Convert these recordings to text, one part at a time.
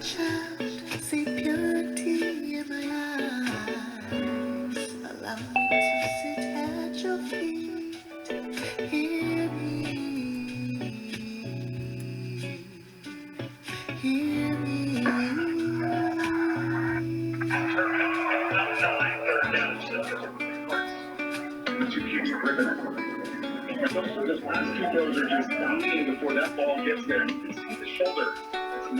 child, see purity in my eyes. Allow me to sit at your feet. Hear me, hear me. Those last two throws are just dying before that ball gets there. You can see the shoulder. It's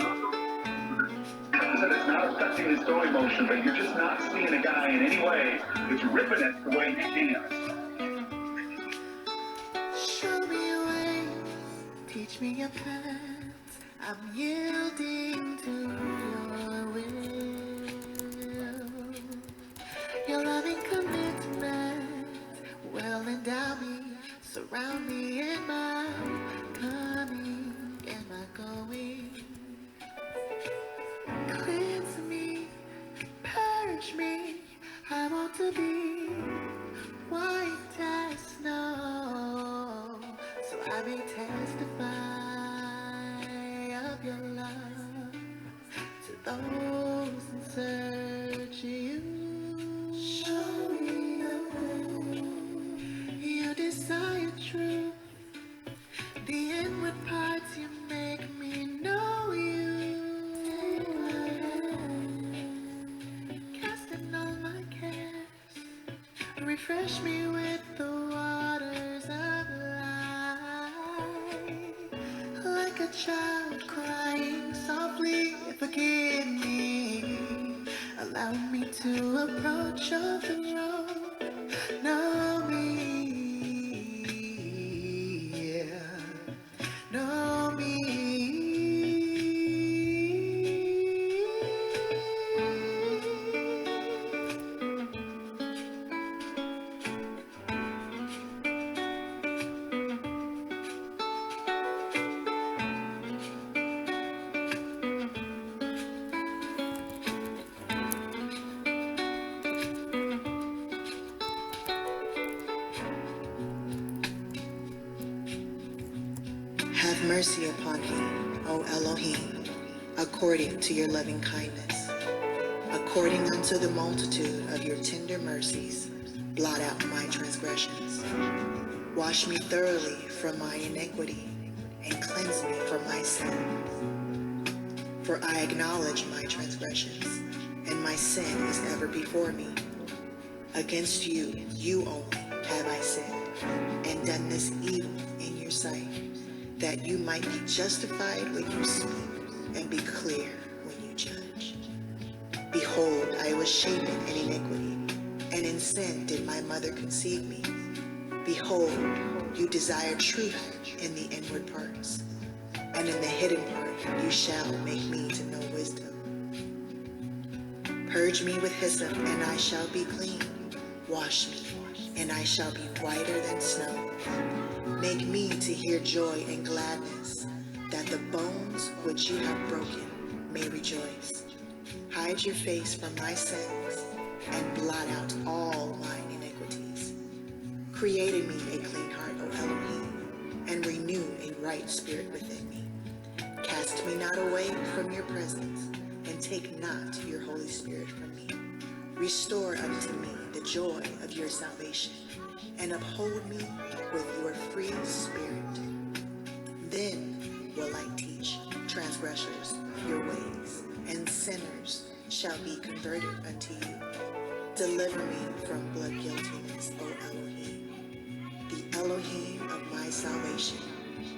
not affecting his throwing motion, but you're just not seeing a guy in any way that's ripping it the way he can. Show me your ways, teach me your paths. I'm yielding to your will. Your loving commitment will endow me, surround me in my coming and my going. Cleanse me, purge me. I want to be white as snow, so I may testify of your love to those in search of you. Show me the way. You desire truth. The inward parts you make me know you. Casting all my cares, refresh me with the waters of life. Like a child crying softly, forgive me. Allow me to approach your throne. Know me, yeah. Know me. Have mercy upon me, O Elohim, according to your loving kindness. According unto the multitude of your tender mercies, blot out my transgressions. Wash me thoroughly from my iniquity, and cleanse me from my sin. For I acknowledge my transgressions, and my sin is ever before me. Against you, you only, have I sinned, and done this evil in your sight, that you might be justified when you speak, and be clear when you judge. Behold, I was shapen in iniquity, and in sin did my mother conceive me. Behold, you desire truth in the inward parts, and in the hidden part you shall make me to know wisdom. Purge me with hyssop, and I shall be clean. Wash me, and I shall be whiter than snow. Make me to hear joy and gladness, that the bones which you have broken may rejoice. Hide your face from my sins, and blot out all mine iniquities. Create in me a clean heart, O Elohim, and renew a right spirit within me. Cast me not away from your presence, and take not your Holy Spirit from me. Restore unto me the joy of your salvation, and uphold me with your free spirit. Then will I teach transgressors your ways, and sinners shall be converted unto you. Deliver me from blood guiltiness, O Elohim, the Elohim of my salvation,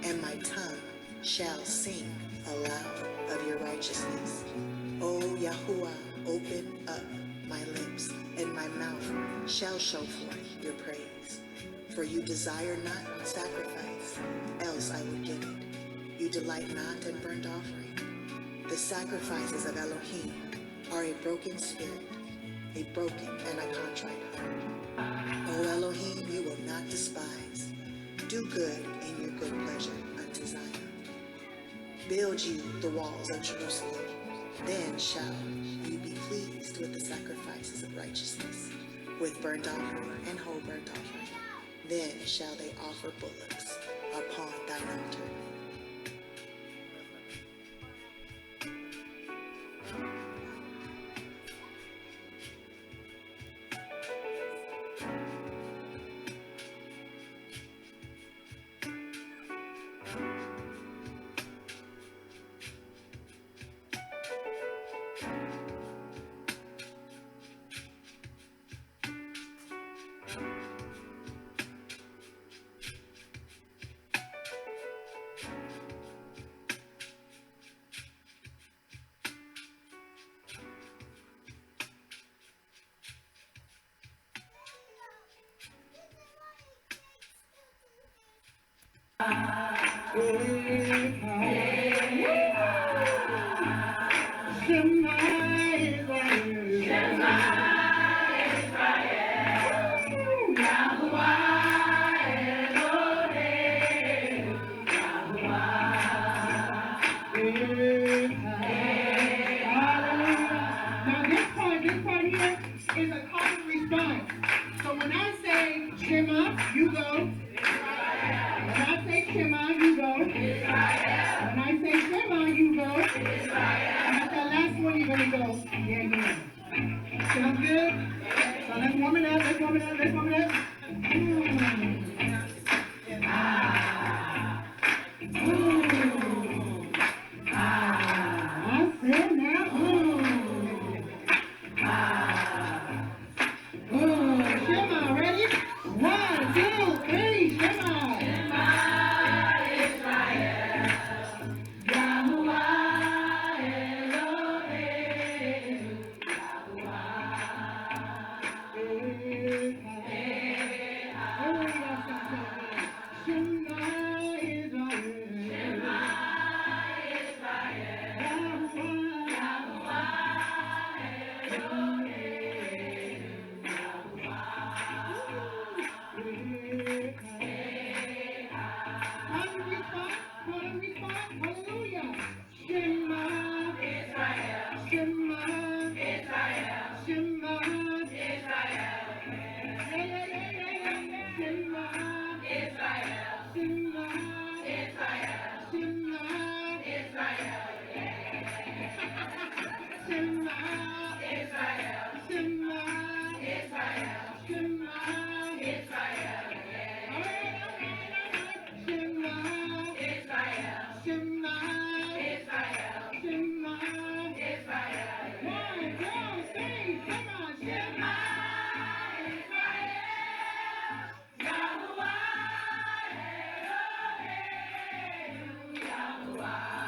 and my tongue shall sing aloud of your righteousness. O Yahuah, open up my lips, and my mouth shall show forth your praise. For you desire not sacrifice, else I would give it. You delight not in burnt offering. The sacrifices of Elohim are a broken spirit, a broken and a contrite heart. O Elohim, you will not despise. Do good in your good pleasure unto Zion. Build you the walls of Jerusalem. Then shall you be pleased with the sacrifices of righteousness, with burnt offering and whole burnt offering. Then shall they offer bullocks upon thine altar. Shema Israel. Shema Yahuah Elohim. Hallelujah. Now this part here is a call and response. So when I say Shema, you go. When I say Shema, you go. When I say Shema, you go. And at that last one, you're gonna go. Yeah. Sounds good? So let's warm it up, let's warm it up, let's warm it up. I feel now. Shema, ready? 1, 2, 3, Shema. Shema Israel. Yahuah Elohim. Shema Hallelujah. Shema Israel. Shema Israel. Shema Israel. Shema Israel. Shema Israel. Shema Israel. Shema Israel. Shema Israel. Shema Israel. Shema Israel. Shema Israel. Shema Israel. 1, 2, 3, come on, Shema Israel. Yahuah Elohim. Yahuah.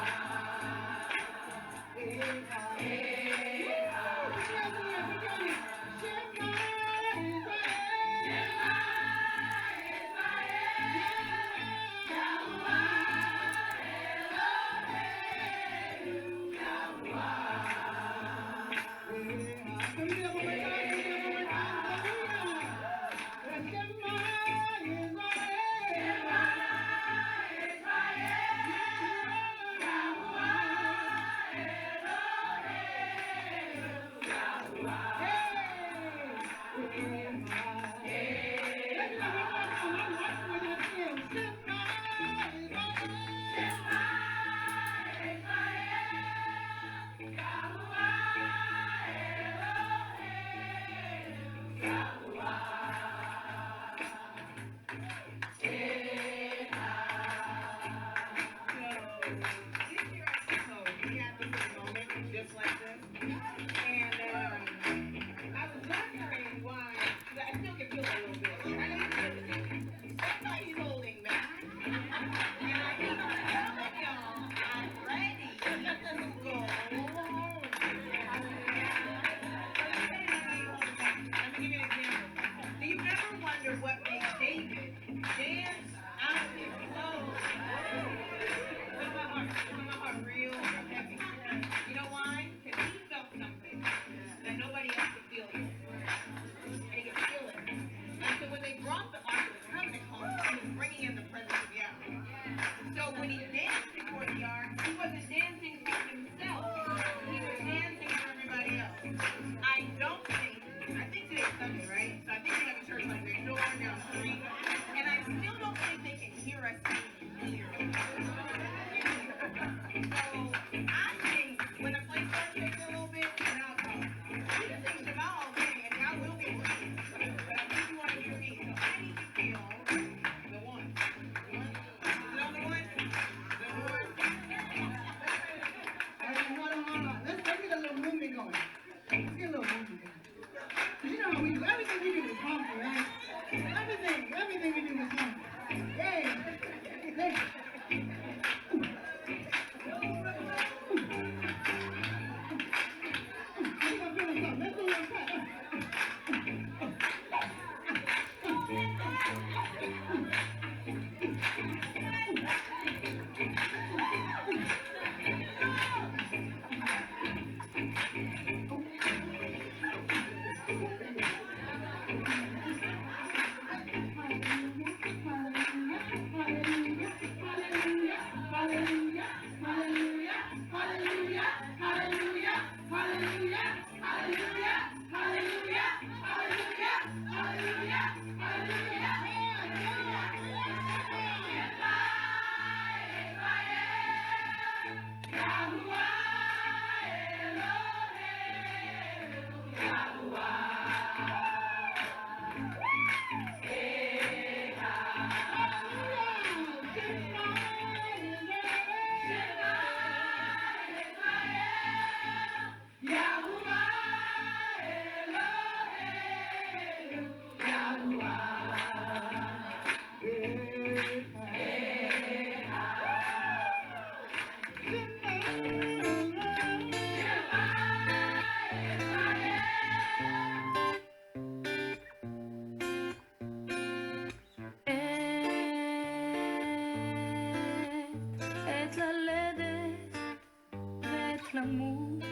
עת למות,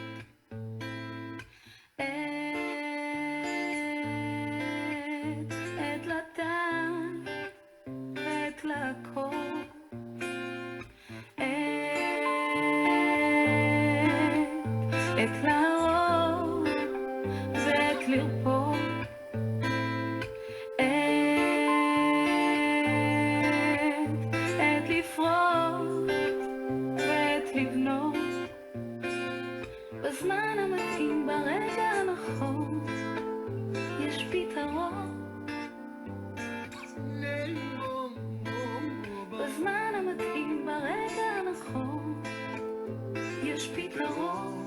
עת לטעת ועת לעקור, עת להרוג ועת לרפוא, עת לפרוץ ועת לבנות, בזמן המתאים ברגע הנכון יש פתרון. בזמן המתאים ברגע הנכון יש פתרון.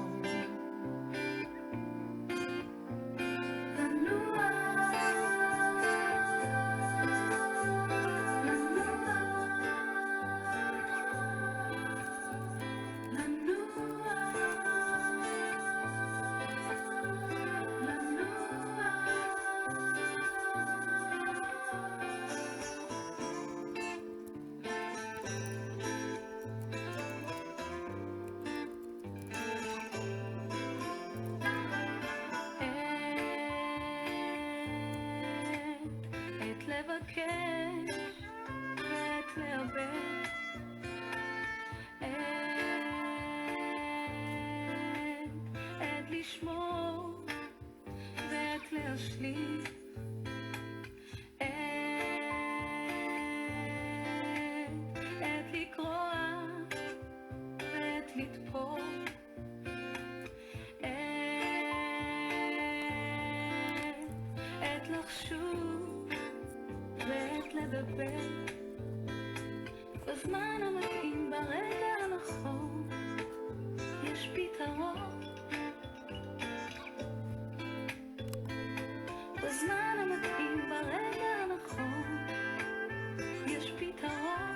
עת לבקש ועת לאבד, עת לשמור ועת להשליט, עת לקרוע ועת לתפור, עת לחשוב ועת לדבר, בזמן המתאים ברגע הנכון יש פתרון. בזמן המתאים ברגע הנכון יש פתרון.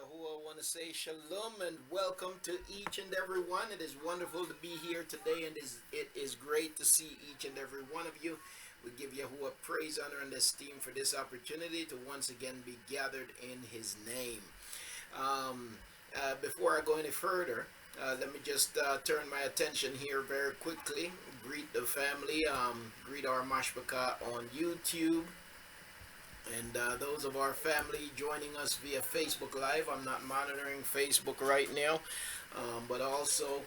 Yahuah. I want to say shalom and welcome to each and every one. It is wonderful to be here today, and it is great to see each and every one of you. We give Yahuah praise, honor, and esteem for this opportunity to once again be gathered in His name. Before I go any further, let me just turn my attention here very quickly. Greet the family, greet our Mashpaka on YouTube, and those of our family joining us via Facebook Live. I'm not monitoring Facebook right now, but also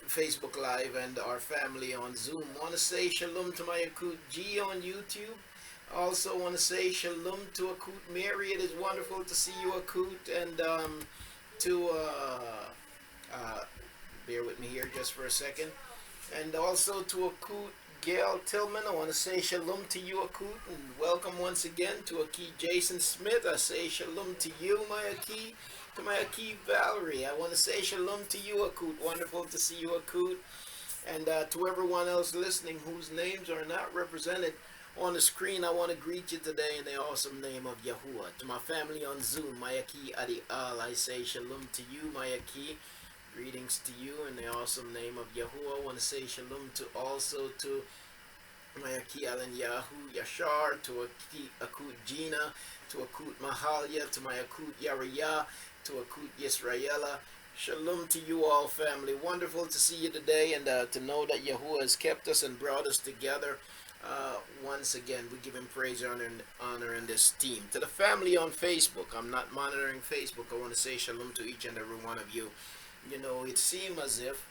Facebook Live and our family on Zoom. Want to say shalom to my Akut G on YouTube. Also want to say shalom to Akut Mary. It is wonderful to see you, Akut, and to bear with me here just for a second. And also to Akut Gail Tillman, I want to say shalom to you, Akut, and welcome once again to Aki Jason Smith. I say shalom to you, my Aki. To my Aki Valerie, I want to say shalom to you, Akut. Wonderful to see you, Akut. And to everyone else listening whose names are not represented on the screen, I want to greet you today in the awesome name of Yahuah. To my family on Zoom, my Aki Adi Al, I say shalom to you, my Aki. Greetings to you in the awesome name of Yahuah. I want to say shalom to also to my Aki Alan Yahu Yashar, to Akut Gina, to Akut Mahalia, to my Akut Yariyah, to Akut Yisraela. Shalom to you all, family. Wonderful to see you today, and to know that Yahuah has kept us and brought us together. Once again, we give Him praise, honor, and esteem. To the family on Facebook, I'm not monitoring Facebook. I want to say shalom to each and every one of you. You know, it seems as if,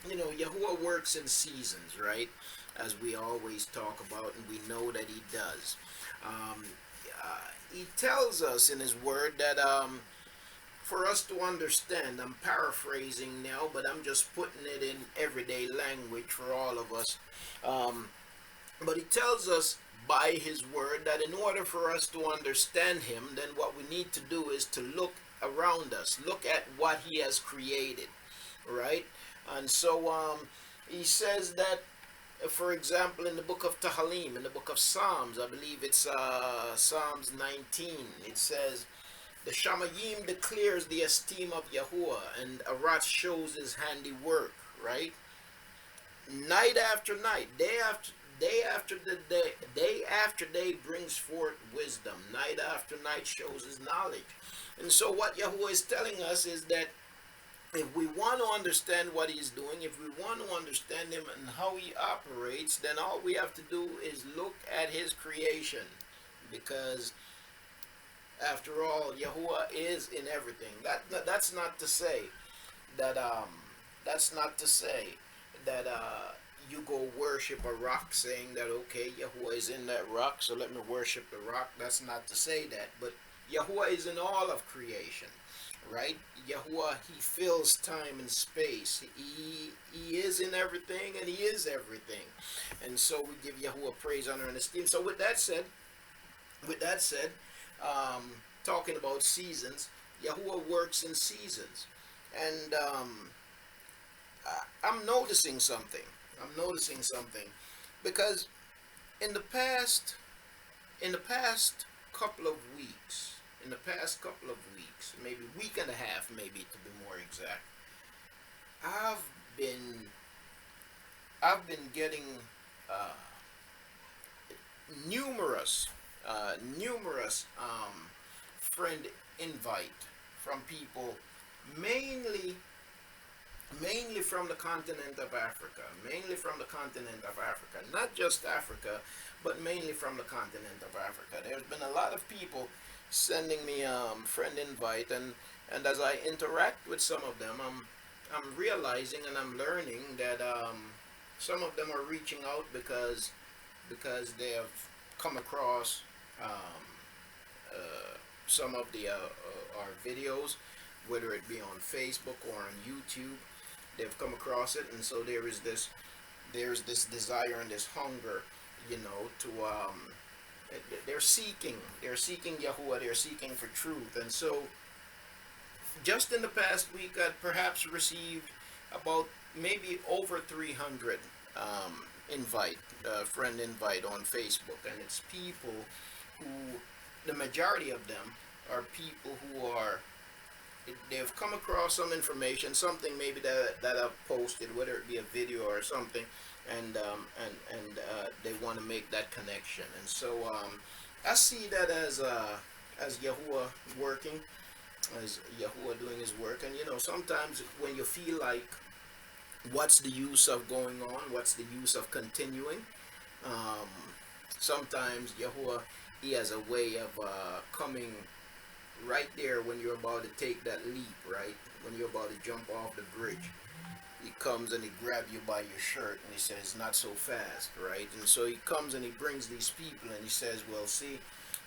Yahuah works in seasons, right? As we always talk about, and we know that He does. He tells us in His Word that for us to understand, I'm paraphrasing now, but I'm just putting it in everyday language for all of us. But He tells us by His Word that in order for us to understand Him, then what we need to do is to look around us, look at what He has created, right? And so He says that, for example, in the book of Tehillim, in the book of Psalms, I believe it's Psalms 19, it says, the Shamayim declares the esteem of Yahuah, and Arat shows His handiwork, right? Night after night, day after day brings forth wisdom. Night after night shows His knowledge. And so what Yahuah is telling us is that if we want to understand what He's doing, if we want to understand Him and how He operates, then all we have to do is look at His creation. Because after all, Yahuah is in everything. That's not to say that you go worship a rock saying that, okay, Yahuah is in that rock, so let me worship the rock. That's not to say that. But Yahuah is in all of creation, right? Yahuah, He fills time and space. He is in everything, and He is everything. And so we give Yahuah praise, honor, and esteem. So with that said, talking about seasons, Yahuah works in seasons. And I'm noticing something. Because in the past couple of weeks, maybe week and a half, maybe to be more exact, I've been getting numerous friend invite from people, mainly from the continent of Africa, not just Africa, but mainly from the continent of Africa. There's been a lot of people sending me friend invite, and as I interact with some of them, I'm realizing and I'm learning that some of them are reaching out because they have come across some of the our videos, whether it be on Facebook or on YouTube. They've come across it, and so there's this desire and this hunger, to they're seeking Yahuah, they're seeking for truth. And so just in the past week, I'd perhaps received about maybe over 300 friend invite on Facebook, and it's people who, the majority of them are people who are, they've come across some information, something maybe that I've posted, whether it be a video or something, and they want to make that connection. And so I see that as Yahuah working, as Yahuah doing his work. And sometimes when you feel like, what's the use of going on? What's the use of continuing? Um, Sometimes Yahuah, he has a way of coming right there when you're about to take that leap, right? When you're about to jump off the bridge. He comes and he grabs you by your shirt and he says, not so fast, right? And so he comes and he brings these people and he says, well, see,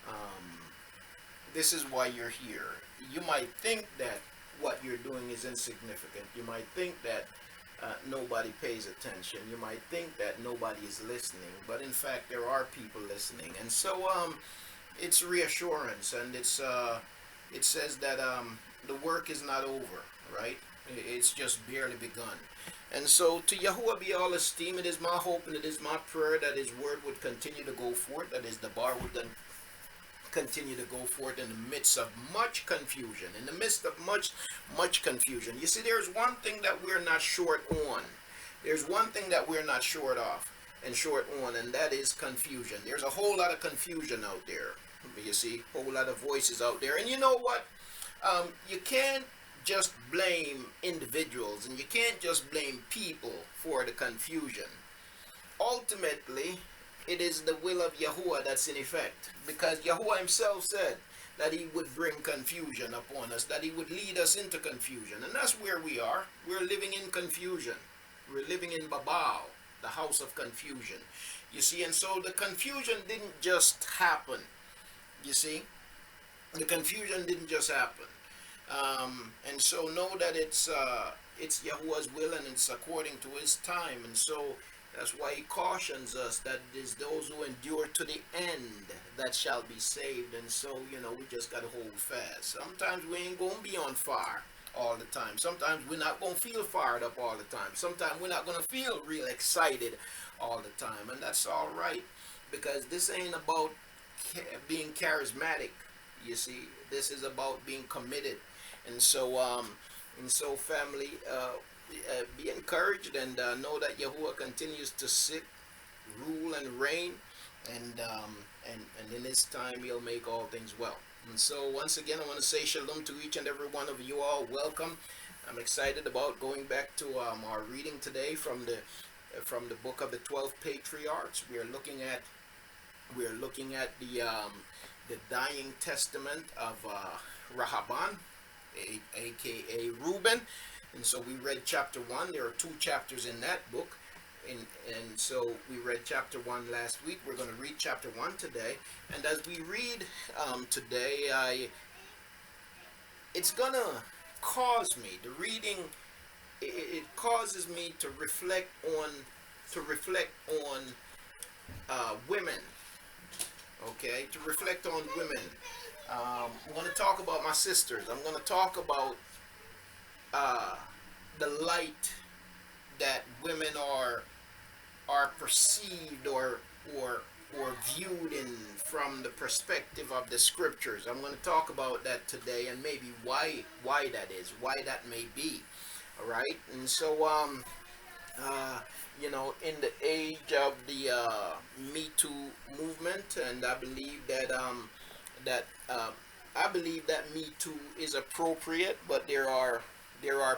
um, this is why you're here. You might think that what you're doing is insignificant. You might think that nobody pays attention. You might think that nobody is listening, but in fact there are people listening. And so it's reassurance, and it says that the work is not over, right? It's just barely begun. And so to Yahuah be all esteem. It is my hope and it is my prayer that his word would continue to go forth, that is, the bar would then continue to go forth in the midst of much confusion. In the midst of much confusion. You see, there's one thing that we're not short on. There's one thing that we're not short of and short on, and that is confusion. There's a whole lot of confusion out there. You see, a whole lot of voices out there. And you know what? You can't just blame individuals, and you can't just blame people for the confusion. Ultimately, it is the will of Yahuah that's in effect, because Yahuah himself said that he would bring confusion upon us, that he would lead us into confusion. And that's where we are. We're living in confusion. We're living in Babal, the house of confusion. You see, and so the confusion didn't just happen. You see, the confusion didn't just happen. And so know that it's Yahuah's will and it's according to his time. And so that's why he cautions us that it is those who endure to the end that shall be saved. And so, we just got to hold fast. Sometimes we ain't going to be on fire all the time. Sometimes we're not going to feel fired up all the time. Sometimes we're not going to feel real excited all the time. And that's all right, because this ain't about being charismatic. You see, this is about being committed. And so, family, be encouraged and know that Yahuah continues to sit, rule, and reign, and in his time he'll make all things well. And so once again, I want to say shalom to each and every one of you all. Welcome. I'm excited about going back to our reading today from the book of the 12 Patriarchs. We're looking at the dying testament of Rahaban, aka Reuben. And so we read chapter 1. There are 2 chapters in that book. And so we read chapter 1 last week. We're going to read chapter 1 today. And as we read today, it's going to cause me, the reading, it causes me to reflect on women. Okay, to reflect on women. I'm going to talk about my sisters. I'm going to talk about the light that women are perceived or viewed in from the perspective of the scriptures. I'm going to talk about that today, and maybe why that is, why that may be. All right, and so in the age of the Me Too movement, and I believe that I believe that Me Too is appropriate, but there are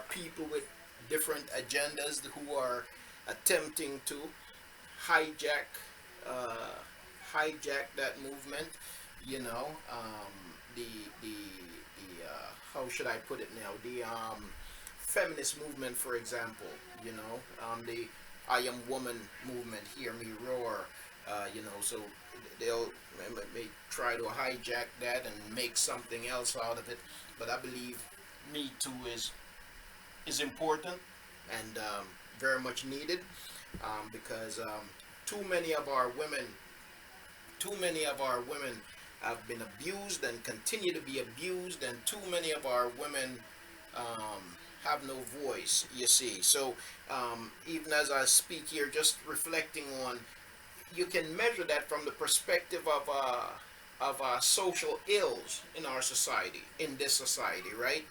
people with different agendas who are attempting to hijack that movement. The how should I put it now? The feminist movement, for example. The I Am Woman movement. Hear Me Roar. So they'll may try to hijack that and make something else out of it. But I believe Me Too is important and very much needed, because too many of our women have been abused and continue to be abused, and too many of our women have no voice, you see. So even as I speak here, just reflecting on, you can measure that from the perspective of social ills in our society, in this society, right?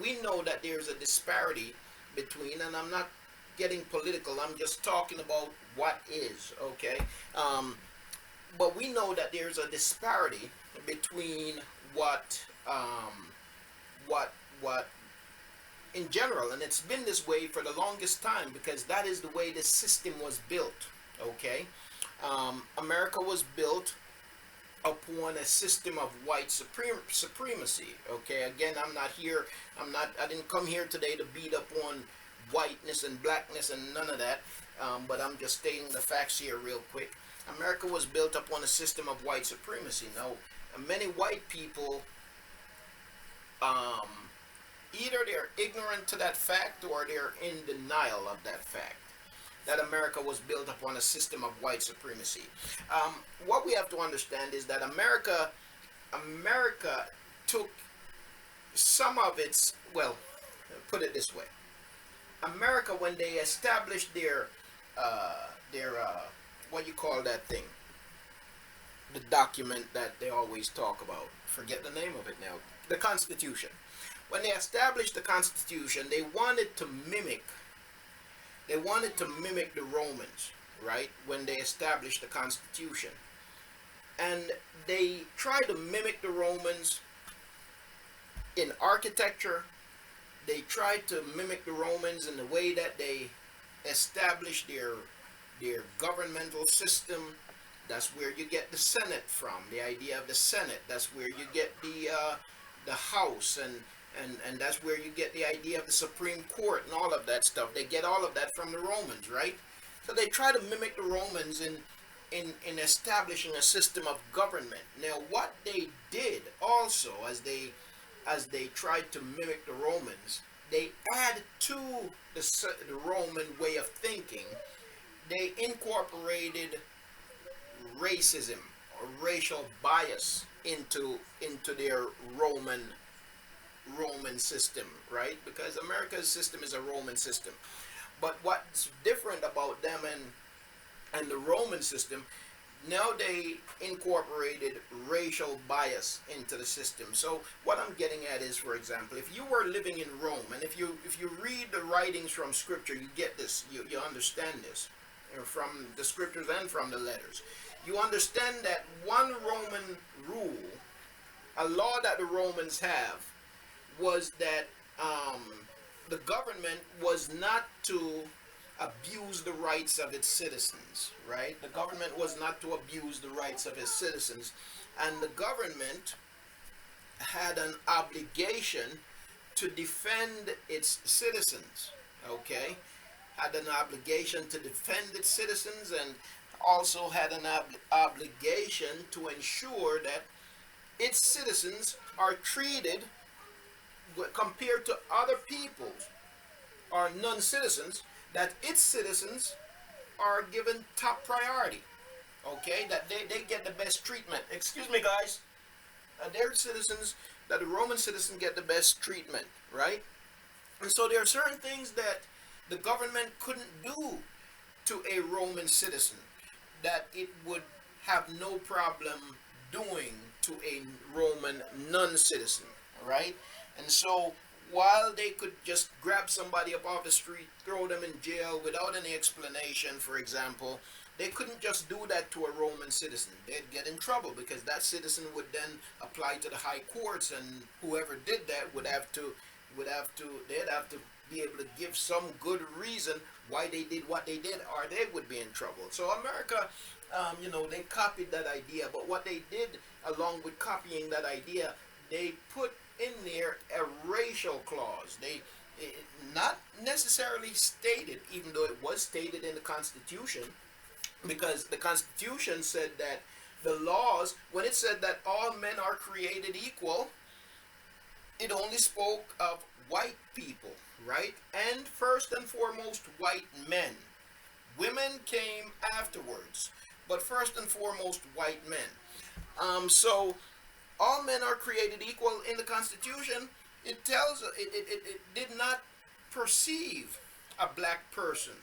We know that there's a disparity between, and I'm not getting political, I'm just talking about what is, okay? But we know that there's a disparity between what what in general, and it's been this way for the longest time because that is the way the system was built, okay? America was built upon a system of white supremacy, okay? Again, I didn't come here today to beat up on whiteness and blackness and none of that, but I'm just stating the facts here real quick. America was built upon a system of white supremacy. Now, many white people, either they're ignorant to that fact or they're in denial of that fact, that America was built upon a system of white supremacy. What we have to understand is that America took some of its, well, put it this way. America, when they established their what you call that thing? The document that they always talk about. Forget the name of it now. The Constitution. When they established the Constitution, they wanted to mimic the Romans, right? When they established the Constitution. And they tried to mimic the Romans in architecture. They tried to mimic the Romans in the way that they established their governmental system. That's where you get the Senate from, the idea of the Senate. That's where you get the House, and that's where you get the idea of the Supreme Court and all of that stuff. They get all of that from the Romans, right? So they try to mimic the Romans in establishing a system of government. Now, what they did also, as they tried to mimic the Romans, they add to the Roman way of thinking. They incorporated racism or racial bias into their Roman system, right? Because America's system is a Roman system. But what's different about them and the Roman system, now they incorporated racial bias into the system. So what I'm getting at is, for example, if you were living in Rome, and if you read the writings from Scripture, you get this, you understand this, from the Scriptures and from the letters. You understand that one Roman rule, a law that the Romans have, was that the government was not to abuse the rights of its citizens, right? The government was not to abuse the rights of its citizens, and the government had an obligation to defend its citizens, okay? Had an obligation to defend its citizens, and also had an obligation to ensure that its citizens are treated, compared to other people or non-citizens, that its citizens are given top priority, okay? That they get the best treatment. Excuse me, guys. Their citizens, that the Roman citizens get the best treatment, right? And so there are certain things that the government couldn't do to a Roman citizen that it would have no problem doing to a Roman non-citizen, right? And so while they could just grab somebody up off the street, throw them in jail without any explanation, for example, they couldn't just do that to a Roman citizen. They'd get in trouble because that citizen would then apply to the high courts, and whoever did that they'd have to be able to give some good reason why they did what they did, or they would be in trouble. So America, they copied that idea, but what they did along with copying that idea, they put in there a racial clause. They not necessarily stated, even though it was stated in the Constitution, because the Constitution said that the laws, when it said that all men are created equal, it only spoke of white people, right? And first and foremost, white men. Women came afterwards, but first and foremost, white men. So all men are created equal in the Constitution. It tells, it did not perceive a black person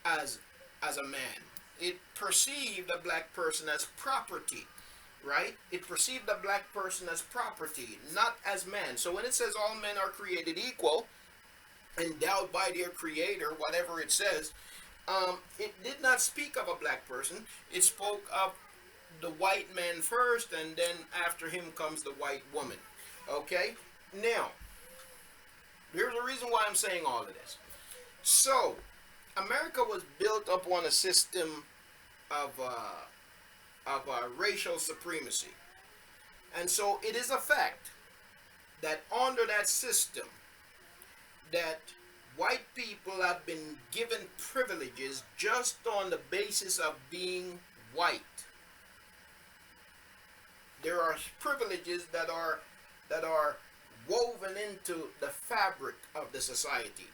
as a man. It perceived a black person as property. right? It perceived a black person as property, not as man. So when it says all men are created equal, endowed by their creator, whatever it says, it did not speak of a black person. It spoke of the white man first, and then after him comes the white woman. Okay? Now, here's the reason why I'm saying all of this. So, America was built upon a system of racial supremacy. And so it is a fact that under that system, that white people have been given privileges just on the basis of being white. There are privileges that are woven into the fabric of the society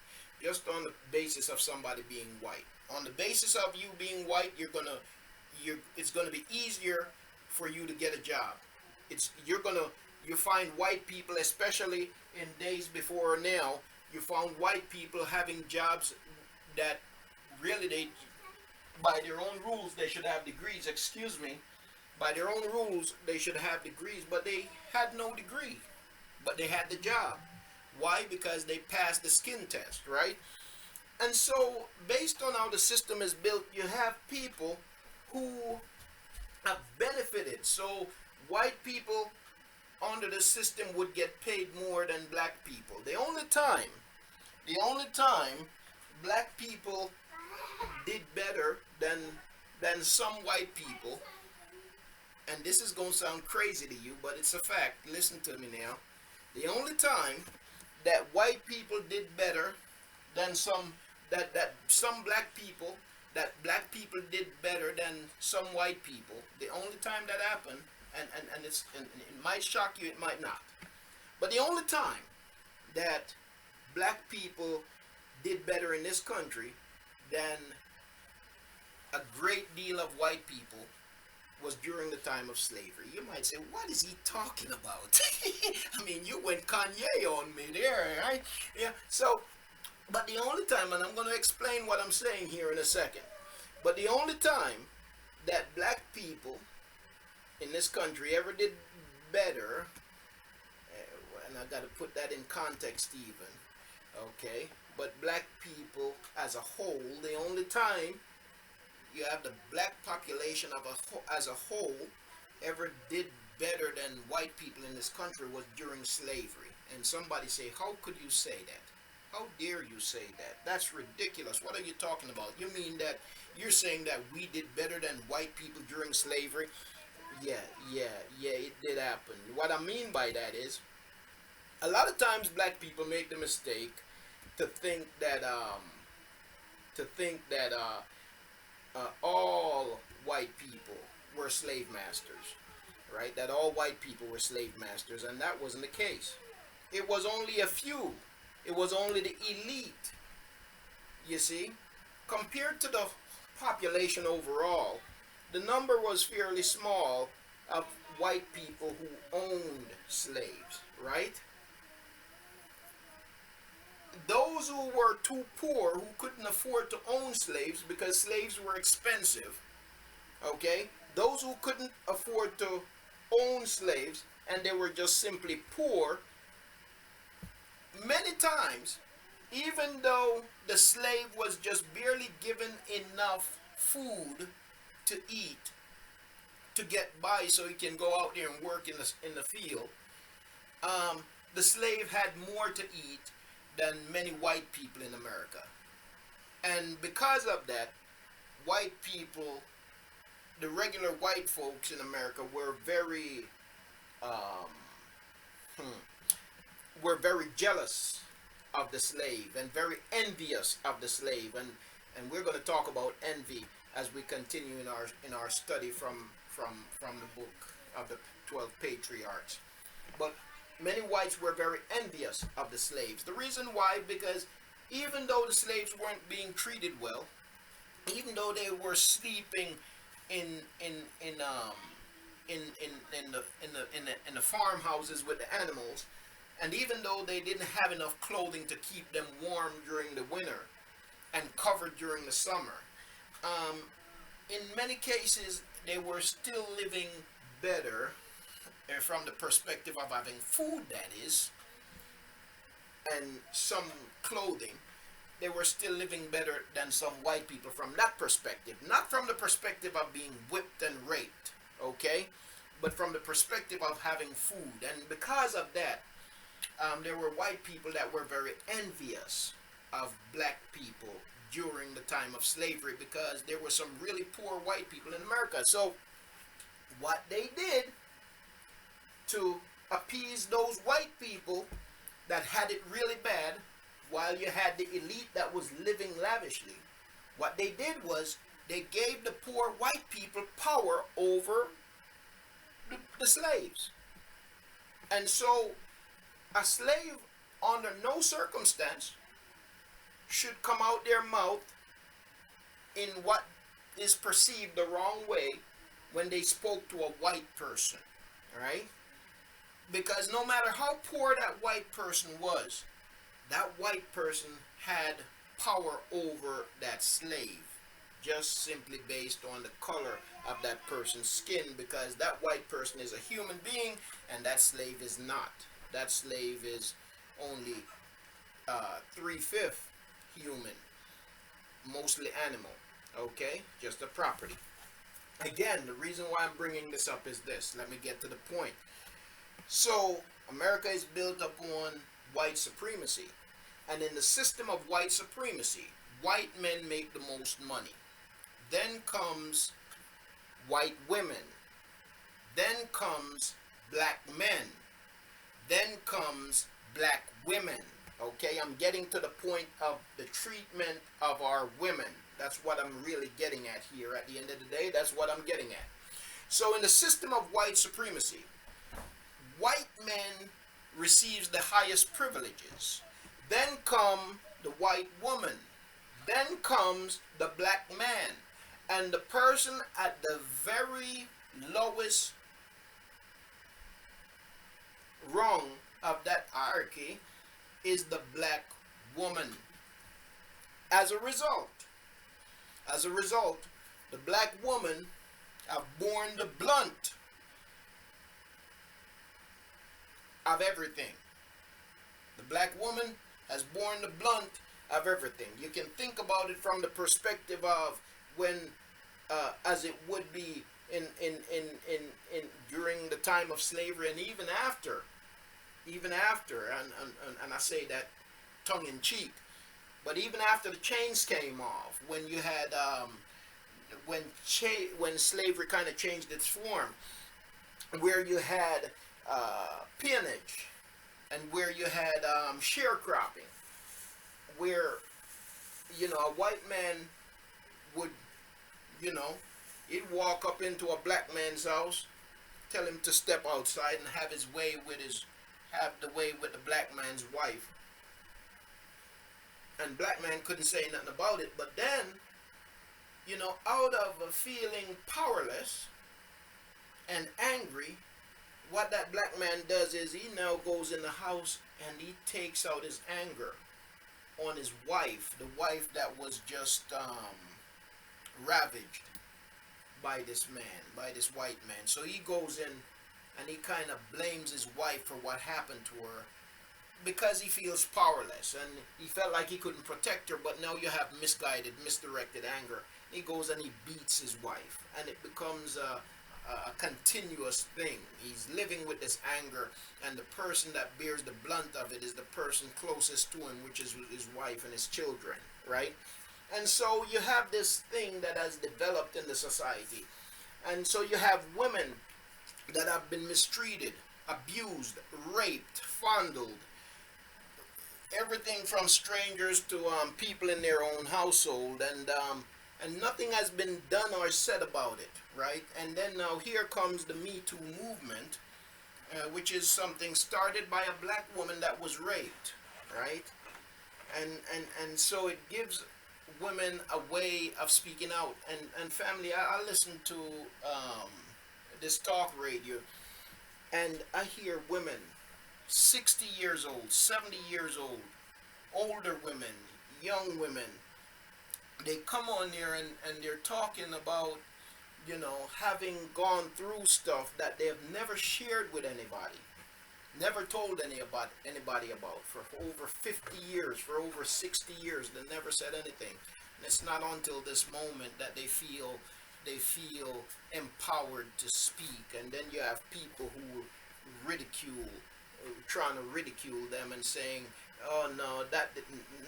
just on the basis of somebody being white. On the basis of you being white, it's gonna be easier for you to get a job. You find white people, especially in days before now, you found white people having jobs that really by their own rules they should have degrees. Excuse me. By their own rules they should have degrees, but they had no degree, but they had the job. Why? Because they passed the skin test, right? And so, based on how the system is built, you have people who have benefited. So, white people under the system would get paid more than black people. The only time black people did better than some white people, and this is going to sound crazy to you, but it's a fact. Listen to me now. The only time that white people did better than some black people did better than some white people, the only time that happened, and it might shock you, it might not, but the only time that black people did better in this country than a great deal of white people was during the time of slavery. You might say, what is he talking about? I mean, you went Kanye on me there, right? Yeah, so, but the only time, and I'm going to explain what I'm saying here in a second, but the only time that black people in this country ever did better, and I got to put that in context even, okay, but black people as a whole, the only time you have the black population as a whole ever did better than white people in this country was during slavery. And somebody say, how could you say that? How dare you say that? That's ridiculous. What are you talking about? You mean that you're saying that we did better than white people during slavery? Yeah, it did happen. What I mean by that is, a lot of times black people make the mistake to think that all white people were slave masters, right? That all white people were slave masters, and that wasn't the case. It was only a few. It was only the elite. You see, compared to the population overall, the number was fairly small of white people who owned slaves, right? Those who were too poor, who couldn't afford to own slaves because slaves were expensive, okay? Those who couldn't afford to own slaves and they were just simply poor, many times, even though the slave was just barely given enough food to eat, to get by so he can go out there and work in the field, the slave had more to eat than many white people in America. And because of that, white people, the regular white folks in America were very jealous of the slave and very envious of the slave, and we're going to talk about envy as we continue in our study from the book of the 12 patriarchs. But many whites were very envious of the slaves. The reason why, because even though the slaves weren't being treated well, even though they were sleeping in the farmhouses with the animals, and even though they didn't have enough clothing to keep them warm during the winter and covered during the summer, in many cases they were still living better from the perspective of having food, that is, and some clothing. They were still living better than some white people from that perspective. Not from the perspective of being whipped and raped, okay? But from the perspective of having food. And because of that, there were white people that were very envious of black people during the time of slavery, because there were some really poor white people in America. So what they did to appease those white people that had it really bad, while you had the elite that was living lavishly, what they did was they gave the poor white people power over the slaves. And so a slave under no circumstance should come out their mouth in what is perceived the wrong way when they spoke to a white person, right? Because no matter how poor that white person was, that white person had power over that slave, just simply based on the color of that person's skin, because that white person is a human being and that slave is not. That slave is only 3/5 human, mostly animal, okay? Just a property. Again, the reason why I'm bringing this up is this. Let me get to the point. So, America is built upon white supremacy. And in the system of white supremacy, white men make the most money. Then comes white women. Then comes black men. Then comes black women. Okay, I'm getting to the point of the treatment of our women. That's what I'm really getting at here. At the end of the day, that's what I'm getting at. So in the system of white supremacy, white men receives the highest privileges. Then come the white woman. Then comes the black man. And the person at the very lowest rung of that hierarchy is the black woman. As a result, the black woman have borne the blunt of everything. The black woman has borne the blunt of everything. You can think about it from the perspective of when, as it would be in during the time of slavery, and even after, and I say that tongue in cheek, but even after the chains came off, when you had when slavery kind of changed its form, where you had peonage, and where you had sharecropping, where a white man would he'd walk up into a black man's house, tell him to step outside and have the way with the black man's wife, and black man couldn't say nothing about it. But then out of a feeling powerless and angry, what that black man does is he now goes in the house and he takes out his anger on his wife, the wife that was just ravaged by this man, by this white man. So he goes in and he kind of blames his wife for what happened to her, because he feels powerless and he felt like he couldn't protect her. But now you have misdirected anger. He goes and he beats his wife, and it becomes a continuous thing. He's living with this anger, and the person that bears the blunt of it is the person closest to him, which is his wife and his children, right? And so you have this thing that has developed in the society. And so you have women that have been mistreated, abused, raped, fondled, everything from strangers to people in their own household, and nothing has been done or said about it, right? And then now here comes the Me Too movement, which is something started by a black woman that was raped, right? And so it gives women a way of speaking out. And family, I listen to this talk radio, and I hear women 60 years old, 70 years old, older women, young women. They come on there and they're talking about having gone through stuff that they have never shared with anybody, never told anybody about for over 50 years, for over 60 years. They never said anything. And it's not until this moment that they feel empowered to speak. And then you have people who trying to ridicule them and saying, oh no,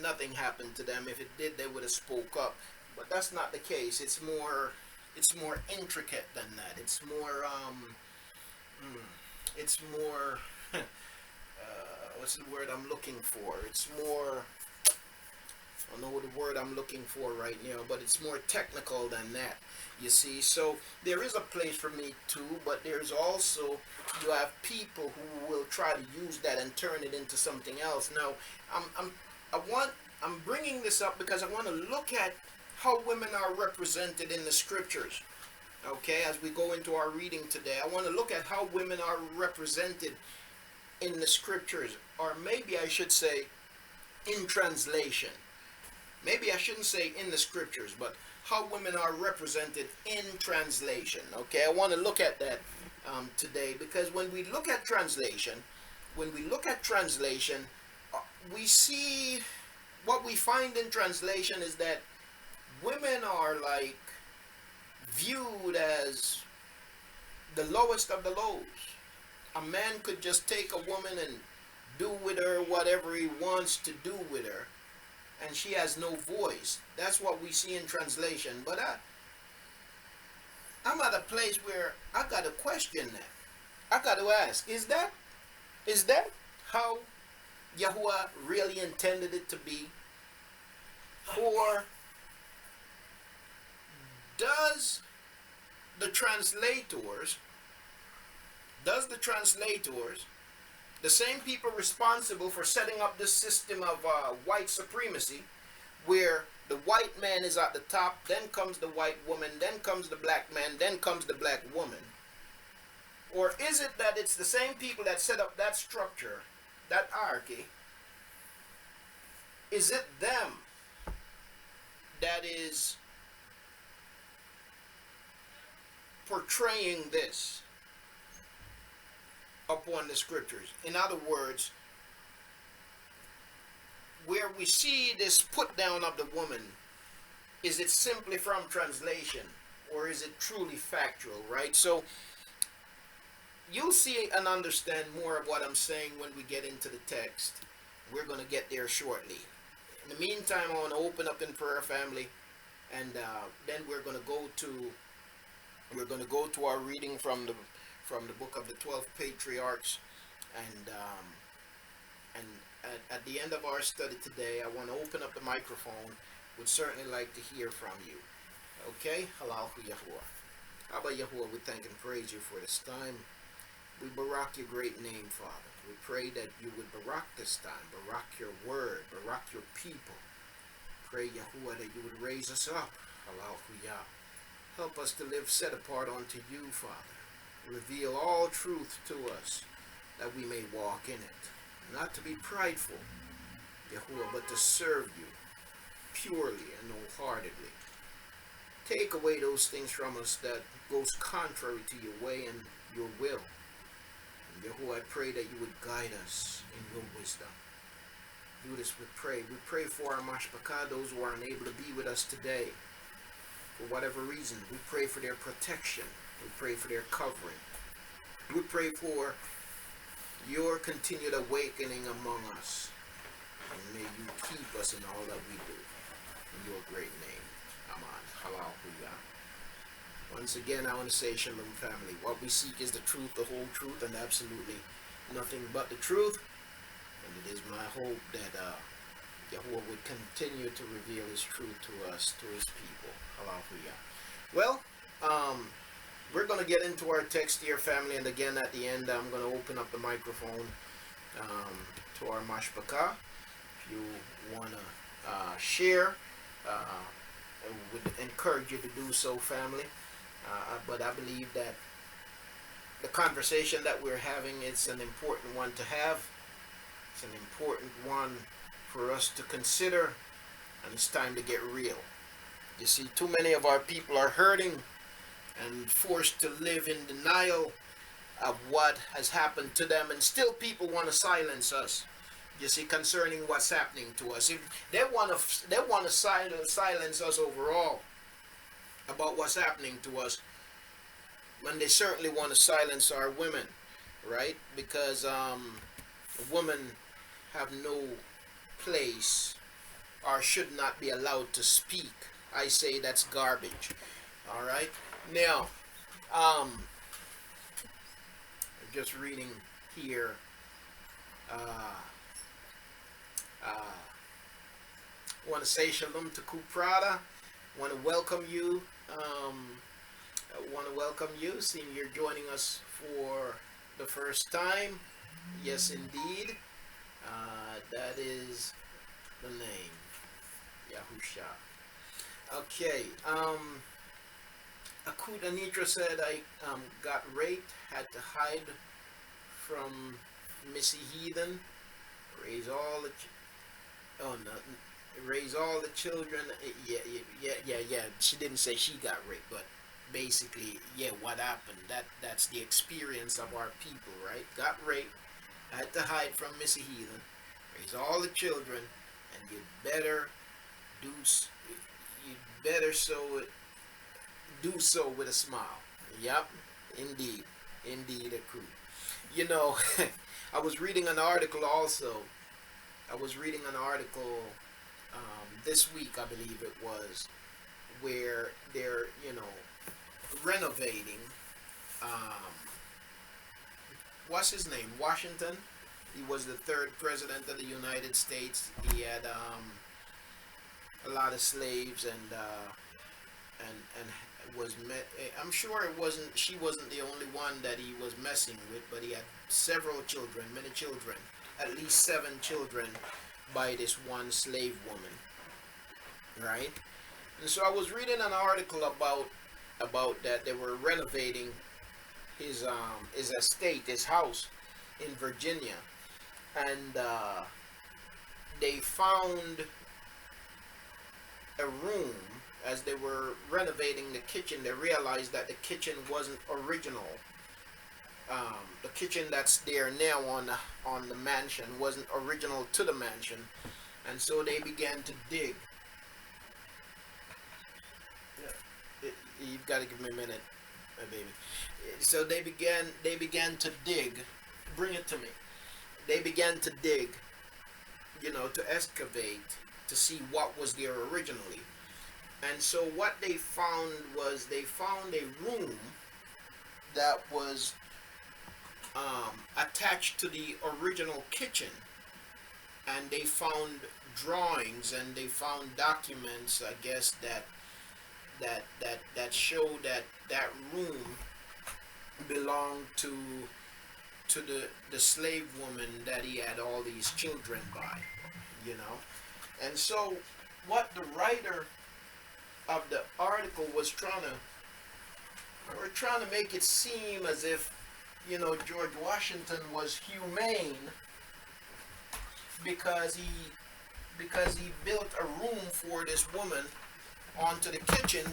nothing happened to them. If it did, they would have spoke up. But that's not the case. It's more intricate than that. It's more what's the word I'm looking for? It's more, I don't know the word I'm looking for right now, but it's more technical than that, you see. So there is a place for me too, but there's also, you have people who will try to use that and turn it into something else. Now, I'm bringing this up because I want to look at how women are represented in the scriptures. Okay, as we go into our reading today, I want to look at how women are represented in the scriptures, or maybe I should say in translation. Maybe I shouldn't say in the scriptures, but how women are represented in translation. Okay, I want to look at that today, because when we look at translation, we see, what we find in translation is that women are like viewed as the lowest of the lows. A man could just take a woman and do with her whatever he wants to do with her, and she has no voice. That's what we see in translation. But I'm at a place where I got to question that. I got to ask, is that how Yahuah really intended it to be? Or does the translators, the same people responsible for setting up this system of white supremacy, where the white man is at the top, then comes the white woman, then comes the black man, then comes the black woman? Or is it that it's the same people that set up that structure, that hierarchy? Is it them that is portraying this upon the scriptures? In other words, where we see this put down of the woman, is it simply from translation, or is it truly factual, right? So you'll see and understand more of what I'm saying when we get into the text. We're going to get there shortly. In the meantime, I want to open up in prayer, family, and then we're going to go to our reading from the book of the 12 patriarchs, and at the end of our study today, I want to open up the microphone. Would certainly like to hear from you. Okay? Halal Yahuah. Abba Yahuah, we thank and praise you for this time. We barak your great name, Father. We pray that you would barak this time, barak your word, barak your people. Pray, Yahuah, that you would raise us up. Halal Yah. Help us to live set apart unto you, Father. Reveal all truth to us, that we may walk in it. Not to be prideful, Yahuah, but to serve you purely and wholeheartedly. Take away those things from us that goes contrary to your way and your will. And Yahuah, I pray that you would guide us in your wisdom. Do this, we pray. We pray for our mashpaka, those who are unable to be with us today, for whatever reason. We pray for their protection. We pray for their covering. We pray for your continued awakening among us. And may you keep us in all that we do. In your great name. Amen. Halal Yah. Once again, I want to say, Shalom, family. What we seek is the truth, the whole truth, and absolutely nothing but the truth. And it is my hope that Yahuah would continue to reveal his truth to us, to his people. Halal Yah. Well, we're going to get into our text here, family, and again at the end I'm going to open up the microphone to our mashpaka. If you want to share, I would encourage you to do so, family. But I believe that the conversation that we're having is an important one to have. It's an important one for us to consider, and it's time to get real. You see, too many of our people are hurting, and forced to live in denial of what has happened to them, and still people want to silence us. You see, concerning what's happening to us, if they want to silence us overall about what's happening to us, when they certainly want to silence our women, right? Because women have no place or should not be allowed to speak. I say that's garbage. All right. Now, just reading here. Want to say shalom to Kuprada. Want to welcome you. Want to welcome you. Seeing you're joining us for the first time. Yes, indeed. That is the name, Yahusha. Okay. Akut Anitra said I got raped, had to hide from Missy Heathen, raise all the raise all the children. Yeah. She didn't say she got raped, but basically, yeah, what happened? That's the experience of our people, right? Got raped, had to hide from Missy Heathen, raise all the children, and you better do so with a smile. Yep, indeed, Akut. You know, I was reading an article also. This week, I believe it was, where they're, renovating, what's his name? Washington. He was the third president of the United States. He had a lot of slaves and was I'm sure she wasn't the only one that he was messing with, but he had several children, many children, at least 7 children by this one slave woman, right? And so I was reading an article about that they were renovating his estate, his house in Virginia, and they found a room. As they were renovating the kitchen, they realized that the kitchen wasn't original. The kitchen that's there now on the mansion wasn't original to the mansion, and so they began to dig. You've got to give me a minute, my baby. So they began to dig. Bring it to me. They began to dig, to excavate to see what was there originally. And so what they found was they found a room that was attached to the original kitchen, and they found drawings and they found documents, I guess, that show that room belonged to the slave woman that he had all these children by, And so what the writer of the article was trying to make it seem as if, George Washington was humane because he built a room for this woman onto the kitchen,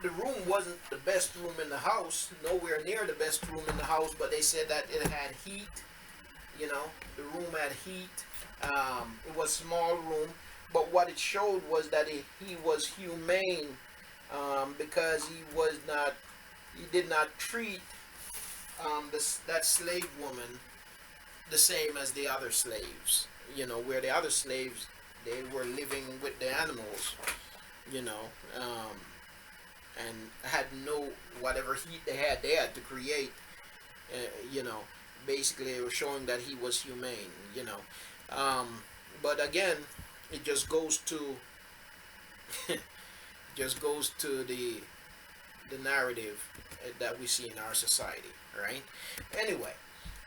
the room wasn't the best room in the house, nowhere near the best room in the house, but they said that it had heat, the room had heat. It was a small room, but what it showed was that he was humane, because he did not treat that slave woman the same as the other slaves, where the other slaves, they were living with the animals, and had no, whatever heat they had to create, basically they were showing that he was humane, but again, it just goes to the narrative that we see in our society, right? Anyway,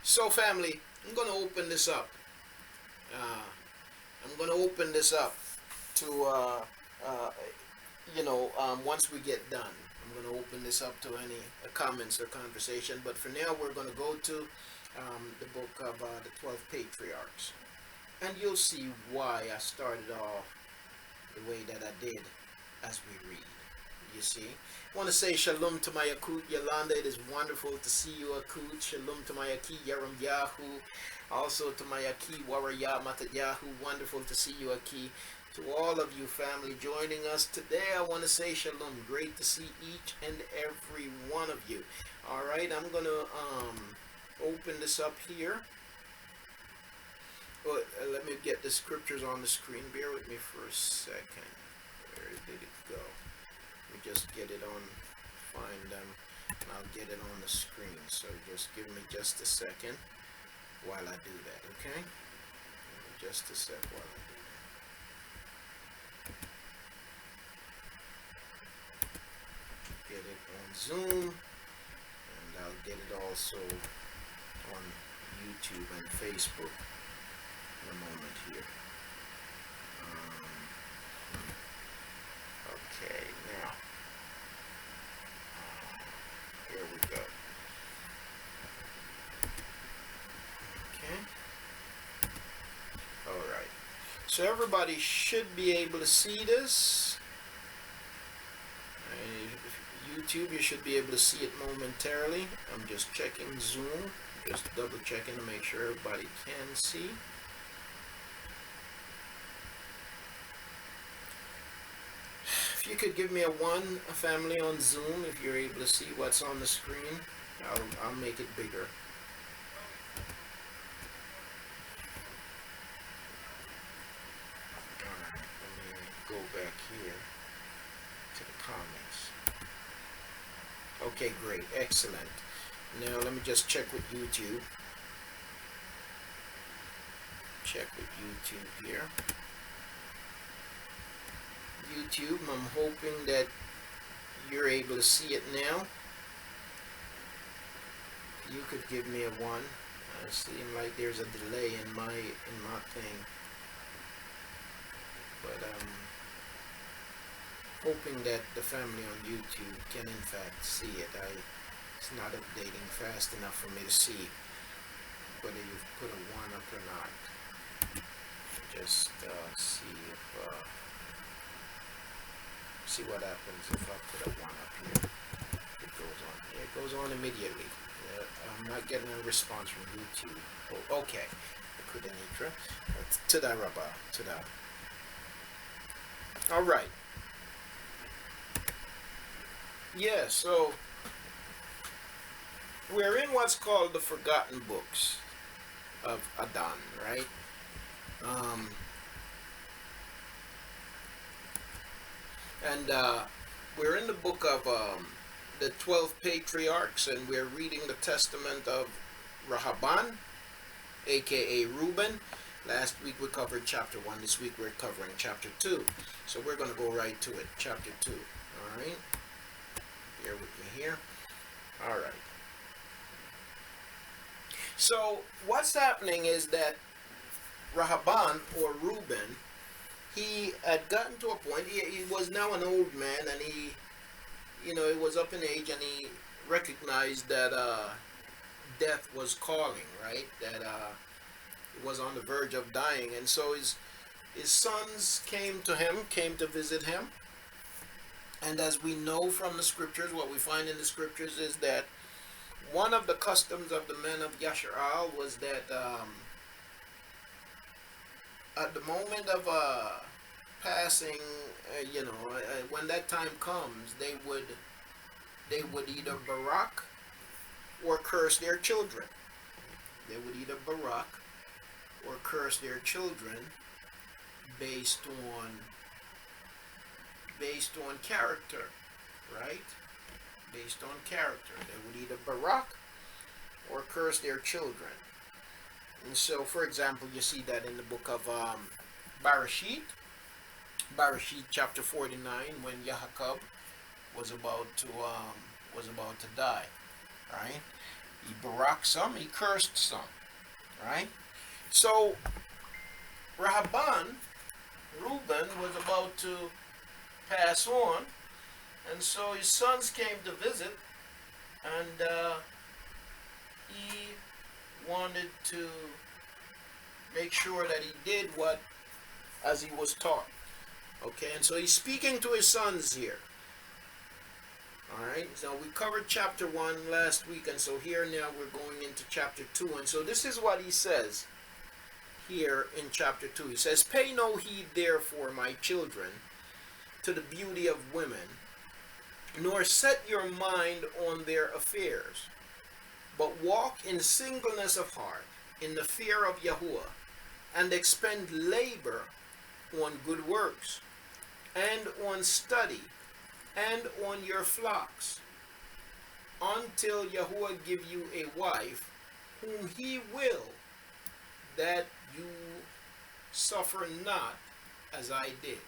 so family, I'm going to open this up. To once we get done, I'm going to open this up to any comments or conversation. But for now, we're going to go to the book of the 12 Patriarchs. And you'll see why I started off the way that I did as we read. you see. I want to say shalom to my Akut Yolanda. It is wonderful to see you, Akut. Shalom to my Aki Yaram Yahu. Also to my Aki Waraya Matayahu. Wonderful to see you, Aki. To all of you family joining us today, I want to say shalom. Great to see each and every one of you. All right, I'm going to open this up here. Well, let me get the scriptures on the screen. Bear with me for a second. Where did it go? Let me just get it on, find them, and I'll get it on the screen. So just give me just a second while I do that, okay? Just a sec while I do that. Get it on Zoom, and I'll get it also on YouTube and Facebook in a moment here. Okay, now, here we go. Okay. All right. So everybody should be able to see this. YouTube, you should be able to see it momentarily. I'm just checking Zoom, just double checking to make sure everybody can see. If you could give me a family on Zoom, if you're able to see what's on the screen, I'll make it bigger. Alright, let me go back here to the comments. Okay, great, excellent. Now let me just check with YouTube. Check with YouTube here. YouTube, I'm hoping that you're able to see it now. You could give me a 1. It seems like there's a delay in my thing, but I'm hoping that the family on YouTube can in fact see it. It's not updating fast enough for me to see whether you've put a 1 up or not. Just see what happens if I put a 1 up here. It goes on. Yeah, it goes on immediately. I'm not getting a response from YouTube. Oh, okay. Kudanitra. Tada Rabba. Tada. All right. Yeah, so we're in what's called the Forgotten Books of Adon, right? And we're in the book of the 12 patriarchs, and we're reading the testament of Rehoboam, aka Reuben. Last week we covered chapter 1. This week we're covering chapter 2. So we're going to go right to it. Chapter 2. All right. Bear with me here. All right. So what's happening is that Rehoboam, or Reuben, he had gotten to a point, he was now an old man, and he was up in age, and he recognized that death was calling, right? That he was on the verge of dying. And so his sons came to visit him. And as we know from the scriptures, what we find in the scriptures is that one of the customs of the men of Yasharal was that at the moment of passing, when that time comes, they would either barak or curse their children. They would either barak or curse their children based on character, right? Based on character. They would either barak or curse their children. And so, for example, you see that in the book of Barashit chapter 49, when Yahuah was about to die, right? He baraked some, he cursed some, right? So Rehoboam, Reuben, was about to pass on, and so his sons came to visit, and he wanted to make sure that he did as he was taught. Okay, and so he's speaking to his sons here. Alright, so we covered chapter 1 last week, and so here now we're going into chapter 2. And so this is what he says here in chapter 2. He says, "Pay no heed therefore, my children, to the beauty of women, nor set your mind on their affairs, but walk in singleness of heart, in the fear of Yahuah, and expend labor on good works, and on study, and on your flocks, until Yahuah give you a wife, whom he will, that you suffer not as I did."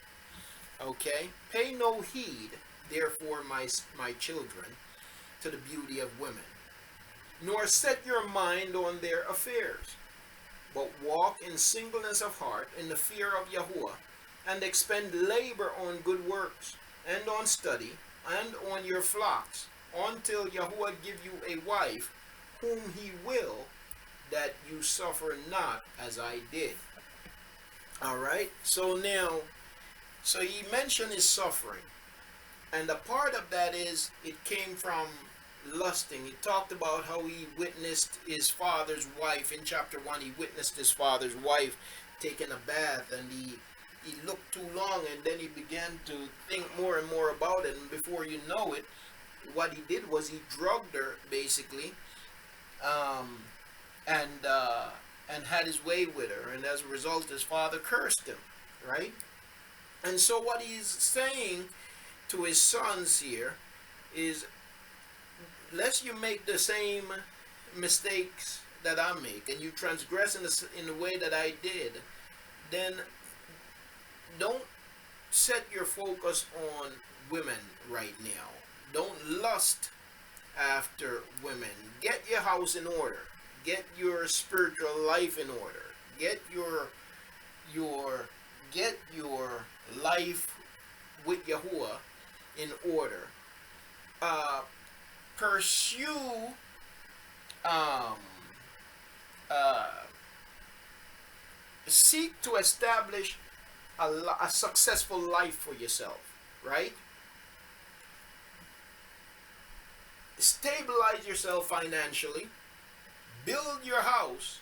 Okay? "Pay no heed, therefore, my children, to the beauty of women, nor set your mind on their affairs, but walk in singleness of heart, in the fear of Yahuah, and expend labor on good works, and on study, and on your flocks, until Yahuah give you a wife, whom he will, that you suffer not as I did." Alright, so now, so he mentioned his suffering, and a part of that is it came from lusting. He talked about how he witnessed his father's wife. In chapter 1, he witnessed his father's wife taking a bath, and he looked too long, and then he began to think more and more about it, and before you know it, what he did was he drugged her, basically, and had his way with her, and as a result his father cursed him, right? And so what he's saying to his sons here is, lest you make the same mistakes that I make, and you transgress in the way that I did, then don't set your focus on women right now. Don't lust after women. Get your house in order. Get your spiritual life in order. Get your life with Yahuah in order. Pursue seek to establish a successful life for yourself, right? Stabilize yourself financially, build your house,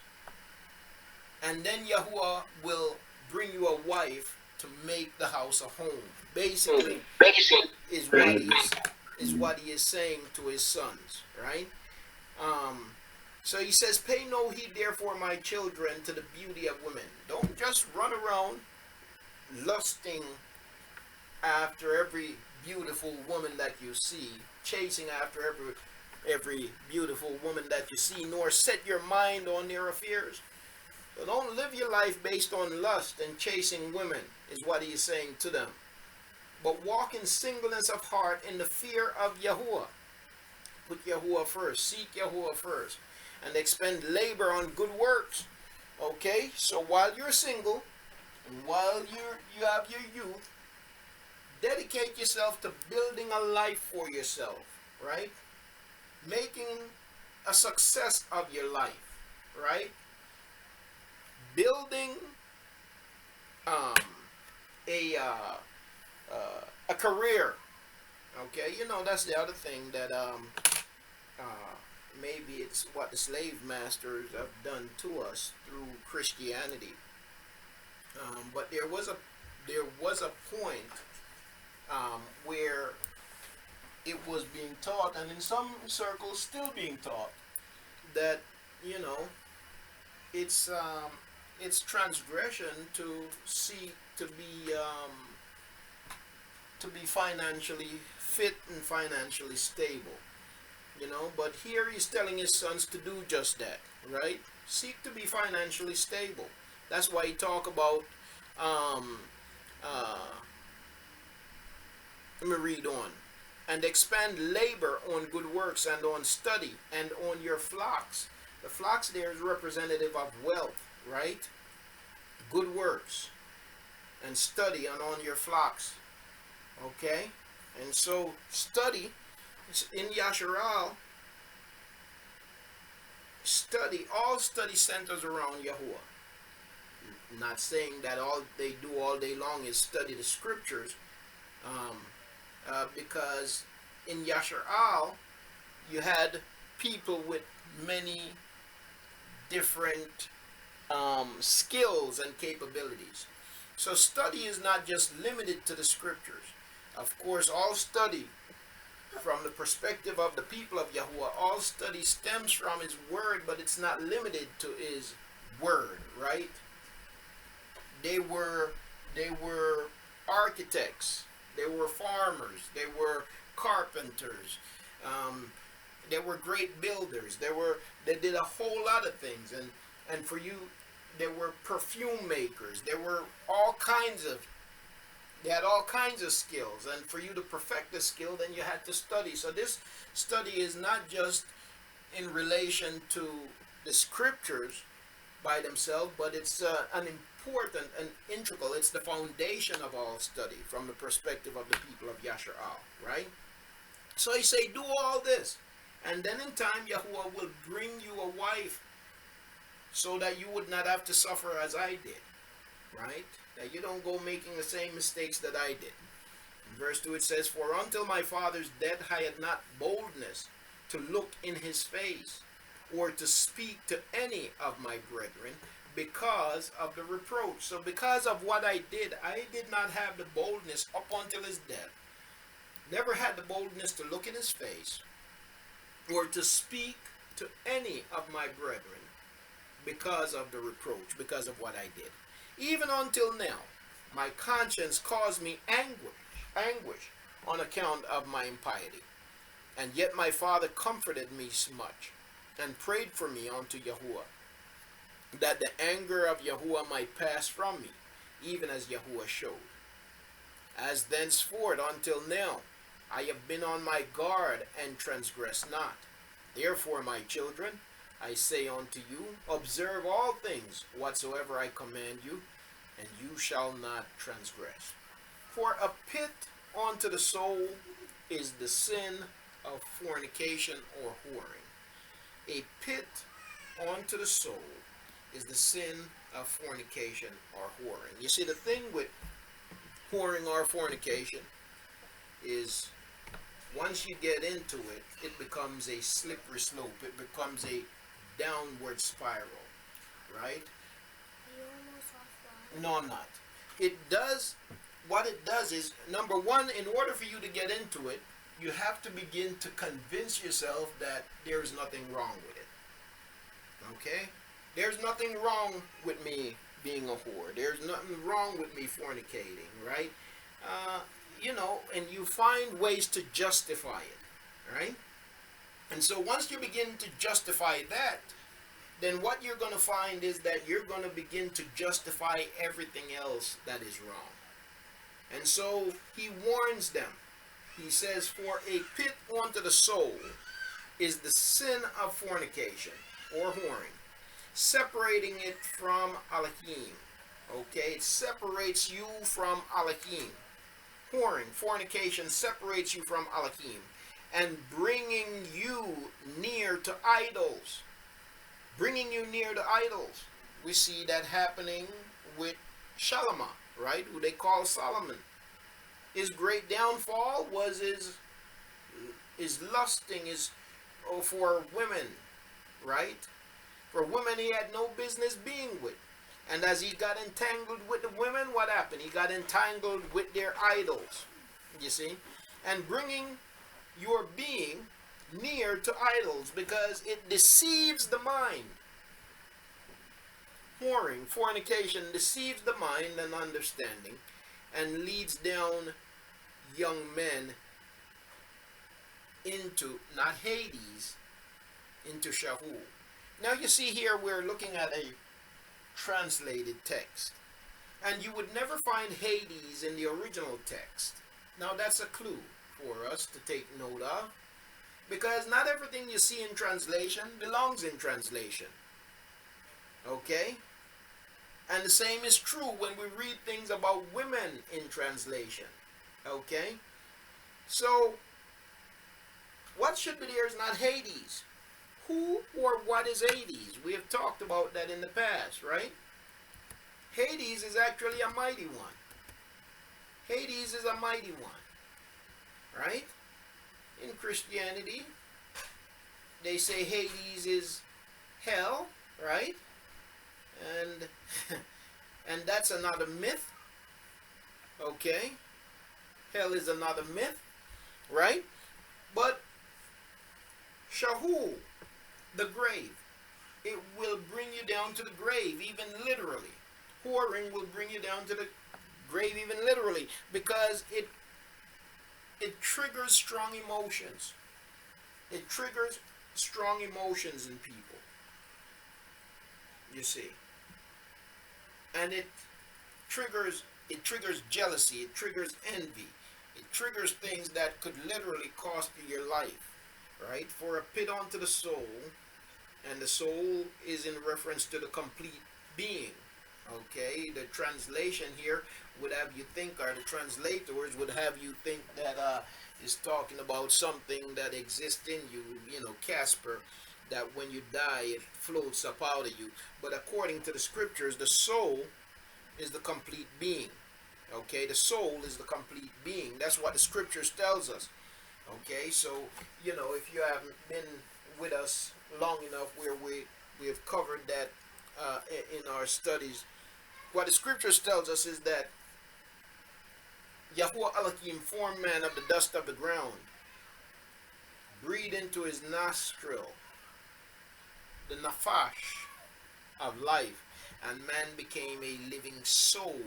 and then Yahuah will bring you a wife to make the house a home. Basically, is what he is saying to his sons, right? So he says, "Pay no heed, therefore, my children, to the beauty of women." Don't just run around lusting after every beautiful woman that you see, chasing after every beautiful woman that you see, nor set your mind on their affairs. So don't live your life based on lust and chasing women, is what he is saying to them. But walk in singleness of heart, in the fear of Yahuah. Put Yahuah first. Seek Yahuah first. And expend labor on good works. Okay? So while you're single, and while you have your youth, dedicate yourself to building a life for yourself, right? Making a success of your life, right? Building a career. Okay, you know, that's the other thing that maybe it's what the slave masters have done to us through Christianity. But there was a point where it was being taught, and in some circles still being taught, that, you know, it's transgression to seek to be financially fit and financially stable, you know. But here he's telling his sons to do just that, right? Seek to be financially stable. That's why he talk about let me read on. "And expand labor on good works, and on study, and on your flocks." The flocks there is representative of wealth, right? Good works and study, and on your flocks. Okay? And so study in Yasharal, all study centers around Yahuah. Not saying that all they do all day long is study the scriptures, because in Yashar you had people with many different skills and capabilities. So study is not just limited to the scriptures. Of course, all study from the perspective of the people of Yahuah, all study stems from his word, but it's not limited to his word, right? They were architects, they were farmers, they were carpenters, they were great builders, they did a whole lot of things, and for you, there were perfume makers, there were they had all kinds of skills, and for you to perfect the skill, then you had to study. So this study is not just in relation to the scriptures by themselves, but it's an important and integral, it's the foundation of all study from the perspective of the people of Yashar, right? So he say, do all this, and then in time Yahuah will bring you a wife so that you would not have to suffer as I did, right? That you don't go making the same mistakes that I did. In verse 2 it says, for until my father's death I had not boldness to look in his face, or to speak to any of my brethren, because of the reproach. So because of what I did not have the boldness up until his death. Never had the boldness to look in his face, or to speak to any of my brethren, because of the reproach, because of what I did. Even until now, my conscience caused me anguish on account of my impiety. And yet my father comforted me much, and prayed for me unto Yahuah, that the anger of Yahuah might pass from me, even as Yahuah showed. As thenceforth until now, I have been on my guard, and transgressed not. Therefore, my children, I say unto you, observe all things whatsoever I command you, and you shall not transgress. For a pit unto the soul is the sin of fornication or whoring. A pit unto the soul is the sin of fornication or whoring. You see, the thing with whoring or fornication is once you get into it, it becomes a slippery slope. It becomes a downward spiral, right? Are you almost offline? No, I'm not. What it does is, number one, in order for you to get into it, you have to begin to convince yourself that there's nothing wrong with it. Okay? There's nothing wrong with me being a whore. There's nothing wrong with me fornicating, right? And you find ways to justify it, right? And so once you begin to justify that, then what you're going to find is that you're going to begin to justify everything else that is wrong. And so he warns them. He says, for a pit unto the soul is the sin of fornication or whoring, separating it from Elohim. Okay, it separates you from Elohim. Whoring, fornication separates you from Elohim, and bringing you near to idols. Bringing you near to idols. We see that happening with Shalomah, right? Who they call Solomon. His great downfall was his lusting for women, right? For women he had no business being with. And as he got entangled with the women, what happened? He got entangled with their idols, you see? And bringing your being near to idols, because it deceives the mind. Whoring, fornication, deceives the mind and understanding, and leads down young men into, not Hades, into Shahu. Now you see here we're looking at a translated text, and you would never find Hades in the original text. Now that's a clue for us to take note of, because not everything you see in translation belongs in translation. Okay? And the same is true when we read things about women in translation. Okay? So, what should be there is not Hades. Who or what is Hades? We have talked about that in the past, right? Hades is actually a mighty one. Hades is a mighty one, right? in Christianity, they say Hades is hell, right? And and that's another myth. Okay, hell is another myth, right? But Yahuah, the grave, it will bring you down to the grave, even literally. Whoring will bring you down to the grave, even literally, because it triggers strong emotions. It triggers strong emotions in people. You see, and it triggers jealousy. It triggers envy. It triggers things that could literally cost you your life, right? For a pit onto the soul, and the soul is in reference to the complete being. Okay, the translation here would have you think, or the translators would have you think that is talking about something that exists in you, Casper, that when you die it floats up out of you. But according to the scriptures, the soul is the complete being. Okay, the soul is the complete being. That's what the scriptures tells us. Okay, so if you haven't been with us long enough, where we have covered that in our studies, what the scriptures tells us is that Yahuah Elohim formed man of the dust of the ground, breathed into his nostril the nafash of life, and man became a living soul,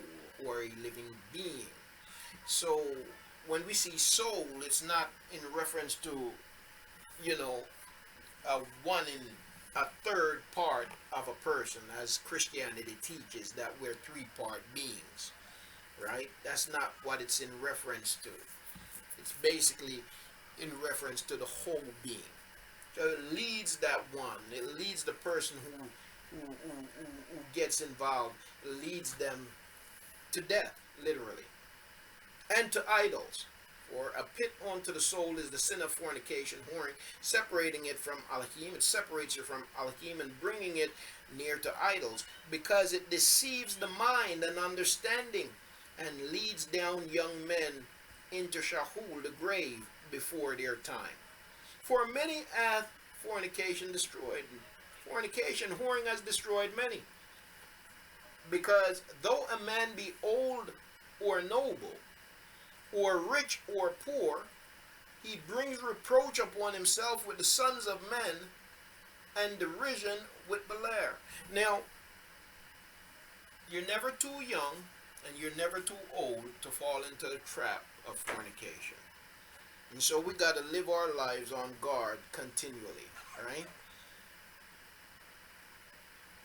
or a living being. So when we see soul, it's not in reference to a third part of a person, as Christianity teaches that we're three-part beings, right? That's not what it's in reference to. It's basically in reference to the whole being. So it leads that one. It leads the person who gets involved. It leads them to death, literally, and to idols. For a pit onto the soul is the sin of fornication, whoring, separating it from Elohim. It separates it from Elohim and bringing it near to idols, because it deceives the mind and understanding, and leads down young men into Yahuah, the grave, before their time. For many hath fornication destroyed. Fornication, whoring, has destroyed many. Because though a man be old or noble, or rich or poor, he brings reproach upon himself with the sons of men, and derision with Belair. Now, you're never too young and you're never too old to fall into the trap of fornication. And so we got to live our lives on guard continually, right?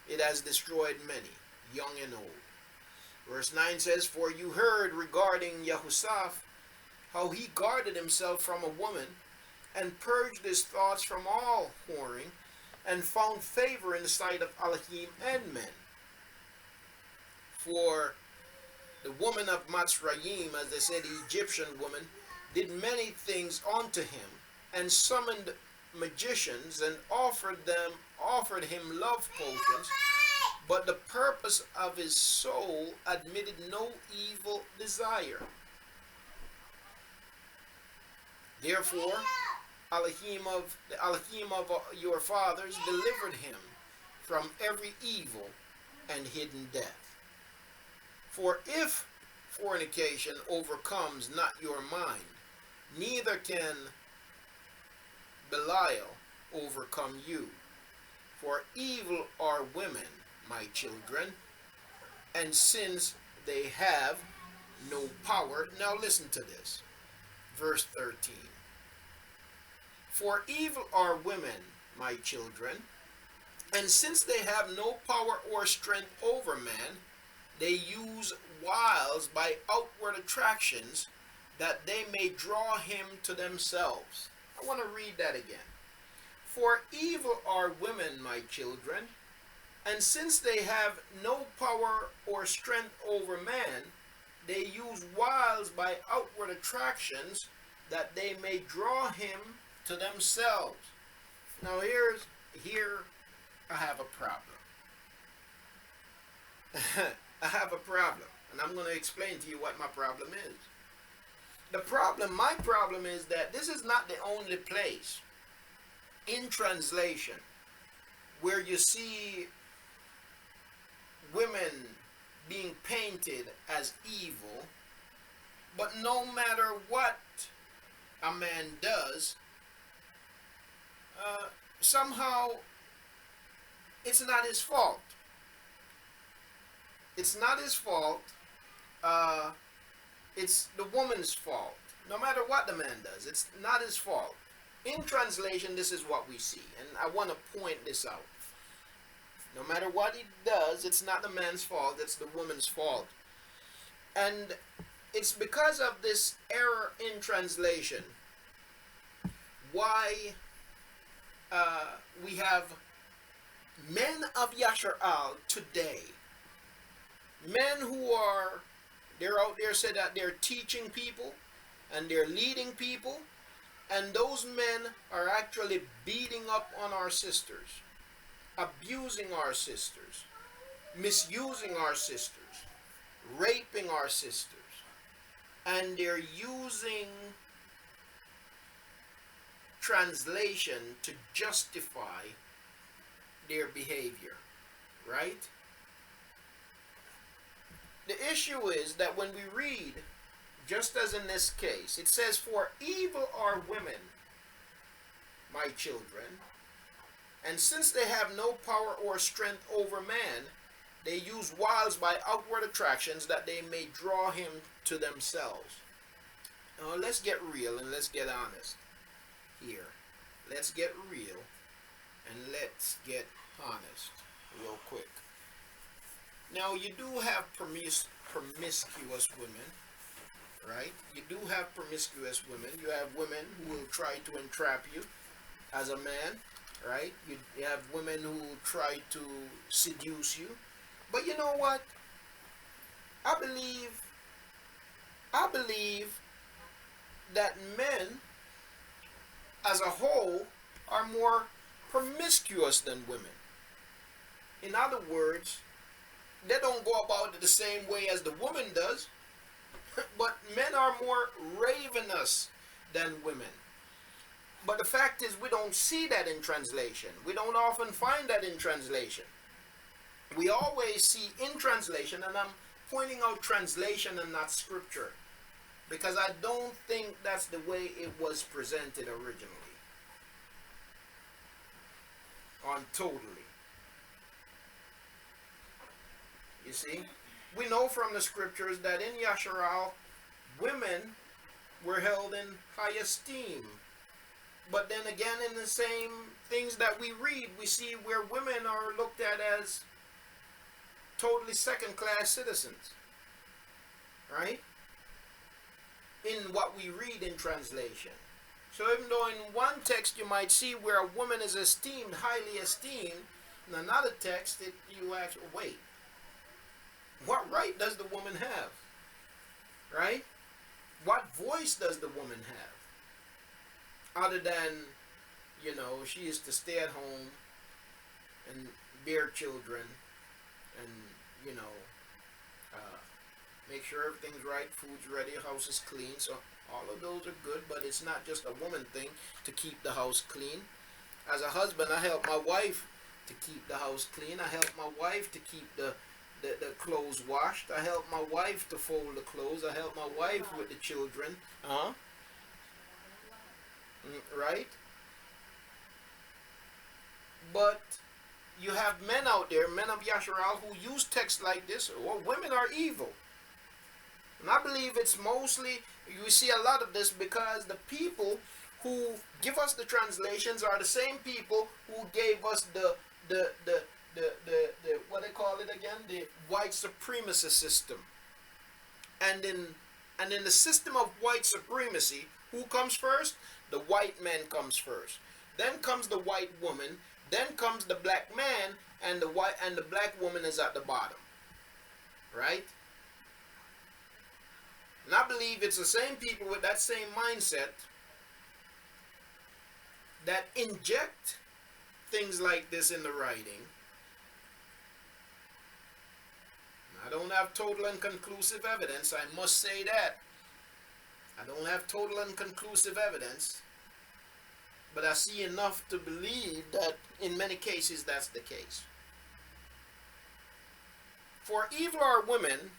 It has destroyed many, young and old. Verse 9 says, "For you heard regarding Yahusha, how he guarded himself from a woman, and purged his thoughts from all whoring, and found favor in the sight of Elohim and men. For the woman of Matzrayim, as they said, the Egyptian woman, did many things unto him, and summoned magicians, and offered him love potions. But the purpose of his soul admitted no evil desire. Therefore, the Elohim of your fathers delivered him from every evil and hidden death. For if fornication overcomes not your mind, neither can Belial overcome you. For evil are women, my children, and since they have no power." Now listen to this. Verse 13. "For evil are women, my children, and since they have no power or strength over man, they use wiles by outward attractions, that they may draw him to themselves." I want to read that again. "For evil are women, my children, and since they have no power or strength over man, they use wiles by outward attractions, that they may draw him to themselves." Now here I have a problem. I have a problem, and I'm going to explain to you what my problem is. my problem is that this is not the only place in translation where you see women being painted as evil, but no matter what a man does, somehow it's not his fault. It's not his fault. It's the woman's fault. No matter what the man does, it's not his fault. In translation, this is what we see, and I want to point this out. No matter what he does, it's not the man's fault, it's the woman's fault. And it's because of this error in translation why we have men of Yashar today, men who are, they're out there say that they're teaching people and they're leading people, and those men are actually beating up on our sisters, abusing our sisters, misusing our sisters, raping our sisters, and they're using translation to justify their behavior, right? The issue is that when we read, just as in this case, it says, "For evil are women, my children, and since they have no power or strength over man, they use wiles by outward attractions that they may draw him to themselves." Now let's get real and let's get honest here. Let's get real and let's get honest real quick. Now you do have promiscuous women, right? You do have promiscuous women. You have women who will try to entrap you as a man, right? You have women who try to seduce you. But you know what? I believe that men as a whole are more promiscuous than women. In other words, they don't go about it the same way as the woman does, but men are more ravenous than women. But the fact is, we don't see that in translation. We don't often find that in translation. We always see in translation, and I'm pointing out translation and not scripture, because I don't think that's the way it was presented originally. Totally. You see? We know from the scriptures that in Yasharal, women were held in high esteem. But then again, in the same things that we read, we see where women are looked at as totally second-class citizens. Right? In what we read in translation. So even though in one text you might see where a woman is esteemed, highly esteemed, in another text you ask, wait, what right does the woman have? Right? What voice does the woman have? Other than, she is to stay at home and bear children and, make sure everything's right, food's ready, house is clean. So all of those are good, but it's not just a woman thing to keep the house clean. As a husband, I help my wife to keep the house clean. I help my wife to keep the clothes washed. I help my wife to fold the clothes. I help my wife with the children. Right? But you have men out there, men of Yasharal, who use texts like this, or women are evil. And I believe it's mostly, you see a lot of this because the people who give us the translations are the same people who gave us the what they call it again, the white supremacy system. And in the system of white supremacy, who comes first? The white man comes first. Then comes the white woman. Then comes the black man, and the black woman is at the bottom. Right? And I believe it's the same people with that same mindset that inject things like this in the writing. I don't have total and conclusive evidence, I must say that. I don't have total and conclusive evidence, but I see enough to believe that in many cases that's the case. For evil are women,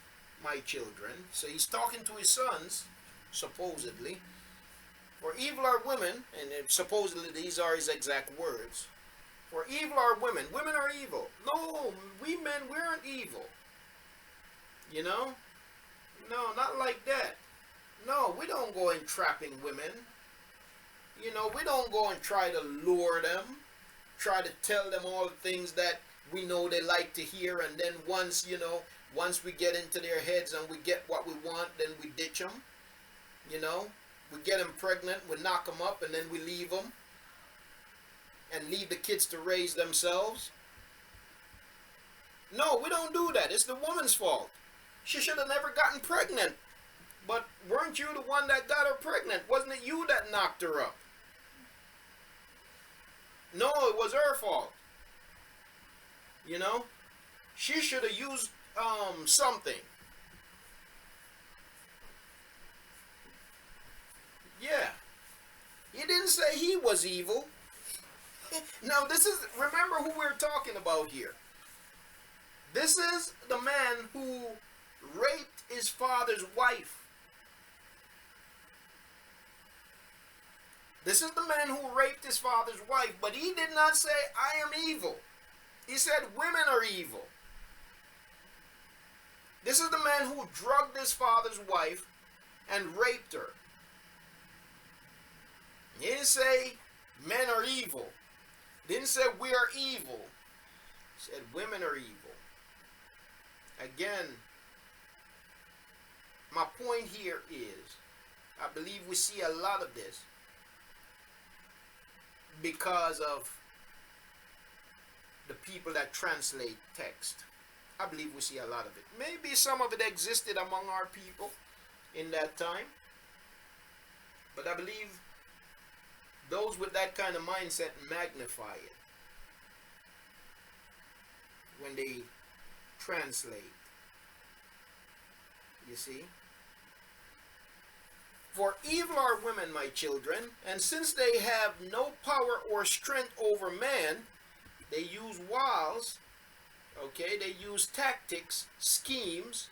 my children. So he's talking to his sons, supposedly. For evil are women, and supposedly these are his exact words. For evil are women. Women are evil. No, we men, we aren't evil. You know? No, not like that. No, we don't go in trapping women. You know, we don't go and try to lure them, try to tell them all the things that we know they like to hear, and then once, you know, once we get into their heads and we get what we want, then we ditch them. You know, we get them pregnant, we knock them up, and then we leave them and leave the kids to raise themselves. No, we don't do that. It's the woman's fault. She should have never gotten pregnant. But weren't you the one that got her pregnant? Wasn't it you that knocked her up? No, it was her fault. You know? She should have used something. Yeah. He didn't say he was evil. No, this is, remember who we're talking about here. This is the man who raped his father's wife. This is the man who raped his father's wife, but he did not say, I am evil. He said, women are evil. This is the man who drugged his father's wife and raped her. He didn't say, men are evil. He didn't say, we are evil. He said, women are evil. Again, my point here is, I believe we see a lot of this because of the people that translate text. I believe we see a lot of it. Maybe some of it existed among our people in that time, but I believe those with that kind of mindset magnify it when they translate. You see? For evil are women, my children, and since they have no power or strength over man, they use wiles, okay, they use tactics, schemes,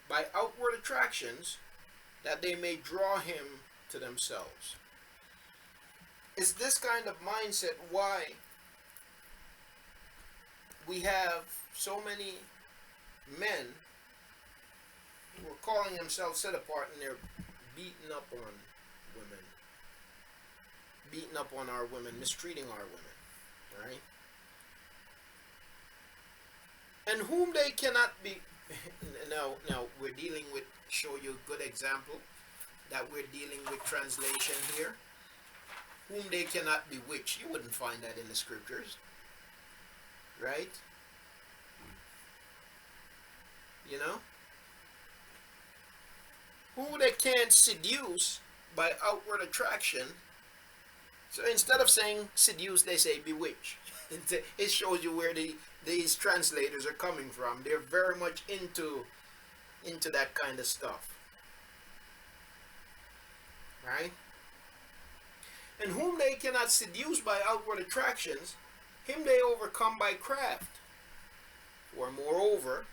by outward attractions, that they may draw him to themselves. Is this kind of mindset why we have so many men who are calling themselves set apart and they're beating up on women, beating up on our women, mistreating our women, right? And whom they cannot be, now we're dealing with, show you a good example that we're dealing with translation here. Whom they cannot bewitch. You wouldn't find that in the scriptures, right? You know? Who they can't seduce by outward attraction. So instead of saying seduce, they say bewitch. It shows you where these translators are coming from. They're very much into that kind of stuff. Right? And whom they cannot seduce by outward attractions, him they overcome by craft. For moreover,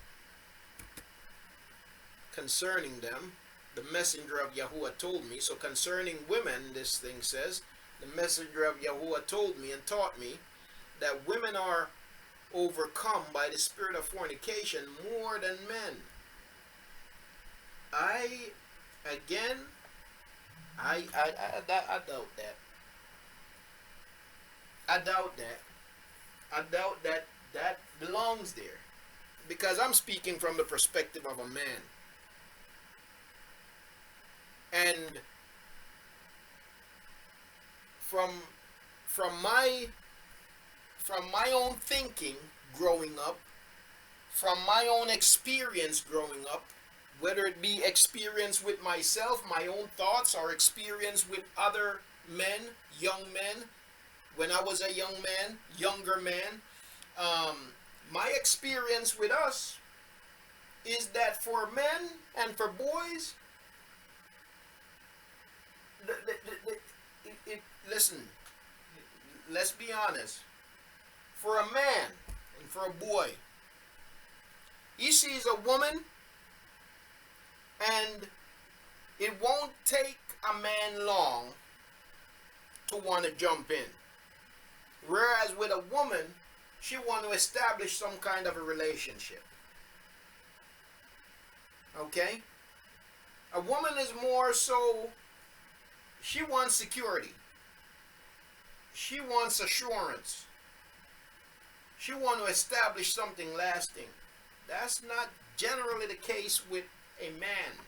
concerning them, the messenger of Yahuah told me. So concerning women, this thing says, the messenger of Yahuah told me and taught me that women are overcome by the spirit of fornication more than men. I doubt that. I doubt that belongs there. Because I'm speaking from the perspective of a man. And from my own thinking growing up, from my own experience growing up, whether it be experience with myself, my own thoughts, or experience with other men, young men, when I was a young man, younger man, my experience with us is that for men and for boys, listen, let's be honest. For a man and for a boy, he sees a woman and it won't take a man long to want to jump in. Whereas with a woman, she want to establish some kind of a relationship. Okay? A woman is more so, she wants security. She wants assurance. She wants to establish something lasting. That's not generally the case with a man.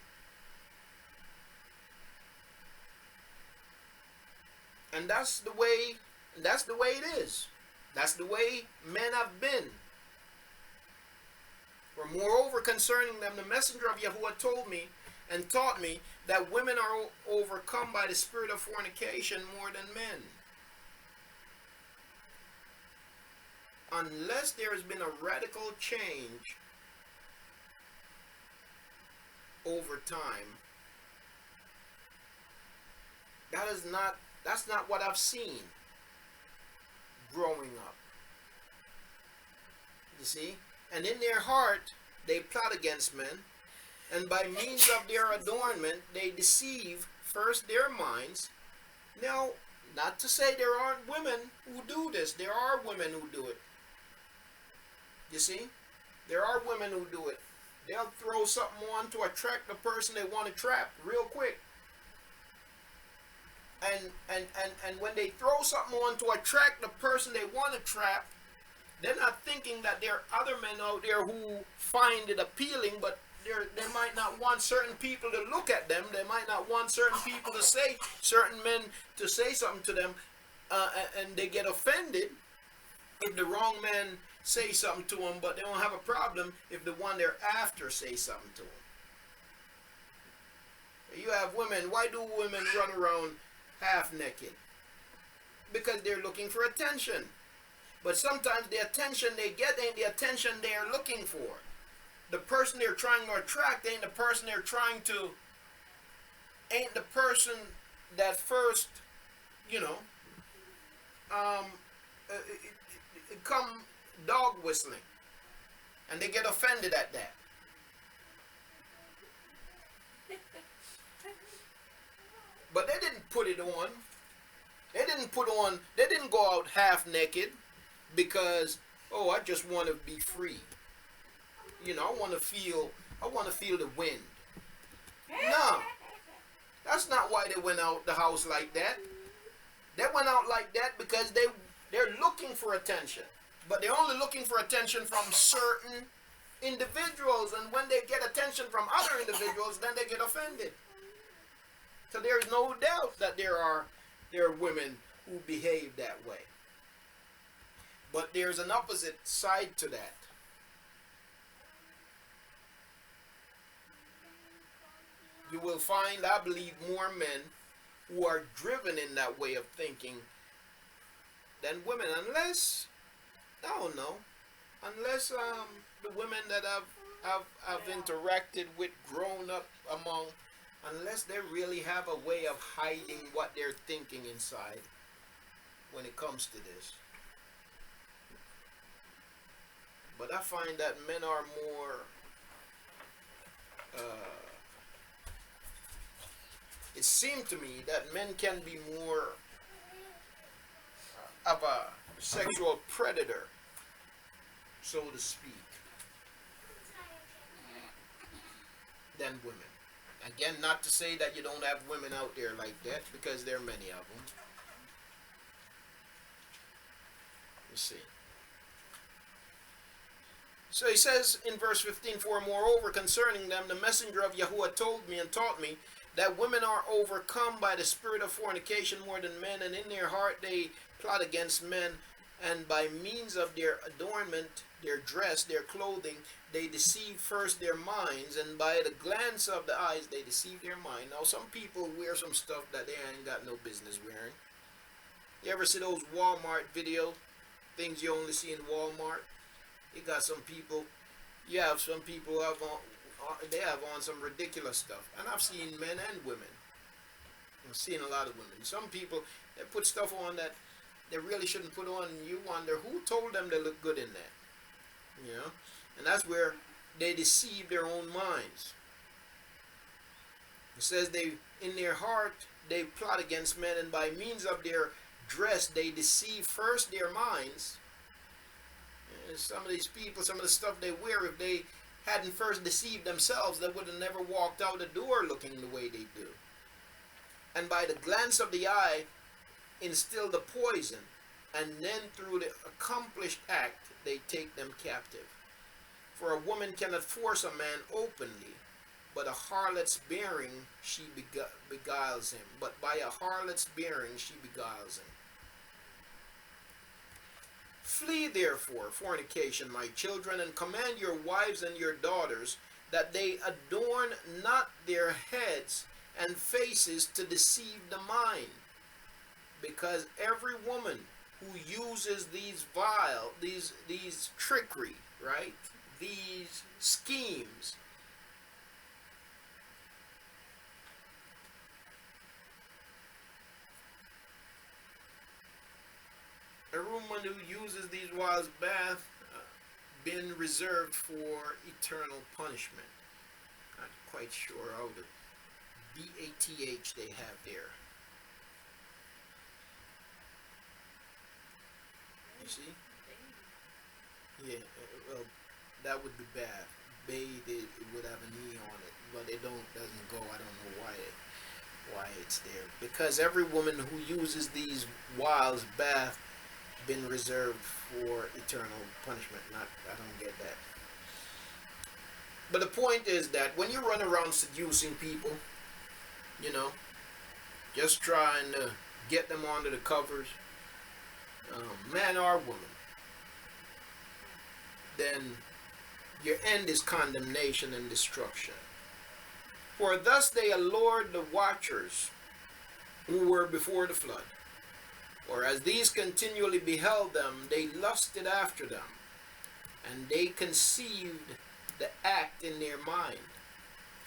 And that's the way it is. That's the way men have been. For moreover concerning them, the messenger of Yahuah told me and taught me that women are overcome by the spirit of fornication more than men. Unless there has been a radical change over time, that's not what I've seen growing up. You see? And in their heart, they plot against men, and by means of their adornment, they deceive first their minds. Now, not to say there aren't women who do this. There are women who do it. You see? There are women who do it. They'll throw something on to attract the person they want to trap real quick. And when they throw something on to attract the person they want to trap, they're not thinking that there are other men out there who find it appealing, but they might not want certain people to look at them. They might not want certain people to say, certain men to say something to them, and they get offended if the wrong man say something to them, but they don't have a problem if the one they're after say something to them. You have women. Why do women run around half naked? Because they're looking for attention. But sometimes the attention they get ain't the attention they're looking for. The person they're trying to attract ain't the person they're trying to, ain't the person that first, it come dog whistling. And they get offended at that. But they didn't put it on. They didn't go out half naked because, I just want to be free. I want to feel the wind. No. That's not why they went out the house like that. They went out like that because they're looking for attention. But they're only looking for attention from certain individuals, and when they get attention from other individuals, then they get offended. So there's no doubt that there are women who behave that way. But there's an opposite side to that. You will find, I believe, more men who are driven in that way of thinking than women, unless the women that I've interacted with, grown up among, unless they really have a way of hiding what they're thinking inside when it comes to this. But I find that men are more it seemed to me that men can be more of a sexual predator, so to speak, than women. Again, not to say that you don't have women out there like that, because there are many of them. Let's see. So he says in verse 15, "For moreover concerning them, the messenger of Yahuah told me and taught me that women are overcome by the spirit of fornication more than men, and in their heart they plot against men, and by means of their adornment, their dress, their clothing, they deceive first their minds, and by the glance of the eyes they deceive their mind." Now some people wear some stuff that they ain't got no business wearing. You ever see those Walmart video things you only see in Walmart? You got some people, You have some people who have they have on some ridiculous stuff, and I've seen men and women. I've seen a lot of women. Some people, they put stuff on that they really shouldn't put on, and you wonder who told them they look good in that. You know, and that's where they deceive their own minds. It says they, in their heart, they plot against men, and by means of their dress, they deceive first their minds. And some of these people, some of the stuff they wear, if they hadn't first deceived themselves, they would have never walked out the door looking the way they do. And by the glance of the eye, instill the poison, and then through the accomplished act, they take them captive. For a woman cannot force a man openly, but a harlot's bearing she beguiles him. But by a harlot's bearing she beguiles him. Flee therefore fornication, my children, and command your wives and your daughters that they adorn not their heads and faces to deceive the mind. Because every woman who uses these trickery, right? These schemes, a woman who uses these wiles bath been reserved for eternal punishment. Not quite sure how the BATH they have there. You see? Yeah, well, that would be bad. Bathe, it would have an E on it, but it doesn't go. I don't know why it's there. Because every woman who uses these wiles bath been reserved for eternal punishment. I don't get that. But the point is that when you run around seducing people, you know, just trying to get them onto the covers, man or woman, then your end is condemnation and destruction. For thus they allured the watchers who were before the flood. For as these continually beheld them, they lusted after them, and they conceived the act in their mind.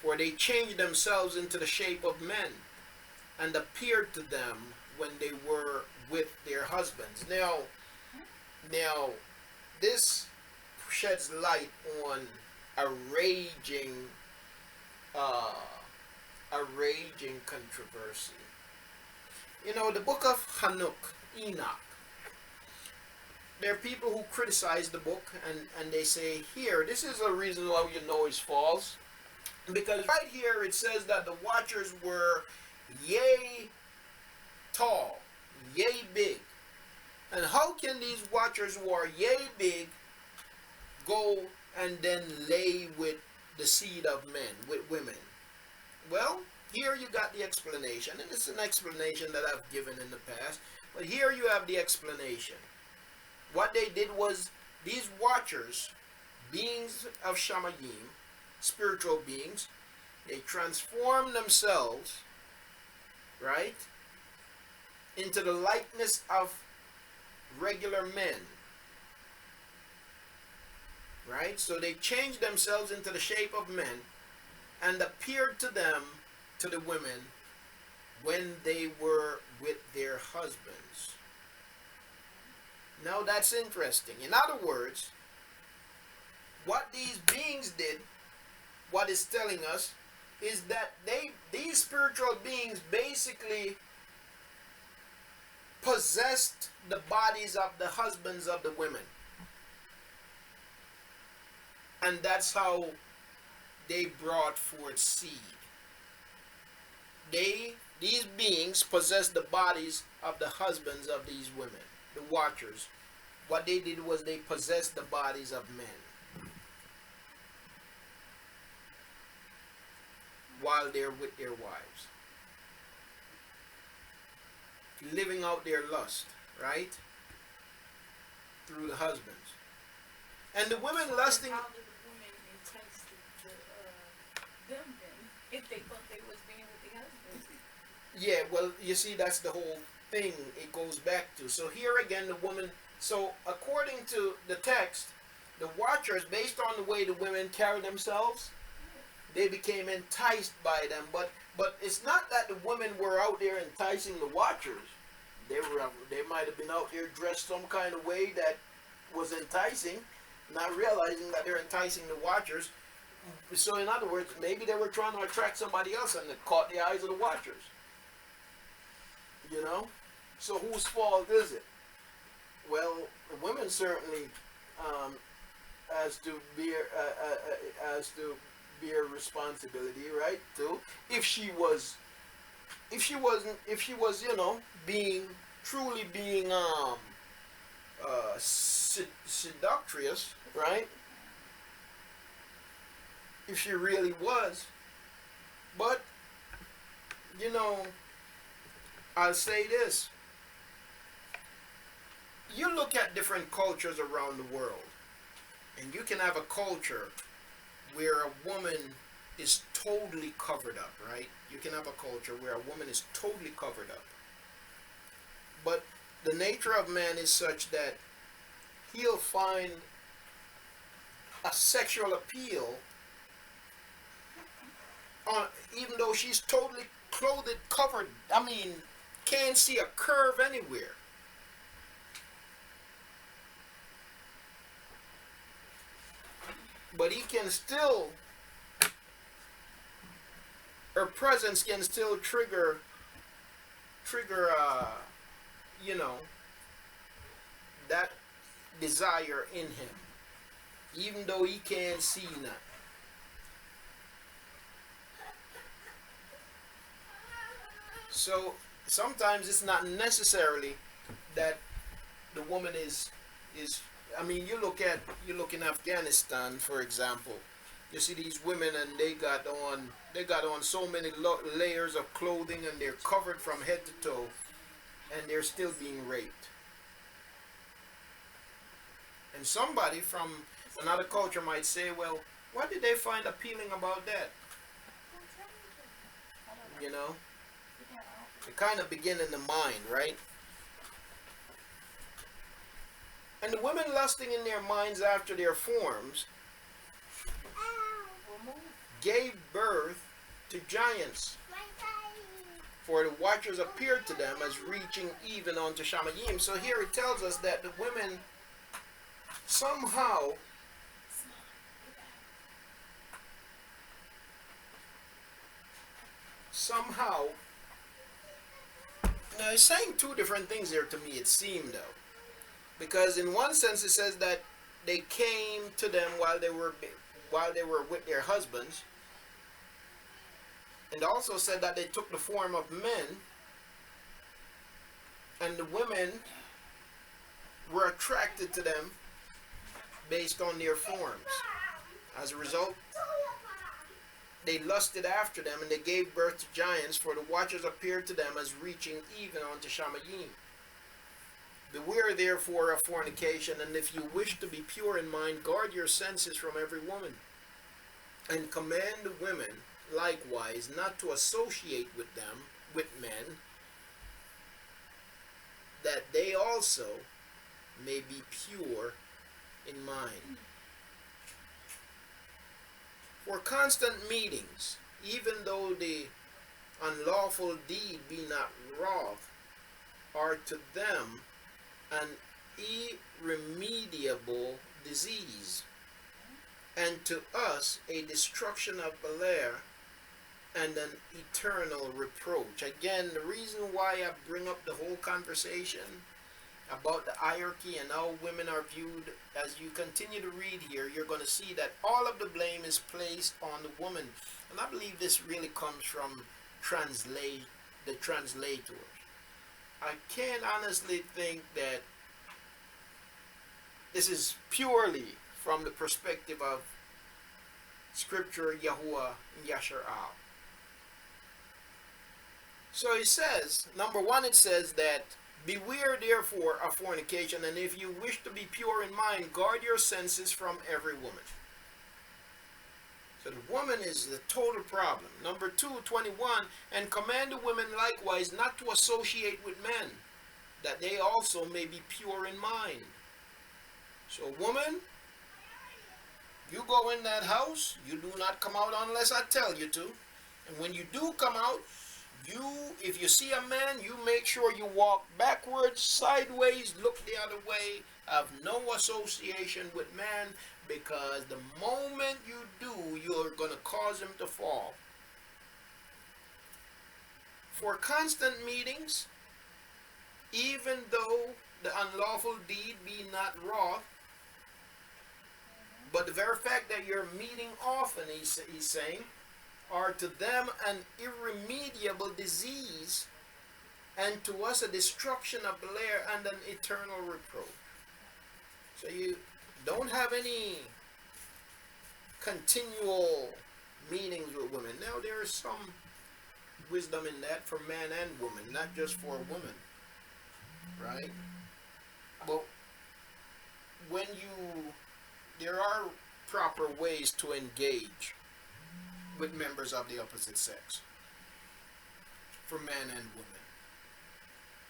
For they changed themselves into the shape of men, and appeared to them when they were with their husbands. Now, this sheds light on a raging controversy. You know, the book of Enoch. There are people who criticize the book, and they say, here, this is a reason why you know it's false. Because right here it says that the watchers were yea tall, yea big. And how can these watchers who are yea big go and then lay with the seed of men, with women? Well, here you got the explanation, and it's an explanation that I've given in the past, but here you have the explanation. What they did was, these watchers, beings of Shamayim, spiritual beings, they transformed themselves, right, into the likeness of regular men, right? So they changed themselves into the shape of men and appeared to them, to the women, when they were with their husbands. Now that's interesting. In other words, what these beings did, what it's telling us, is that these spiritual beings basically possessed the bodies of the husbands of the women. And that's how they brought forth seed. These beings possessed the bodies of the husbands of these women, the watchers. What they did was they possessed the bodies of men while they're with their wives, living out their lust, right, through the husbands. And the women lusting. How did the women entice them then, if they thought they was being with the husbands? Yeah, well, you see, that's the whole thing it goes back to. So here again, the woman, so according to the text, the watchers, based on the way the women carry themselves, they became enticed by them. But it's not that the women were out there enticing the watchers. They might have been out there dressed some kind of way that was enticing, not realizing that they're enticing the watchers. So in other words, maybe they were trying to attract somebody else and it caught the eyes of the watchers. You know? So whose fault is it? Well, the women certainly has to bear responsibility, right? Too. If she was, you know, truly being seductress, right? If she really was. But, you know, I'll say this. You look at different cultures around the world, and you can have a culture where a woman is totally covered up, right? You can have a culture where a woman is totally covered up. But the nature of man is such that he'll find a sexual appeal on, even though she's totally clothed, covered. I mean, can't see a curve anywhere. But he can still, her presence can still trigger, you know, that desire in him, even though he can't see nothing. So sometimes it's not necessarily that the woman is. I mean, you look in Afghanistan, for example. You see these women, and they got on so many layers of clothing, and they're covered from head to toe, and they're still being raped. And somebody from another culture might say, well, what did they find appealing about that? You know, it kind of begin in the mind, right? And the women lusting in their minds after their forms gave birth to giants. For the watchers appeared to them as reaching even unto Shamayim. So here it tells us that the women somehow now it's saying two different things there to me, it seemed, though. Because in one sense it says that they came to them while they were with their husbands, and also said that they took the form of men, and the women were attracted to them based on their forms. As a result, they lusted after them, and they gave birth to giants, for the watchers appeared to them as reaching even unto Shamayim. Beware therefore of fornication, and if you wish to be pure in mind, guard your senses from every woman. And command the women likewise not to associate with men, that they also may be pure in mind. For constant meetings, even though the unlawful deed be not wrought, are to them an irremediable disease, and to us a destruction of Belair and an eternal reproach. Again, the reason why I bring up the whole conversation about the hierarchy and how women are viewed, as you continue to read here, you're going to see that all of the blame is placed on the woman. And I believe this really comes from the translators. I can't honestly think that this is purely from the perspective of Scripture, Yahuah, and Yashar. So it says, number one, it says that, beware therefore of fornication, and if you wish to be pure in mind, guard your senses from every woman. So the woman is the total problem. Number 2:21, and command the women likewise not to associate with men, that they also may be pure in mind. So woman, You go in that house, you do not come out unless I tell you to. And when you do come out, if you see a man, you make sure you walk backwards, sideways, look the other way, have no association with man, because the moment you do, you're going to cause him to fall. For constant meetings, even though the unlawful deed be not wrought, but the very fact that you're meeting often, he's saying, are to them an irremediable disease, and to us a destruction of the lair and an eternal reproach. So you don't have any continual meetings with women. Now there is some wisdom in that for man and woman, not just for women, right? But there are proper ways to engage with members of the opposite sex, for men and women,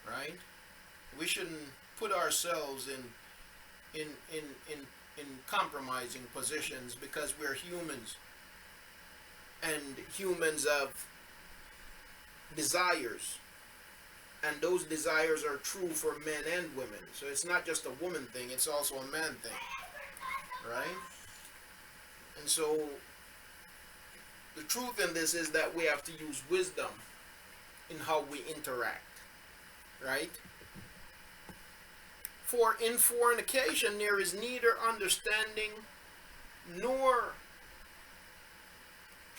right? We shouldn't put ourselves in compromising positions, because we're humans, and humans have desires, and those desires are true for men and women. So it's not just a woman thing, it's also a man thing, right? And so the truth in this is that we have to use wisdom in how we interact, right? For in fornication there is neither understanding nor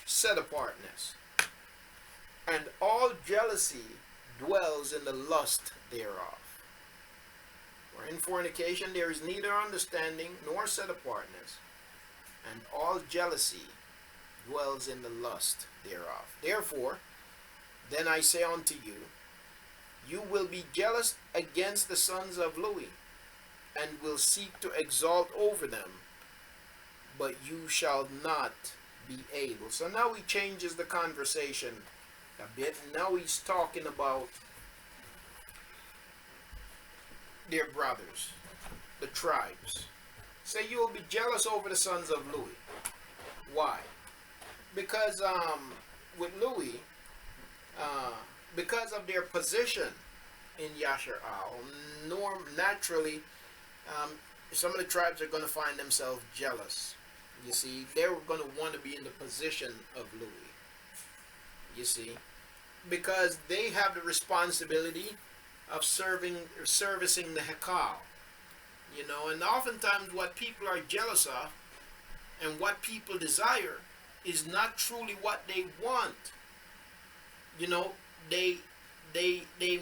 set apartness, and all jealousy dwells in the lust thereof. For in fornication there is neither understanding nor set apartness, and all jealousy dwells in the lust thereof. Therefore, then I say unto you, you will be jealous against the sons of Louis, and will seek to exalt over them, but you shall not be able. So now he changes the conversation a bit. Now he's talking about their brothers, the tribes. Say you will be jealous over the sons of Louis. Why? Because with Louis, because of their position in Yahusha, naturally, some of the tribes are going to find themselves jealous. You see, they're going to want to be in the position of Louis. You see, because they have the responsibility of servicing the Haykal. You know, and oftentimes what people are jealous of and what people desire is not truly what they want. You know, they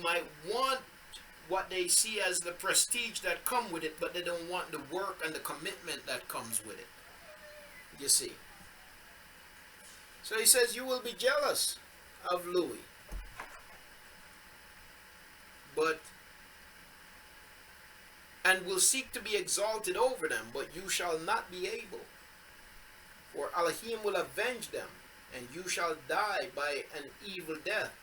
might want what they see as the prestige that come with it, but they don't want the work and the commitment that comes with it. You see. So he says, you will be jealous of Louis, and will seek to be exalted over them, but you shall not be able. For Elohim will avenge them, and you shall die by an evil death.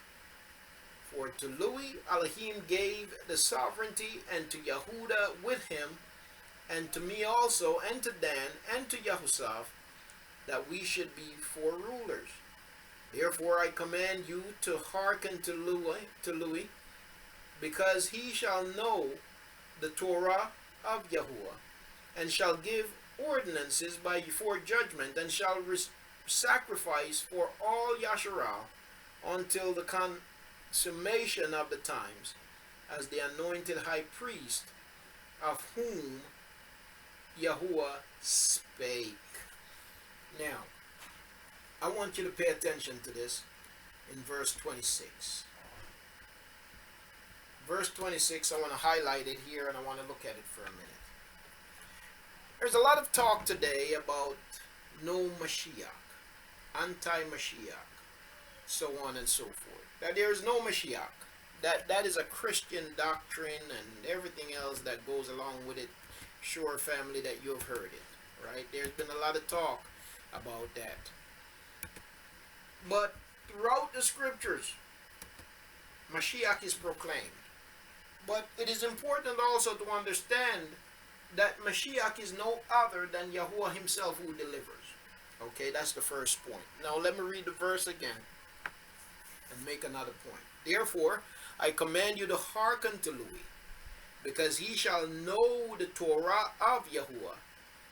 For to Louis Elohim gave the sovereignty, and to Yahudah with him, and to me also, and to Dan, and to Yahusha, that we should be for rulers. Therefore I command you to hearken to Louis, because he shall know the Torah of Yahuah, and shall give ordinances before judgment, and shall sacrifice for all Yasharal until the consummation of the times, as the anointed high priest, of whom Yahuah spake. Now, I want you to pay attention to this in verse 26. Verse 26, I want to highlight it here, and I want to look at it for a minute. There's a lot of talk today about no Mashiach, anti-Mashiach, so on and so forth. That there is no Mashiach. That is a Christian doctrine and everything else that goes along with it. Sure, family, that you've heard it, right? There's been a lot of talk about that. But throughout the scriptures, Mashiach is proclaimed. But it is important also to understand that Mashiach is no other than Yahuah himself who delivers. Okay, that's the first point. Now let me read the verse again and make another point. Therefore, I command you to hearken to Louis, because he shall know the Torah of Yahuah,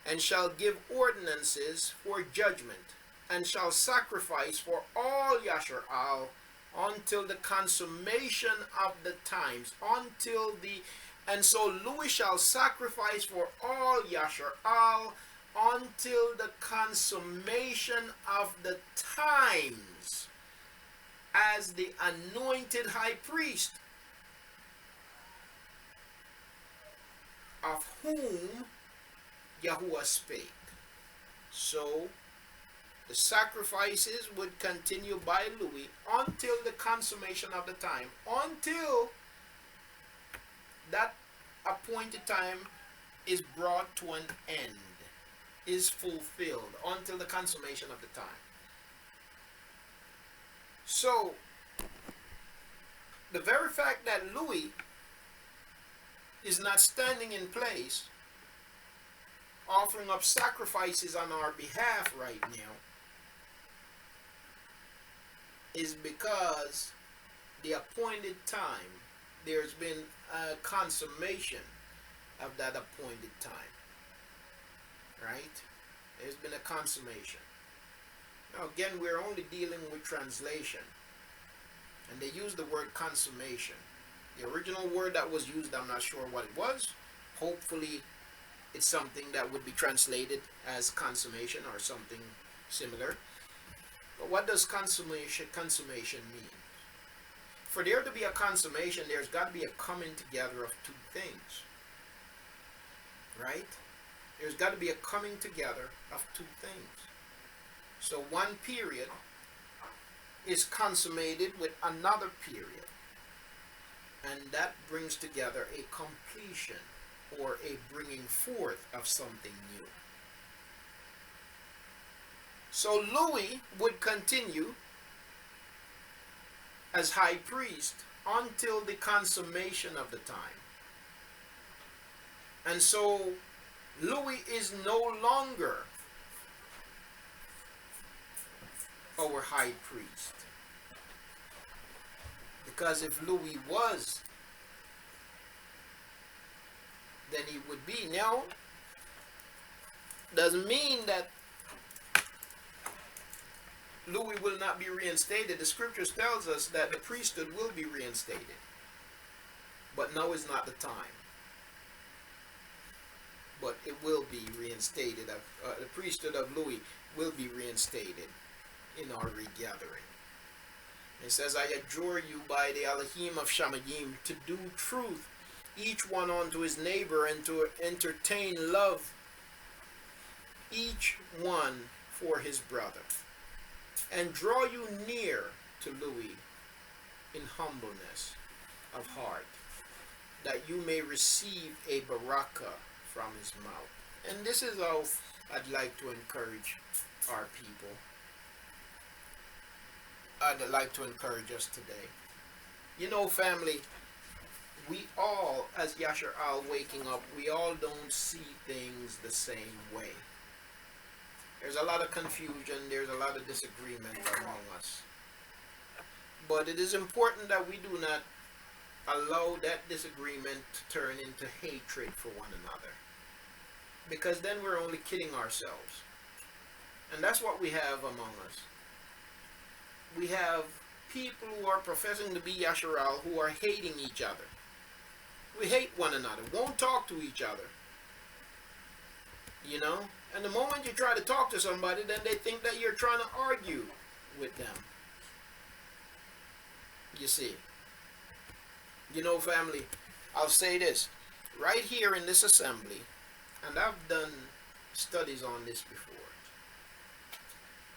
and shall give ordinances for judgment, and shall sacrifice for all Yasharal until the consummation of the times, and so Louis shall sacrifice for all Yasharal until the consummation of the times, as the anointed high priest, of whom Yahuah spake. So the sacrifices would continue by Louis until the consummation of the time, until that appointed time is brought to an end, is fulfilled, until the consummation of the time. So the very fact that Louis is not standing in place offering up sacrifices on our behalf right now is because the appointed time, there's been a consummation of that appointed time. Right? There's been a consummation. Now again, we're only dealing with translation, and they use the word consummation. The original word that was used, I'm not sure what it was. Hopefully it's something that would be translated as consummation or something similar. But what does consummation mean? For there to be a consummation, there's got to be a coming together of two things. Right? There's got to be a coming together of two things. So one period is consummated with another period, and that brings together a completion or a bringing forth of something new. So Louis would continue as high priest until the consummation of the time. And so Louis is no longer our high priest. Because if Louis was, then he would be. Now, doesn't mean that Louis will not be reinstated. The scriptures tells us that the priesthood will be reinstated. But now is not the time. But it will be reinstated. The priesthood of Louis will be reinstated in our regathering. It says, I adjure you by the Elohim of Shamayim to do truth, each one unto his neighbor, and to entertain love, each one for his brother. And draw you near to Louis in humbleness of heart, that you may receive a baraka from his mouth. And this is how I'd like to encourage our people. I'd like to encourage us today. You know, family, we all, as Yasharal waking up, we all don't see things the same way. There's a lot of confusion, there's a lot of disagreement among us. But it is important that we do not allow that disagreement to turn into hatred for one another. Because then we're only kidding ourselves. And that's what we have among us. We have people who are professing to be Yasharal who are hating each other. We hate one another, won't talk to each other. You know? And the moment you try to talk to somebody, then they think that you're trying to argue with them. You see. You know, family, I'll say this. Right here in this assembly, and I've done studies on this before,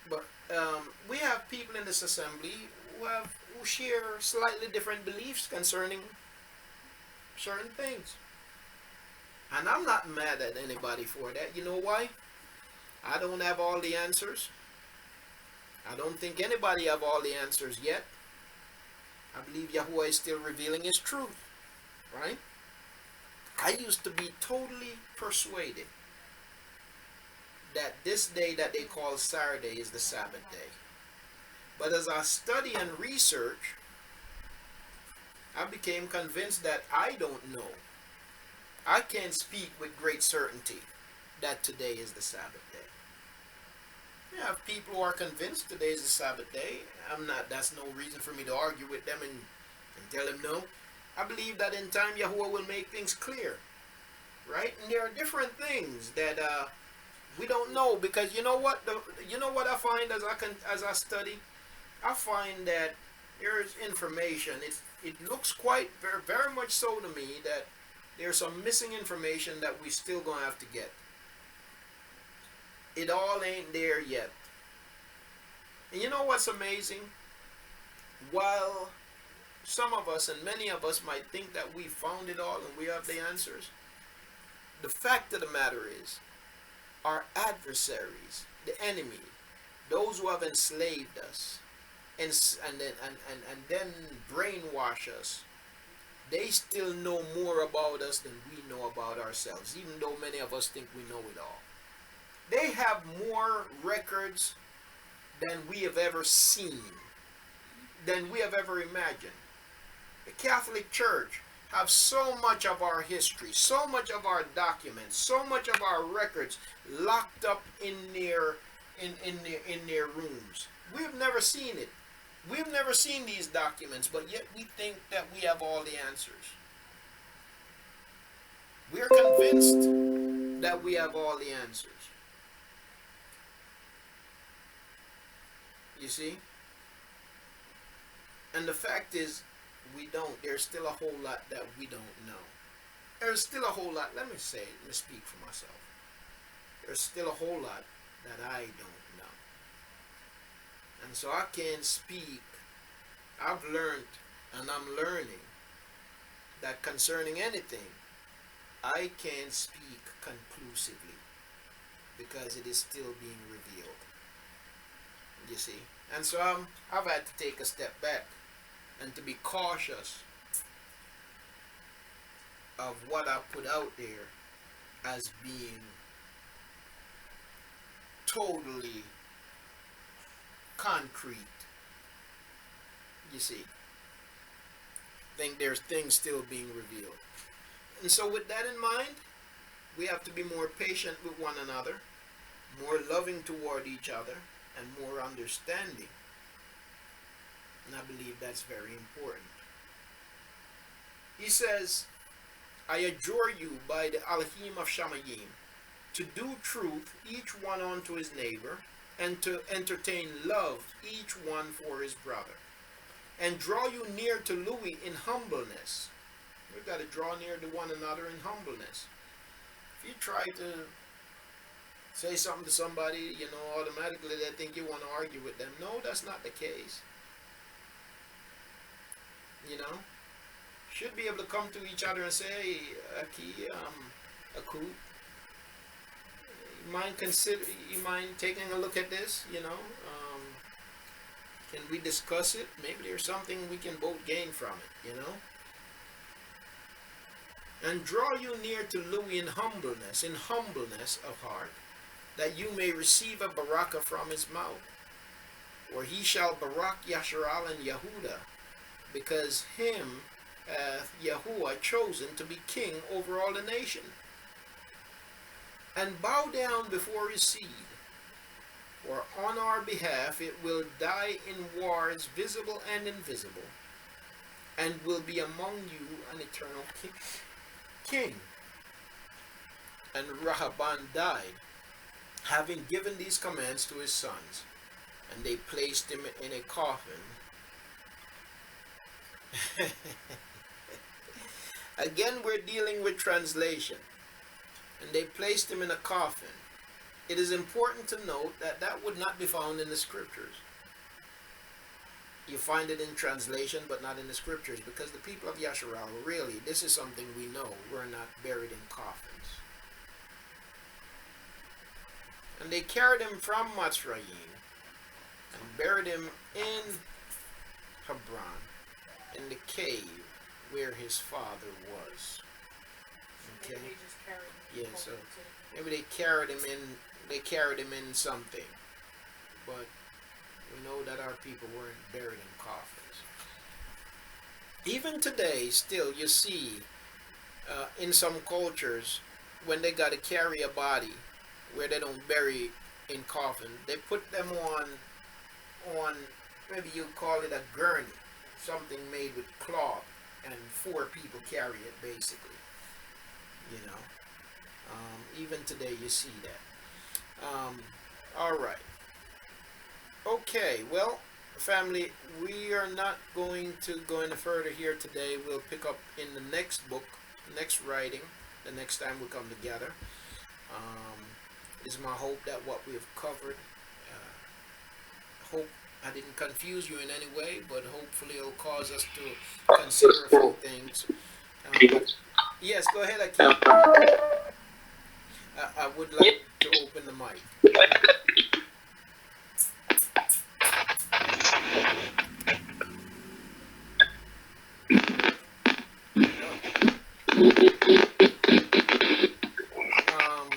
but we have people in this assembly who share slightly different beliefs concerning certain things. And I'm not mad at anybody for that. You know why? I don't have all the answers. I don't think anybody have all the answers yet. I believe Yahuah is still revealing his truth. Right? I used to be totally persuaded that this day that they call Saturday is the Sabbath day. But as I study and research, I became convinced that I don't know. I can't speak with great certainty that today is the Sabbath day. You have people who are convinced today is the Sabbath day. That's no reason for me to argue with them and tell them no. I believe that in time Yahuah will make things clear. Right? And there are different things that we don't know, because you know what I find as I study? I find that there is information. It looks quite very, very much so to me that there's some missing information that we still gonna have to get. It all ain't there yet. And you know what's amazing? While some of us and many of us might think that we found it all and we have the answers, the fact of the matter is, our adversaries, the enemy, those who have enslaved us and then brainwash us, they still know more about us than we know about ourselves, even though many of us think we know it all. They have more records than we have ever seen, than we have ever imagined. The Catholic Church have so much of our history, so much of our documents, so much of our records locked up in their rooms. We've never seen it. We've never seen these documents, but yet we think that we have all the answers. We're convinced that we have all the answers. You see? And the fact is, we don't. There's still a whole lot that we don't know. There's still a whole lot. Let me speak for myself. There's still a whole lot that I don't know. And so I can't speak. I've learned and I'm learning that concerning anything, I can't speak conclusively because it is still being revealed. You see? And so I've had to take a step back and to be cautious of what I put out there as being totally concrete. You see, I think there's things still being revealed. And so with that in mind, we have to be more patient with one another, more loving toward each other, and more understanding. And I believe that's very important. He says, I adjure you by the Alhim of Shamayim to do truth each one unto his neighbor, and to entertain love each one for his brother, and draw you near to Louis in humbleness. We've got to draw near to one another in humbleness. If you try to say something to somebody, automatically they think you want to argue with them. No, that's not the case. Should be able to come to each other and say, hey, Aki, Akut, you mind taking a look at this, can we discuss it? Maybe there's something we can both gain from it, And draw you near to Louis in humbleness of heart, that you may receive a barakah from his mouth. For he shall barak Yasharal and Yahudah, because him hath Yahuah chosen to be king over all the nation. And bow down before his seed, for on our behalf it will die in wars visible and invisible, and will be among you an eternal king. And Rehoboam died, having given these commands to his sons, and they placed him in a coffin. Again, we're dealing with translation. And they placed him in a coffin. It is important to note that that would not be found in the scriptures. You find it in translation, but not in the scriptures, because the people of Yasharal, really, this is something we know, we're not buried in coffins. And they carried him from Matzrayim and buried him in Hebron, in the cave where his father was. Okay. Maybe they just carried him in Yeah, the so coffin to the maybe they carried him in. They carried him in something, but we know that our people weren't buried in coffins. Even today, still, you see in some cultures when they got to carry a body where they don't bury in coffin, they put them on maybe you call it a gurney, something made with cloth, and 4 people carry it basically. You know, even today you see that. All right. Okay. Well, family, we are not going to go any further here today. We'll pick up in the next book, next writing, the next time we come together. It's my hope that what we have covered, hope I didn't confuse you in any way, but hopefully it'll cause us to consider a few things. But yes, go ahead, Akeem. I would like to open the mic. Um,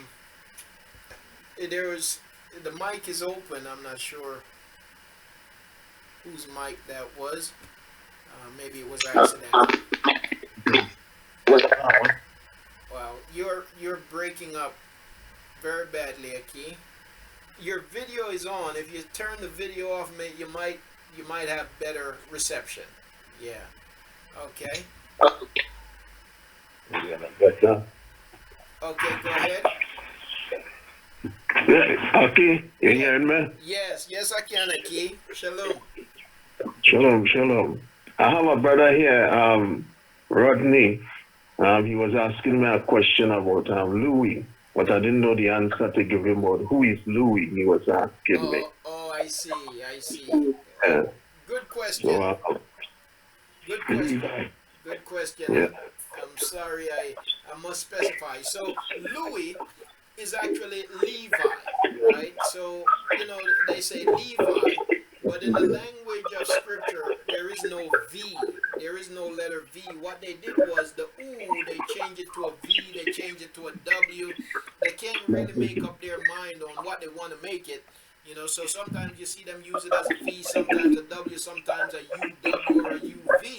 there's the mic is open. I'm not sure whose mic that was. Maybe it was accidental. Well, you're breaking up very badly, Aki. Your video is on. If you turn the video off, you might have better reception. Yeah. Okay. Better. Okay. Go ahead. Yeah, okay, you Yeah. hearing me? Yes, I can, Aki. Shalom. Shalom, shalom. I have a brother here, Rodney. He was asking me a question about Louis, but I didn't know the answer to give him about who is Louis, he was asking me. Oh, I see. Yeah. Good question. So, Good question. Good question. yeah. I'm sorry, I must specify. So Louis is actually Levi, right? So they say Levi, but in the language of Scripture there is no V. There is no letter V. What they did was the U, they changed it to a V. They changed it to a W. They can't really make up their mind on what they want to make it. So sometimes you see them use it as a V, sometimes a W, sometimes a UW or a UV.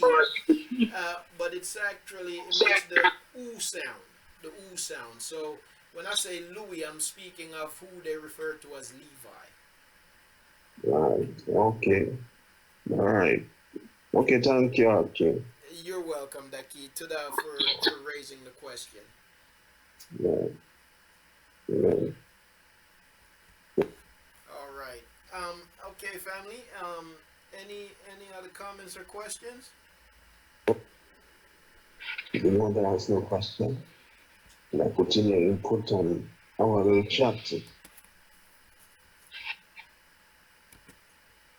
But it makes the oo sound, the oo sound. So when I say Louis, I'm speaking of who they refer to as Levi. Right, okay. All right. Okay, thank you, okay. You're welcome, Daki, for raising the question. Yeah. Yeah. All right. Okay, family. Any other comments or questions? You want to ask no question? Like put in your input on our little chat.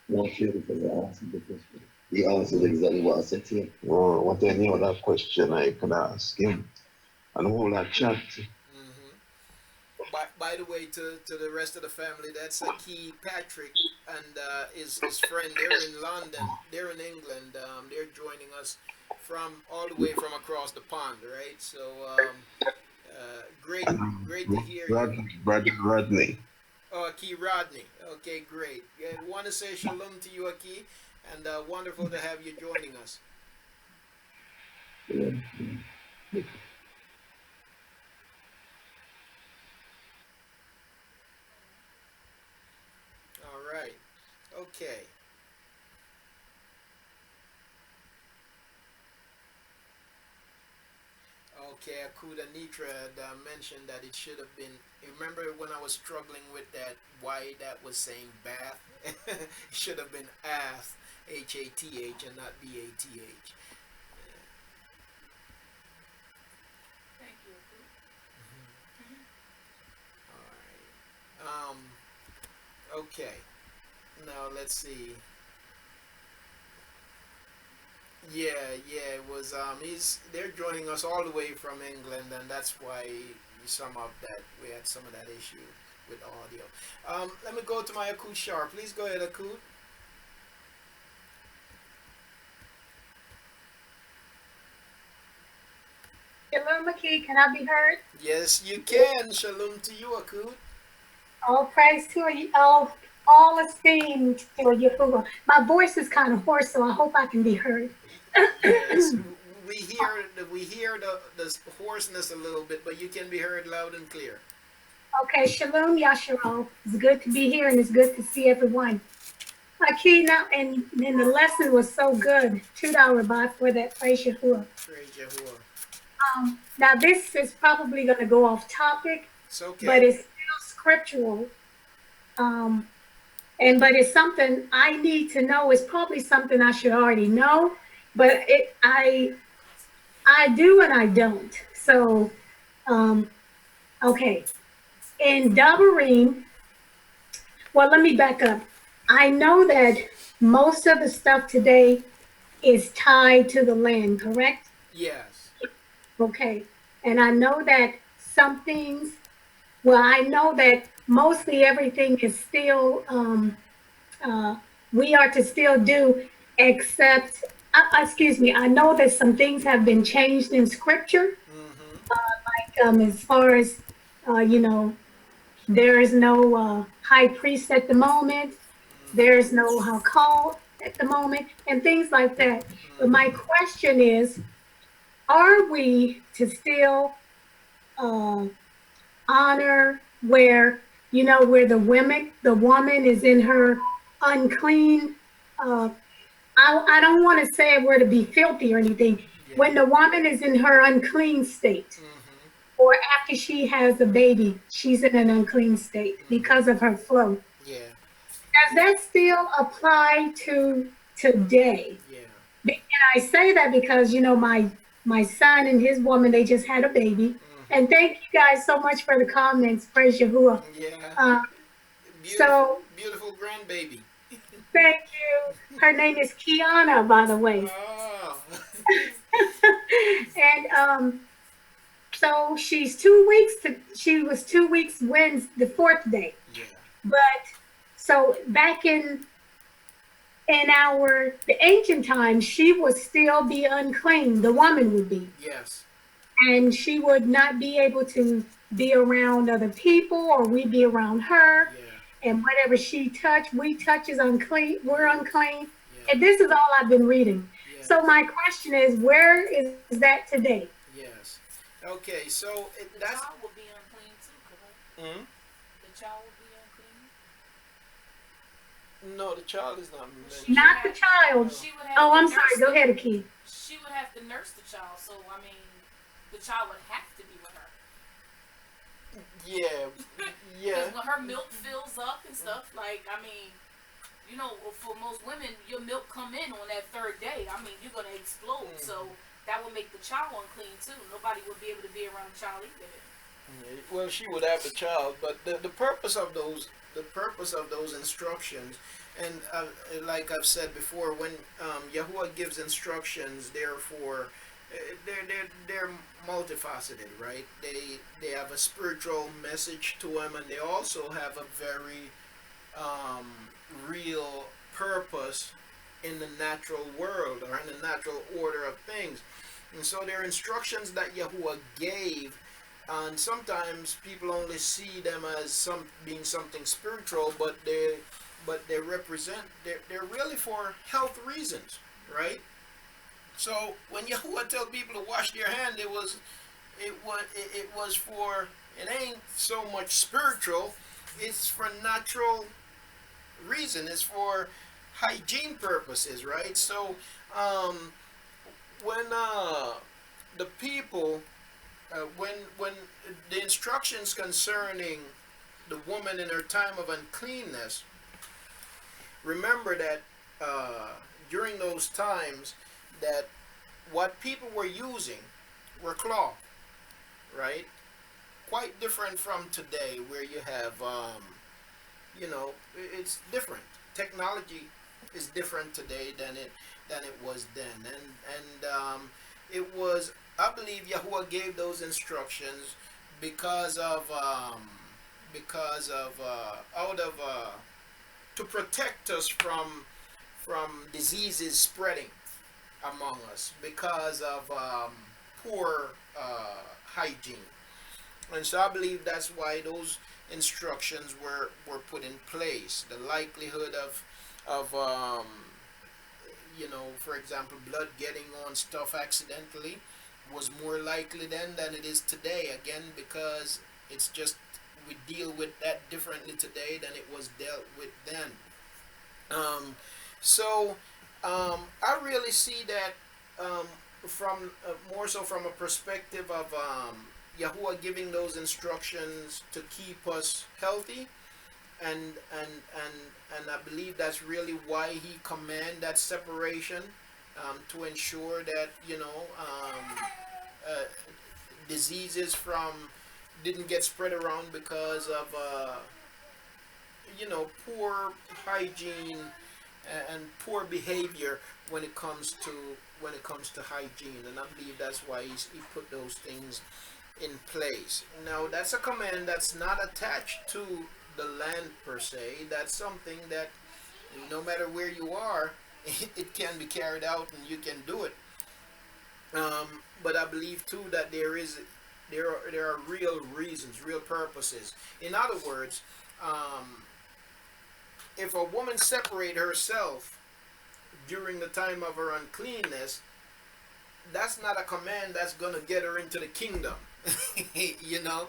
Not sure because I answered the question. He answered exactly what I said to him. Or what any other question I could ask him? And hold that chat. By the way, to the rest of the family, that's Aki, Patrick, and his friend. They're in London. They're in England. They're joining us from all the way from across the pond, right? So great to hear you. Rodney. Oh, Aki Rodney. Okay, great. Yeah, want to say shalom to you, Aki, and wonderful to have you joining us. All right. Okay. Okay, Akuda Nitra had mentioned that it should have been. Remember when I was struggling with that, why that was saying bath? It should have been ath, H-A-T-H, and not B-A-T-H. Thank you. All right. Okay. Now let's see. Yeah, it was. They're joining us all the way from England, and that's why we had some of that issue with the audio. Let me go to my Akut Shar. Please go ahead, Akut. Shalom, Key. Can I be heard? Yes, you can. Shalom to you, Akut. All praise to you. All esteem to Yahuah. My voice is kind of hoarse, so I hope I can be heard. Yes, we hear the hoarseness a little bit, but you can be heard loud and clear. Okay, Shalom Yasharo. It's good to be here and it's good to see everyone. Key, now, and the lesson was so good. $2 buy for that. Praise Yahuah. Praise Yahuah. Now, this is probably going to go off topic, It's okay. but it's still scriptural. But it's something I need to know. It's probably something I should already know, but I do and I don't. So, okay. In Dabarim, well, let me back up. I know that most of the stuff today is tied to the land, correct? Yes. Okay. And I know that some things, well, I know that mostly everything is still, we are to still do, except, excuse me, I know that some things have been changed in scripture, as far as, you know, there is no high priest at the moment, there is no Haykal at the moment, and things like that. But my question is, are we to still honor where, you know, where the woman is in her unclean, I don't want to say we're to be filthy or anything. Yeah. When the woman is in her unclean state, or after she has a baby, she's in an unclean state because of her flow. Yeah. Does that still apply to today? Yeah. And I say that because, you know, my son and his woman, they just had a baby. And thank you guys so much for the comments. Praise Yahuah. Yeah. Beautiful grandbaby. Thank you. Her name is Kiana, by the way. Oh. And so she was 2 weeks the fourth day. Yeah. But so back in the ancient times, she would still be unclean. The woman would be. Yes. And she would not be able to be around other people, or we be around her. Yeah. And whatever she we touch is unclean. We're unclean. Yeah. And this is all I've been reading. Yeah. So my question is, where is that today? Yes. Okay, so The that's... child will be unclean too, correct? The child will be unclean? No, the child is not mentioned. Not the child. She would have Oh, to I'm nurse sorry. Go ahead, Aki. She would have to nurse the child, so I mean, the child would have to be with her. Yeah. Yeah. Because when her milk fills up and stuff, like, I mean, you know, for most women, your milk come in on that third day. I mean, you're going to explode. So that would make the child unclean too. Nobody would be able to be around the child either. Yeah, well, she would have the child, but the purpose of those instructions, and like I've said before, when Yahuah gives instructions, therefore they're multifaceted, right? They have a spiritual message to them, and they also have a very real purpose in the natural world, or in the natural order of things. And so they're instructions that Yahuah gave, and sometimes people only see them as being something spiritual, but they represent, they're really for health reasons, right? So when Yahuah tell people to wash their hand, it was for, it ain't so much spiritual, it's for natural reason, it's for hygiene purposes, right? So when the people, when the instructions concerning the woman in her time of uncleanness, remember that during those times, that what people were using were cloth, right? Quite different from today, where you have, you know, it's different. Technology is different today than it was then, and it was, I believe Yahuah gave those instructions because of to protect us from diseases spreading among us, because of poor hygiene. And so I believe that's why those instructions were put in place. The likelihood of for example, blood getting on stuff accidentally was more likely then than it is today. Again, because it's just we deal with that differently today than it was dealt with then. Um, I really see that from more so from a perspective of Yahuah giving those instructions to keep us healthy, and and and and I believe that's really why he command that separation, to ensure that uh, diseases from didn't get spread around because of poor hygiene and poor behavior when it comes to hygiene. And I believe that's why he put those things in place. Now that's a command that's not attached to the land per se. That's something that no matter where you are, it can be carried out and you can do it. But I believe too that there are real reasons, real purposes. In other words, if a woman separate herself during the time of her uncleanness, that's not a command that's going to get her into the kingdom. Yahuah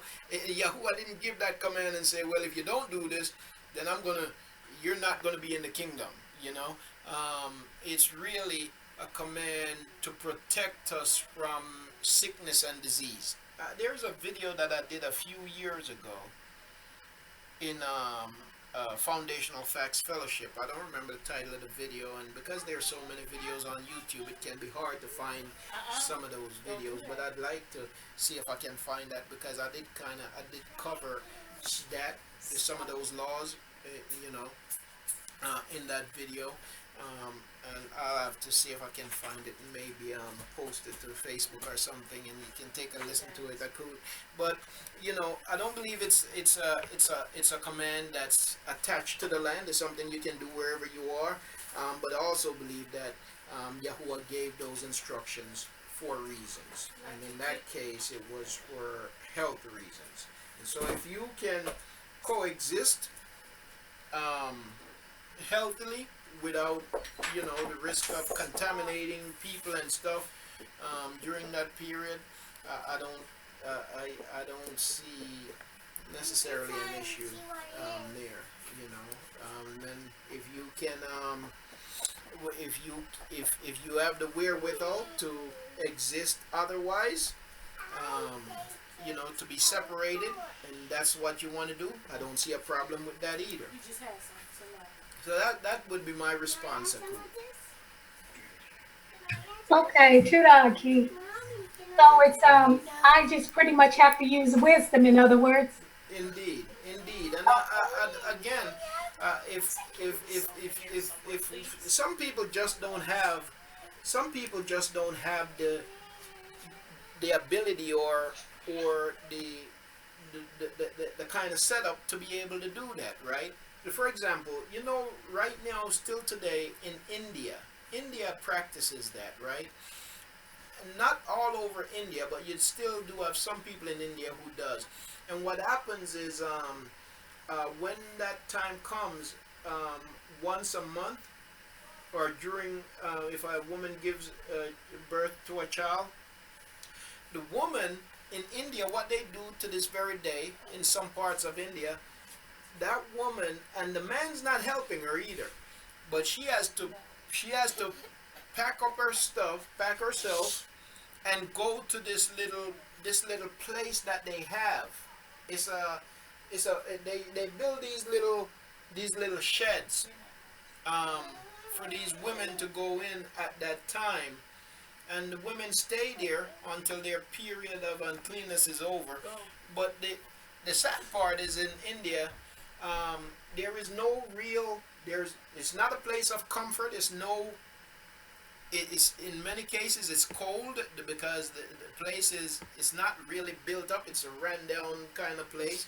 didn't give that command and say, well, if you don't do this, then you're not going to be in the kingdom. It's really a command to protect us from sickness and disease. There's a video that I did a few years ago in Foundational Facts Fellowship. I don't remember the title of the video, and because there's so many videos on YouTube, it can be hard to find some of those videos, but I'd like to see if I can find that, because I did cover that, some of those laws, in that video. And I'll have to see if I can find it and maybe post it to Facebook or something, and you can take a listen to it. I could, but I don't believe it's a command that's attached to the land. It's something you can do wherever you are. But I also believe that Yahuah gave those instructions for reasons, and in that case, it was for health reasons. And so, if you can coexist healthily without the risk of contaminating people and stuff during that period, I don't see necessarily an issue there. Then if you can if you have the wherewithal to exist otherwise, to be separated, and that's what you want to do, I don't see a problem with that either. You just had some. So that would be my response, Aku. Okay, Tudaki. So it's I just pretty much have to use wisdom, in other words. Indeed. And again, if some people just don't have the ability or the kind of setup to be able to do that, right? For example, right now, still today in India practices that, right? Not all over India, but you still do have some people in India who does. And what happens is, when that time comes, once a month, or during, if a woman gives birth to a child, the woman in India, what they do to this very day, in some parts of India, that woman, and the man's not helping her either, but she has to pack up her stuff, pack herself, and go to this little place that they have. They build these little sheds for these women to go in at that time, and the women stay there until their period of uncleanness is over. But the sad part is, in India, there is no real, it's not a place of comfort. It's in many cases it's cold, because the place is not really built up. It's a rundown kind of place,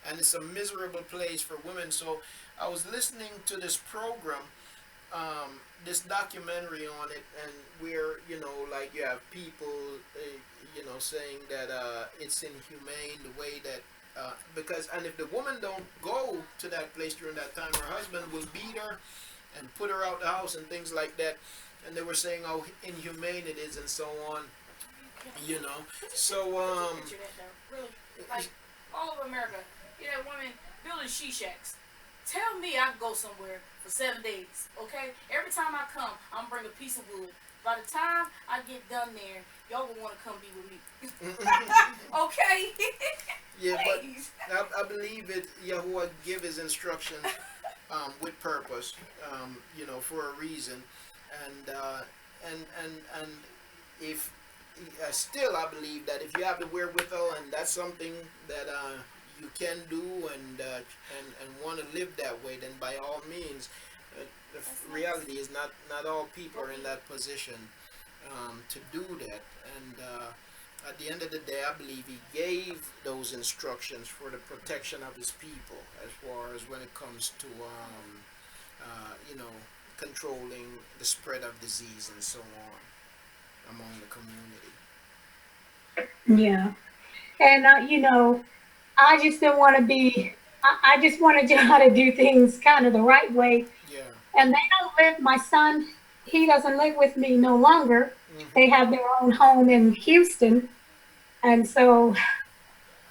and it's a miserable place for women. So I was listening to this program, this documentary on it, and where like you have people, saying that it's inhumane the way that because and if the woman don't go to that place during that time, her husband will beat her and put her out the house and things like that. And they were saying how inhumane it is and so on. You know, so Picture that though. Really, like all over America, you have women building she shacks. Tell me I can go somewhere for 7 days, okay? Every time I come, I'm bring a piece of wood. By the time I get done there, y'all will want to come be with me. Okay? yeah, but Please. I believe it. Yahuah give his instructions with purpose, for a reason, and if still I believe that if you have the wherewithal and that's something that you can do and want to live that way, then by all means. The reality is not all people are in that position to do that, and at the end of the day, I believe he gave those instructions for the protection of his people, as far as when it comes to controlling the spread of disease and so on among the community. Yeah. And, I just didn't want to be, I just wanted to know how to do things kind of the right way. Yeah. And they don't live, my son, he doesn't live with me no longer. Mm-hmm. They have their own home in Houston. And so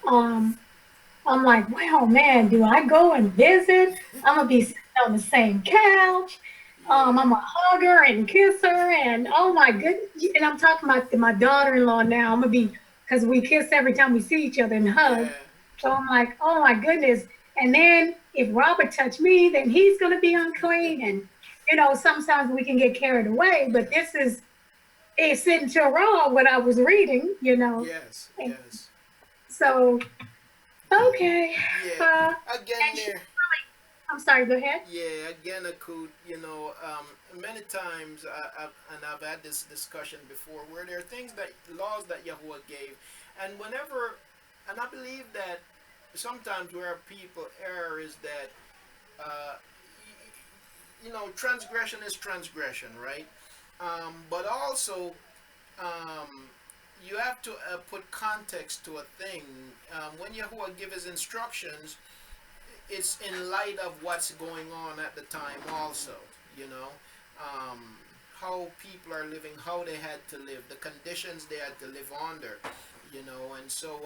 I'm like, well, man, do I go and visit? I'm going to be sitting on the same couch. I'm going to hug her and kiss her. And oh my goodness. And I'm talking about my daughter-in-law now. I'm going to be, because we kiss every time we see each other and hug. Yeah. So I'm like, oh my goodness. And then if Robert touched me, then he's going to be unclean. And, sometimes we can get carried away. But this is, it's sitting to wrong what I was reading, Yes. And Yes. so, okay. Yeah. Again, and she there. really, I'm sorry, go ahead. Yeah, again, Akut, many times I've had this discussion before, where there are things laws that Yahuwah gave, and and I believe that sometimes where people err is that, transgression is transgression, right? But also, you have to put context to a thing. When Yahuwah gives his instructions, it's in light of what's going on at the time also, how people are living, how they had to live, the conditions they had to live under, and so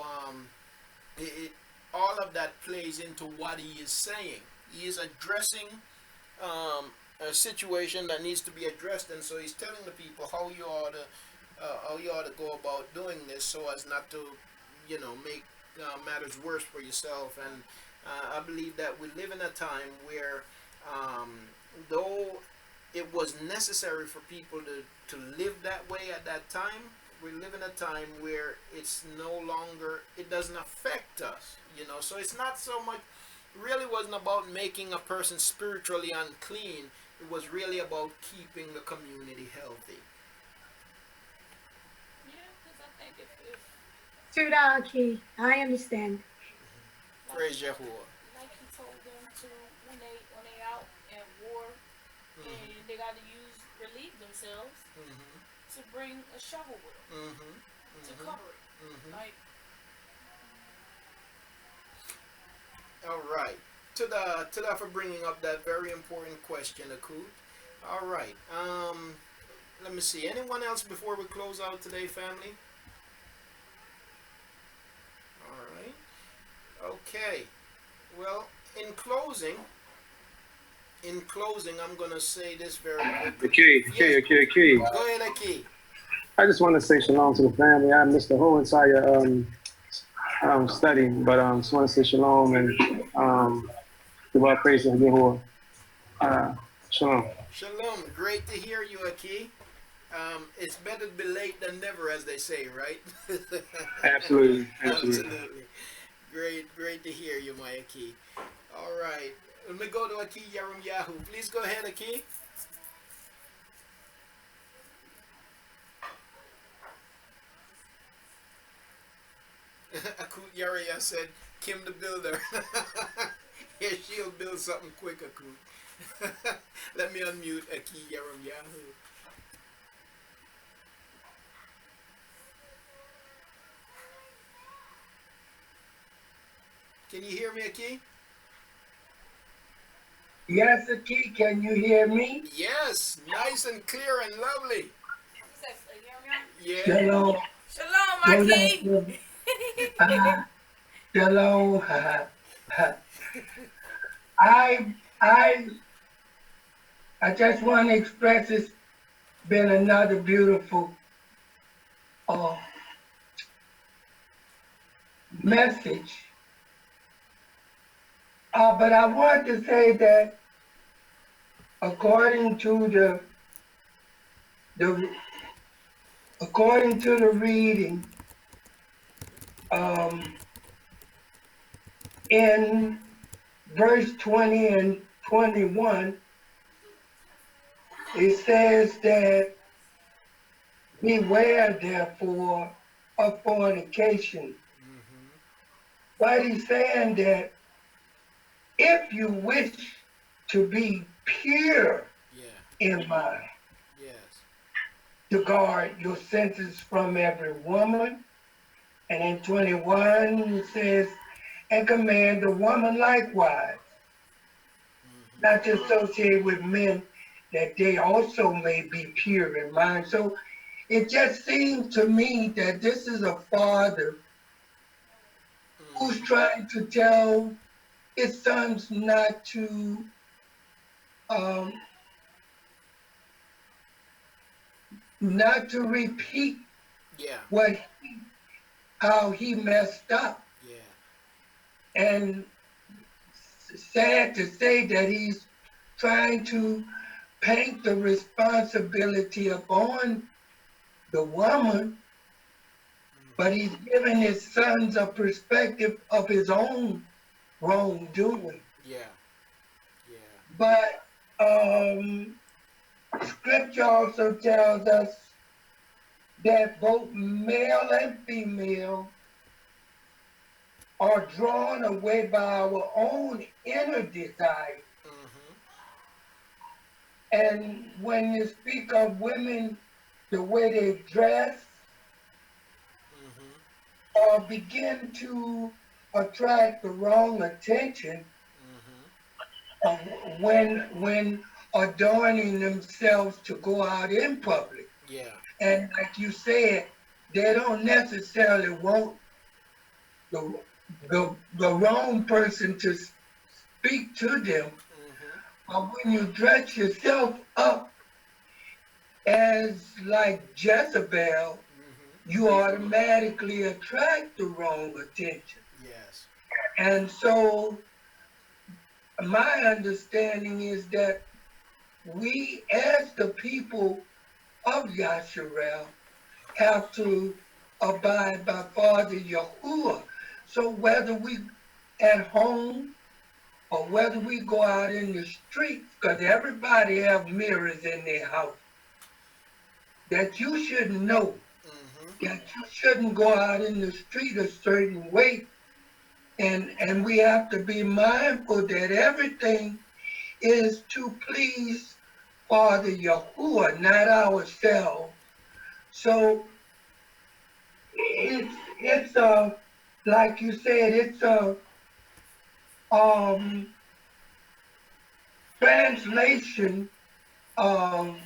all of that plays into what he is saying. He is addressing a situation that needs to be addressed, and so he's telling the people how you ought to go about doing this so as not to make matters worse for yourself. And I believe that we live in a time where, though it was necessary for people to live that way at that time, we live in a time where it's no longer, it doesn't affect us, So it's not so much, really wasn't about making a person spiritually unclean. It was really about keeping the community healthy. Yeah, because I think if Tudaki, I understand. Praise Yahuwah. like he told them to when they out at war and they got to relieve themselves to bring a shovel with them to cover it. Like, all right. To for bringing up that very important question, Akut. All right. Let me see. Anyone else before we close out today, family? All right. Okay. Well, in closing, I'm gonna say this very quickly. Okay. Go ahead, Aki. I just want to say shalom to the family. I missed the whole entire study, but just want to say shalom and give our praise to Yahuwah. Shalom. Shalom. Great to hear you, Aki. It's better to be late than never, as they say, right? Absolutely. Great to hear you, my Aki. All right. Let me go to Aki Yarum Yahu. Please go ahead, Aki. Akut Yariya said, Kim the builder. Yeah, she'll build something quick, Akut. Let me unmute Aki Yaram Yahoo. Can you hear me, Aki? Yes, Aki, can you hear me? Yes, nice and clear and lovely. Yeah. Shalom. Shalom, Go Aki. down. Shalom. I I I just want to express it's been another beautiful uh, message. But I want to say that according to the reading, in verse 20 and 21, it says that beware therefore of fornication. But he's saying that if you wish to be pure in mind, to guard your senses from every woman. And in 21, it says, and command the woman likewise, not to associate with men, that they also may be pure in mind. So it just seems to me that this is a father who's trying to tell his sons not to repeat how he messed up. And sad to say that he's trying to paint the responsibility upon the woman, but he's giving his sons a perspective of his own wrongdoing. But scripture also tells us that both male and female are drawn away by our own inner desire. And when you speak of women, the way they dress, or begin to attract the wrong attention, when adorning themselves to go out in public. And like you said, they don't necessarily want the wrong person to speak to them. But when you dress yourself up as like Jezebel, you automatically attract the wrong attention. And so my understanding is that we, as the people of Yahusha, have to abide by Father Yahuah. So whether we at home or whether we go out in the streets, because everybody have mirrors in their house, that you should know that you shouldn't go out in the street a certain way. And we have to be mindful that everything is to please Father Yahuah, not ourselves. So it's like you said, it's a translation of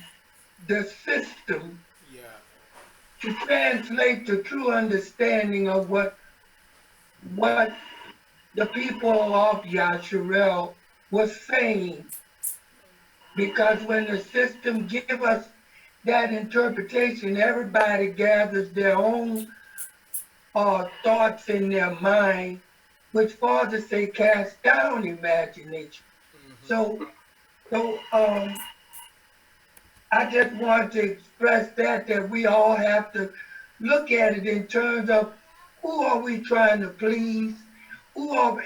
the system to translate the true understanding of what the people of Yahusha was saying. Because when the system give us that interpretation, everybody gathers their own thoughts in their mind, which Father say cast down imagination. So I just want to express that we all have to look at it in terms of who are we trying to please, who are,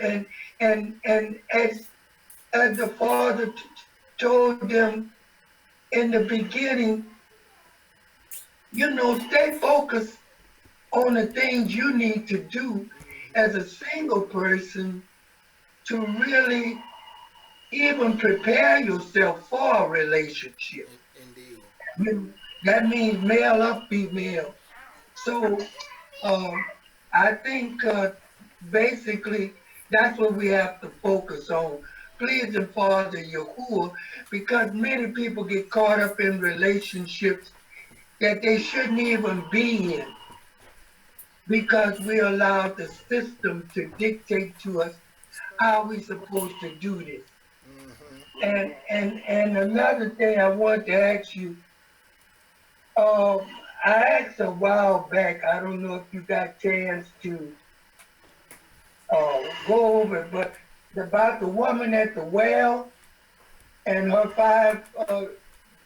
and as the Father told them in the beginning, stay focused on the things you need to do as a single person to really even prepare yourself for a relationship. Indeed. That means male or female. So I think basically that's what we have to focus on. Pleasing Father Yahuah, because many people get caught up in relationships that they shouldn't even be in because we allowed the system to dictate to us how we supposed to do this. And another thing I want to ask you, um, I asked a while back, I don't know if you got chance to go over it, but about the woman at the well and her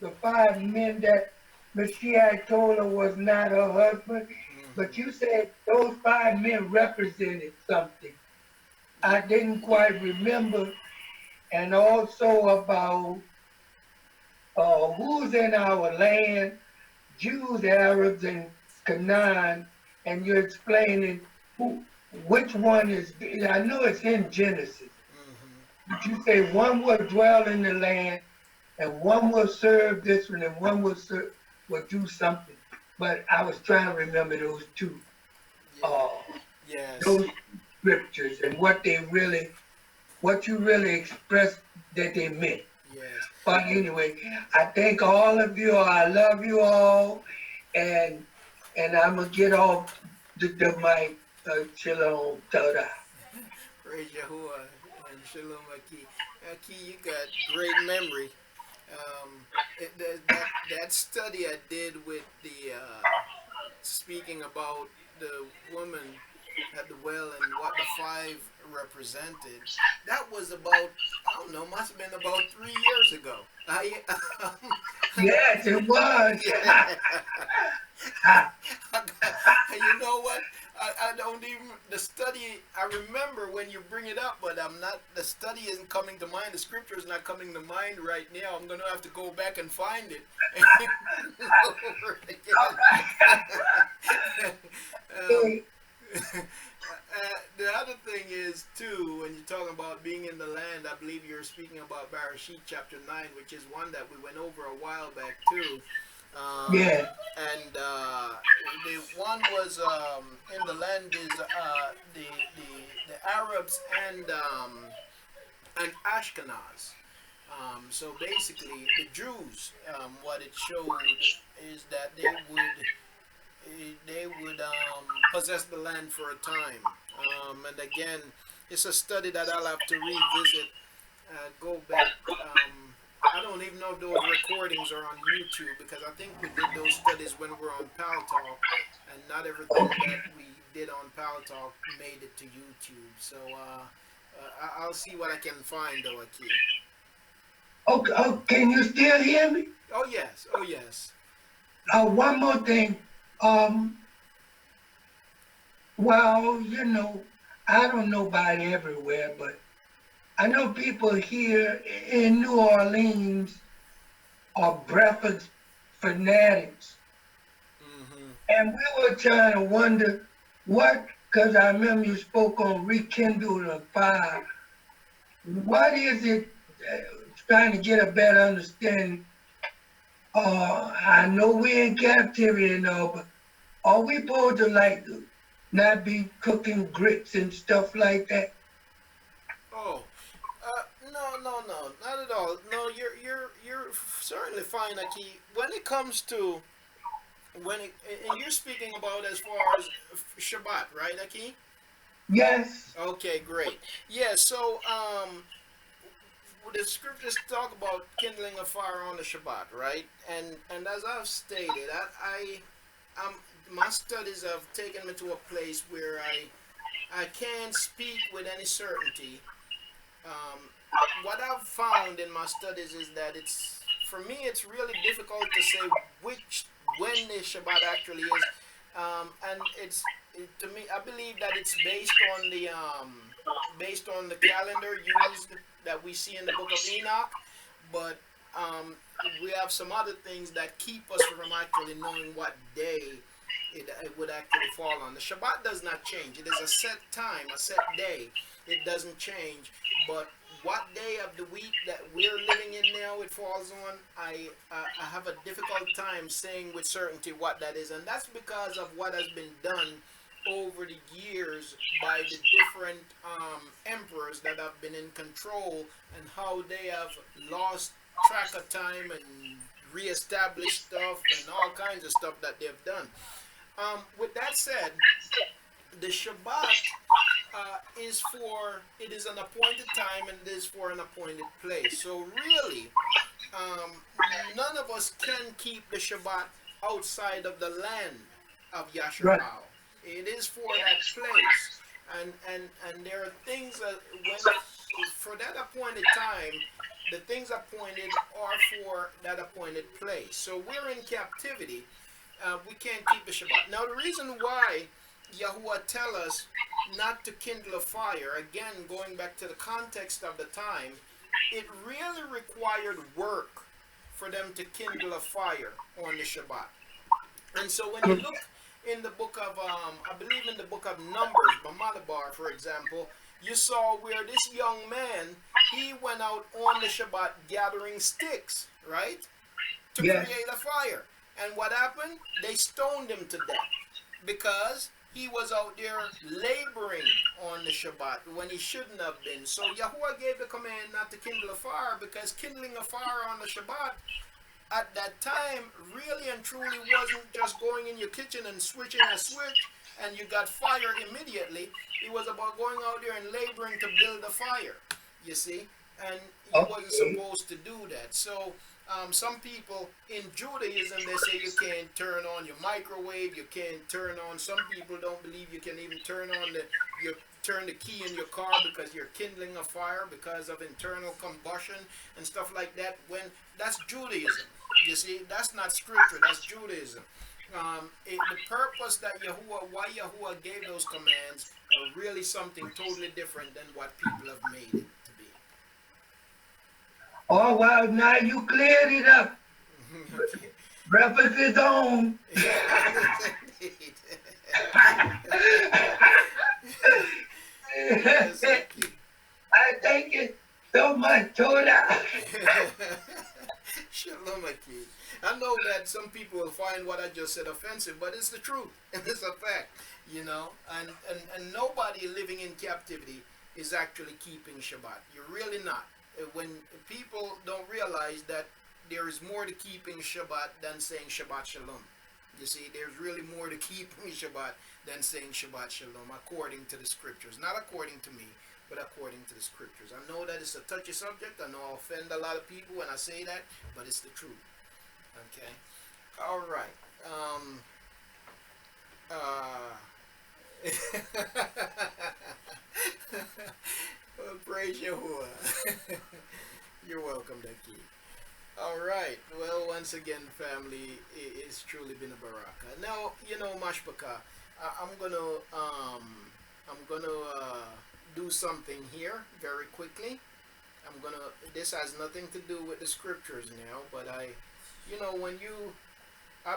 the 5 men that Mashiach told her was not her husband. But you said those 5 men represented something. I didn't quite remember. And also about who's in our land, Jews, Arabs, and Canaan, and you're explaining which one is. I know it's in Genesis, but you say one will dwell in the land, and one will serve this one, and one will do something. But I was trying to remember those two, Yes. those scriptures, and what you really expressed that they meant. Yes. But anyway, I thank all of you. I love you all, and I'm gonna get off the mic. Shalom, Torah. Praise Yahuah and Shalom Aki. Aki, you got great memory. That study I did with the speaking about the woman at the well and what the 5 represented. That was about, I don't know, must have been about 3 years ago. Yes, it was. You know what? I don't even, the study, I remember when you bring it up, but the study isn't coming to mind. The scripture is not coming to mind right now. I'm going to have to go back and find it. The other thing is, too, when you're talking about being in the land, I believe you're speaking about Bereshit chapter 9, which is one that we went over a while back, too. Yeah. And the one was in the land is the Arabs and Ashkenaz. So basically, the Jews, what it showed is that they would possess the land for a time. And again, it's a study that I'll have to revisit, go back. I don't even know if those recordings are on YouTube, because I think we did those studies when we were on Pal Talk, and not everything that we did on Pal Talk made it to YouTube. So I'll see what I can find, though, Aki. Okay, can you still hear me? Oh yes, oh yes. One more thing. Well, I don't know about everywhere, but I know people here in New Orleans are breakfast fanatics. And we were trying to wonder because I remember you spoke on rekindle the fire. What is it, trying to get a better understanding? I know we're in captivity and all, but are we supposed to not be cooking grits and stuff like that? Oh, no, not at all. No, you're certainly fine, Aki. When it comes to and you're speaking about as far as Shabbat, right, Aki? Yes. Okay, great. Yeah, so the scriptures talk about kindling a fire on the Shabbat, right? And as I've stated, my studies have taken me to a place where I can't speak with any certainty. What I've found in my studies is that for me it's really difficult to say when the Shabbat actually is, and to me, I believe that it's based on the calendar used that we see in the book of Enoch, but we have some other things that keep us from actually knowing what day it would actually fall on. The Shabbat does not change. It is a set time, a set day. It doesn't change. But what day of the week that we're living in now it falls on, I have a difficult time saying with certainty what that is, and that's because of what has been done over the years by the different emperors that have been in control, and how they have lost track of time and reestablished stuff and all kinds of stuff that they've done. With that said, the Shabbat it is an appointed time and it is for an appointed place. So really, none of us can keep the Shabbat outside of the land of Yasharal. Right. It is for that place. And there are things that when for that appointed time, the things appointed are for that appointed place. So we're in captivity. We can't keep the Shabbat. Now the reason why Yahuah tell us not to kindle a fire, again going back to the context of the time, it really required work for them to kindle a fire on the Shabbat. And so when you look in the book of, I believe in the book of Numbers, Bamadabar, for example, you saw where this young man, he went out on the Shabbat gathering sticks, right? To Yes. create a fire. And what happened? They stoned him to death because he was out there laboring on the Shabbat when he shouldn't have been. So Yahuah gave the command not to kindle a fire, because kindling a fire on the Shabbat at that time really and truly wasn't just going in your kitchen and switching a switch and you got fire immediately. It was about going out there and laboring to build a fire, you see, and you wasn't supposed to do that. So some people in Judaism, they say you can't turn on your microwave, you can't turn on, some people don't believe you can even turn on turn the key in your car because you're kindling a fire because of internal combustion and stuff like that. When that's Judaism, you see, that's not scripture, that's Judaism. The purpose that why Yahuah gave those commands are really something totally different than what people have made it to be. Oh, well, now you cleared it up. Breakfast is on. Yes, indeed. Yes, thank you. I thank you so much, Toda. Shalom, my kid. I know that some people will find what I just said offensive, but it's the truth, and it's a fact, you know. And nobody living in captivity is actually keeping Shabbat. You're really not. When people don't realize that there is more to keeping Shabbat than saying Shabbat Shalom. You see, there's really more to keeping Shabbat than saying Shabbat Shalom, according to the scriptures. Not according to me, but according to the scriptures. I know that it's a touchy subject. I know I offend a lot of people when I say that, but it's the truth. Okay? All right. Well, praise Yahuah. You're welcome, Daki. All right. Well, once again, family, it's truly been a baraka. Now, you know, Mashpaka, I'm gonna do something here very quickly. This has nothing to do with the scriptures now, but I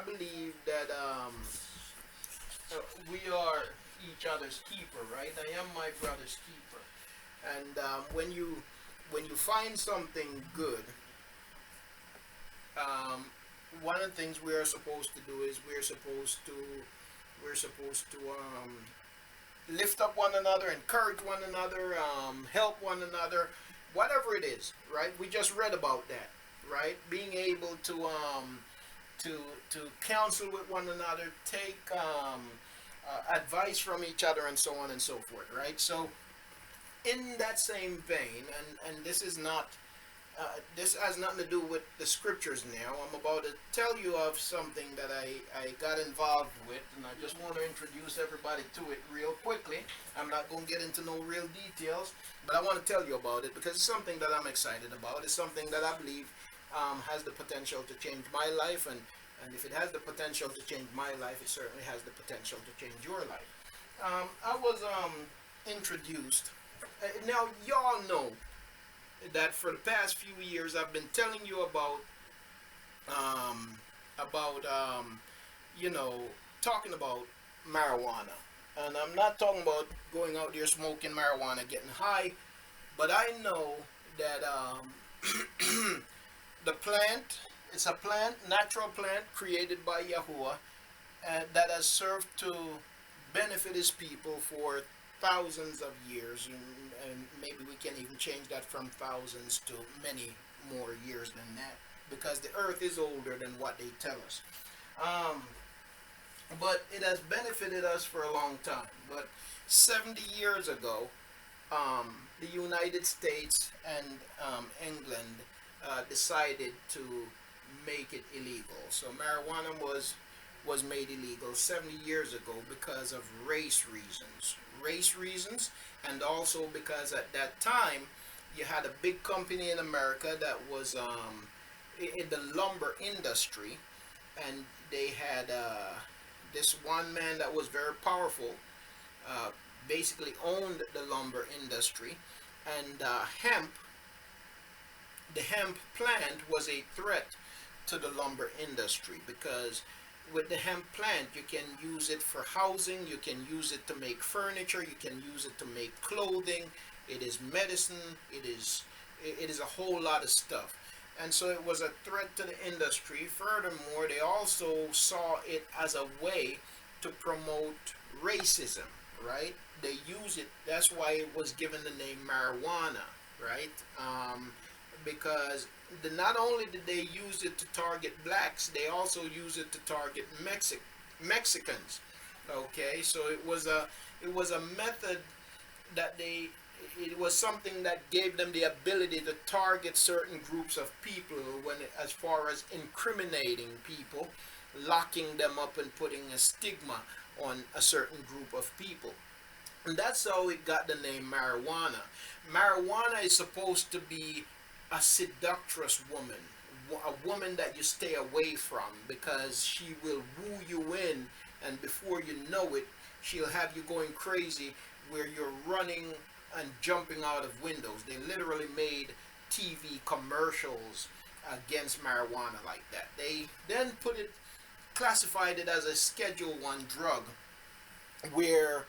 believe that we are each other's keeper, right? I am my brother's keeper, and when you find something good, one of the things we are supposed to do is we're supposed to lift up one another, encourage one another, help one another, whatever it is, right? We just read about that, right? Being able to counsel with one another, take advice from each other, and so on and so forth, right? So in that same vein, and this is not this has nothing to do with the scriptures now. I'm about to tell you of something that I got involved with, and I just want to introduce everybody to it real quickly. I'm not going to get into no real details, but I want to tell you about it because it's something that I'm excited about. It's something that I believe has the potential to change my life, and if it has the potential to change my life, it certainly has the potential to change your life. I was introduced. Now, y'all know that for the past few years I've been telling you about talking about marijuana, and I'm not talking about going out there smoking marijuana, getting high, but I know that the plant, it's a plant, natural plant created by Yahuah, and that has served to benefit his people for thousands of years, and maybe we can even change that from thousands to many more years than that, because the earth is older than what they tell us. But it has benefited us for a long time. But 70 years ago, the United States and England decided to make it illegal. So marijuana was made illegal 70 years ago because of race reasons, and also because at that time you had a big company in America that was in the lumber industry, and they had this one man that was very powerful, basically owned the lumber industry, and the hemp plant was a threat to the lumber industry, because with the hemp plant you can use it for housing, you can use it to make furniture, you can use it to make clothing, it is medicine, it is a whole lot of stuff. And so it was a threat to the industry. Furthermore, they also saw it as a way to promote racism, right? They use it, that's why it was given the name marijuana, right? Because not only did they use it to target blacks, they also use it to target Mexicans. Okay, so it was a method that it was something that gave them the ability to target certain groups of people as far as incriminating people, locking them up and putting a stigma on a certain group of people. And that's how it got the name marijuana. Marijuana is supposed to be a seductress woman, a woman that you stay away from, because she will woo you in, and before you know it, she'll have you going crazy where you're running and jumping out of windows. They literally made TV commercials against marijuana like that. They then classified it as a Schedule 1 drug, where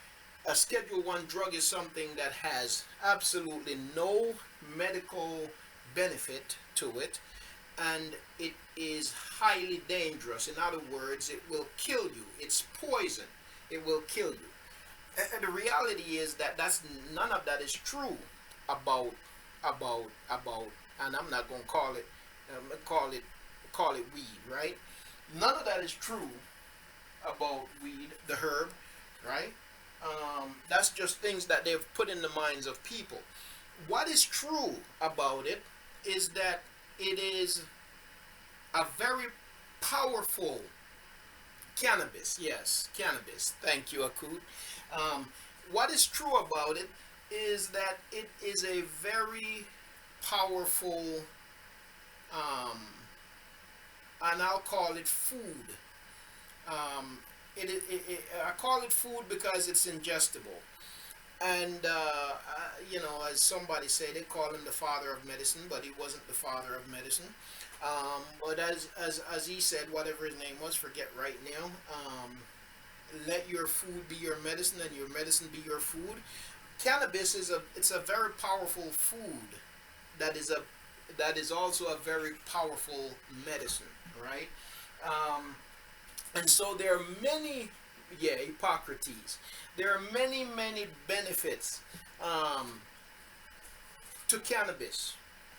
a Schedule 1 drug is something that has absolutely no medical benefit to it, and it is highly dangerous. In other words, it will kill you. It's poison. It will kill you. And the reality is that none of that is true about, and I'm not going to call it weed, right? None of that is true about weed, the herb, right? That's just things that they've put in the minds of people. What is true about it is that it is a very powerful cannabis. Yes, cannabis. Thank you, Akut. What is true about it is that it is a very powerful, and I'll call it food. I call it food because it's ingestible. And, as somebody say, they call him the father of medicine, but he wasn't the father of medicine. But as he said, whatever his name was, forget right now, let your food be your medicine and your medicine be your food. Cannabis it's a very powerful food that is also a very powerful medicine, right? And so there are many, Hippocrates. There are many benefits to cannabis.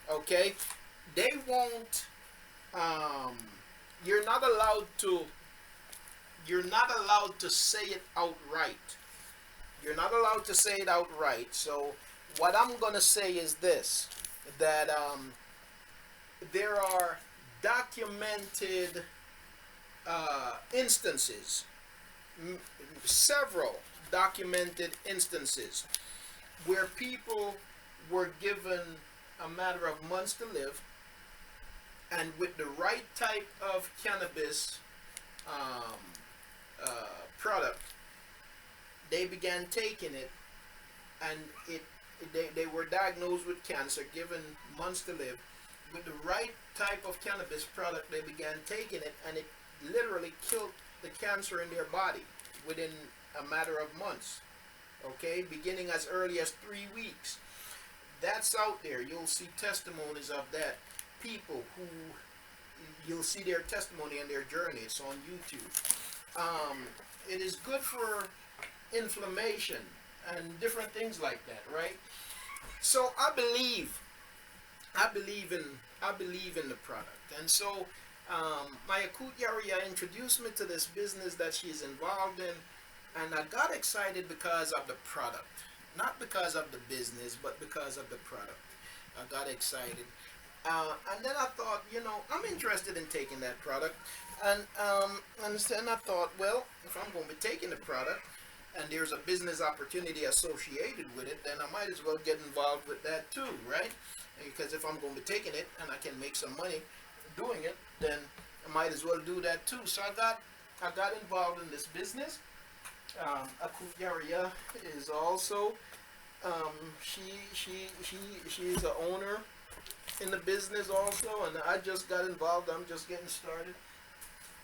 Okay, they won't. You're not allowed to say it outright. You're not allowed to say it outright. So what I'm gonna say is this: that there are documented instances, several documented instances, where people were given a matter of months to live, and with the right type of cannabis product, they began taking it, and they were diagnosed with cancer, given months to live. With the right type of cannabis product, they began taking it, and it literally killed the cancer in their body within a matter of months. Okay, beginning as early as 3 weeks. that's out there. You'll see testimonies of that. People who, you'll see their testimony and their journey. It's on YouTube. It is good for inflammation and different things like that, right? So I believe in the product, and so my Akut Yaria introduced me to this business that she's involved in, and I got excited because of the product, not because of the business, but because of the product. I got excited, and then I thought, I'm interested in taking that product, and then I thought, well, if I'm going to be taking the product, and there's a business opportunity associated with it, then I might as well get involved with that too, right? Because if I'm going to be taking it and I can make some money doing it, then I might as well do that too. So I got involved in this business. Akut Yaria is also she's the owner in the business also, and I just got involved. I'm just getting started,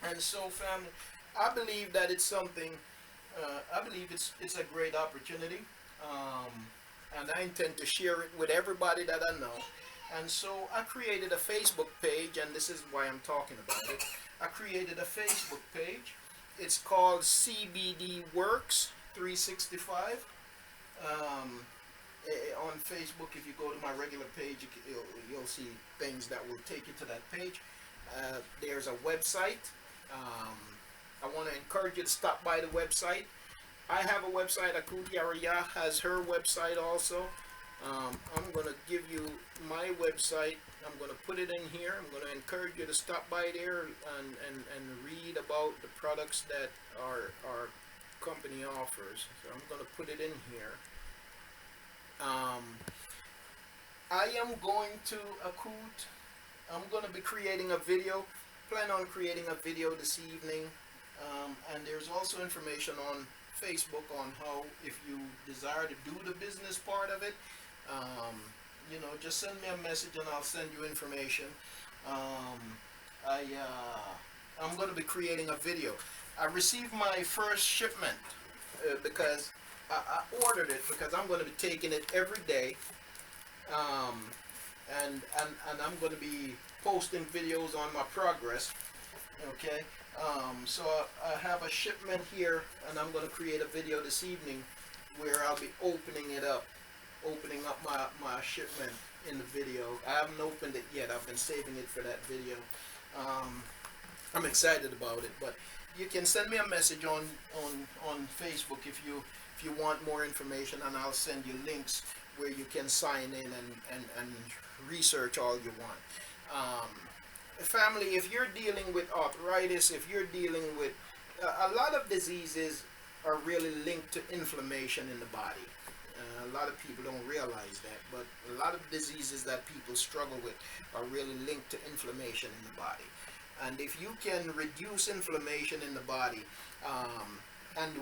and so family, I believe that it's something. I believe it's a great opportunity, and I intend to share it with everybody that I know. And so I created a Facebook page, and this is why I'm talking about it. I created a Facebook page. It's called CBD Works 365. On Facebook, if you go to my regular page, you'll see things that will take you to that page. There's a website. I want to encourage you to stop by the website. I have a website. Akut Yaria has her website also. I'm going to give you my website. I'm going to put it in here. I'm going to encourage you to stop by there and read about the products that our company offers. So I'm going to put it in here. I am going to Akut. I'm going to be creating a video. Plan on creating a video this evening. And there's also information on Facebook on how, if you desire to do the business part of it, just send me a message and I'll send you information. I'm going to be creating a video. I received my first shipment because I ordered it because I'm going to be taking it every day, and I'm going to be posting videos on my progress. Okay, so I have a shipment here, and I'm going to create a video this evening where I'll be opening up my shipment in the video. I haven't opened it yet. I've been saving it for that video. I'm excited about it, but you can send me a message on Facebook if you want more information, and I'll send you links where you can sign in and research all you want. Family, if you're dealing with arthritis, if you're dealing with a lot of diseases are really linked to inflammation in the body. A lot of people don't realize that, but a lot of diseases that people struggle with are really linked to inflammation in the body. And if you can reduce inflammation in the body, and the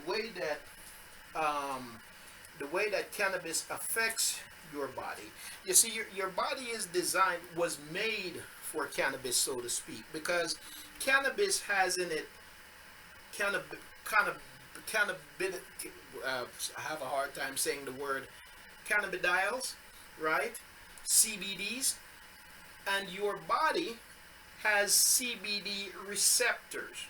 way that cannabis affects your body, you see, your body was made for cannabis, so to speak, because cannabis has in it I have a hard time saying the word cannabidiols, right? CBDs, and your body has CBD receptors.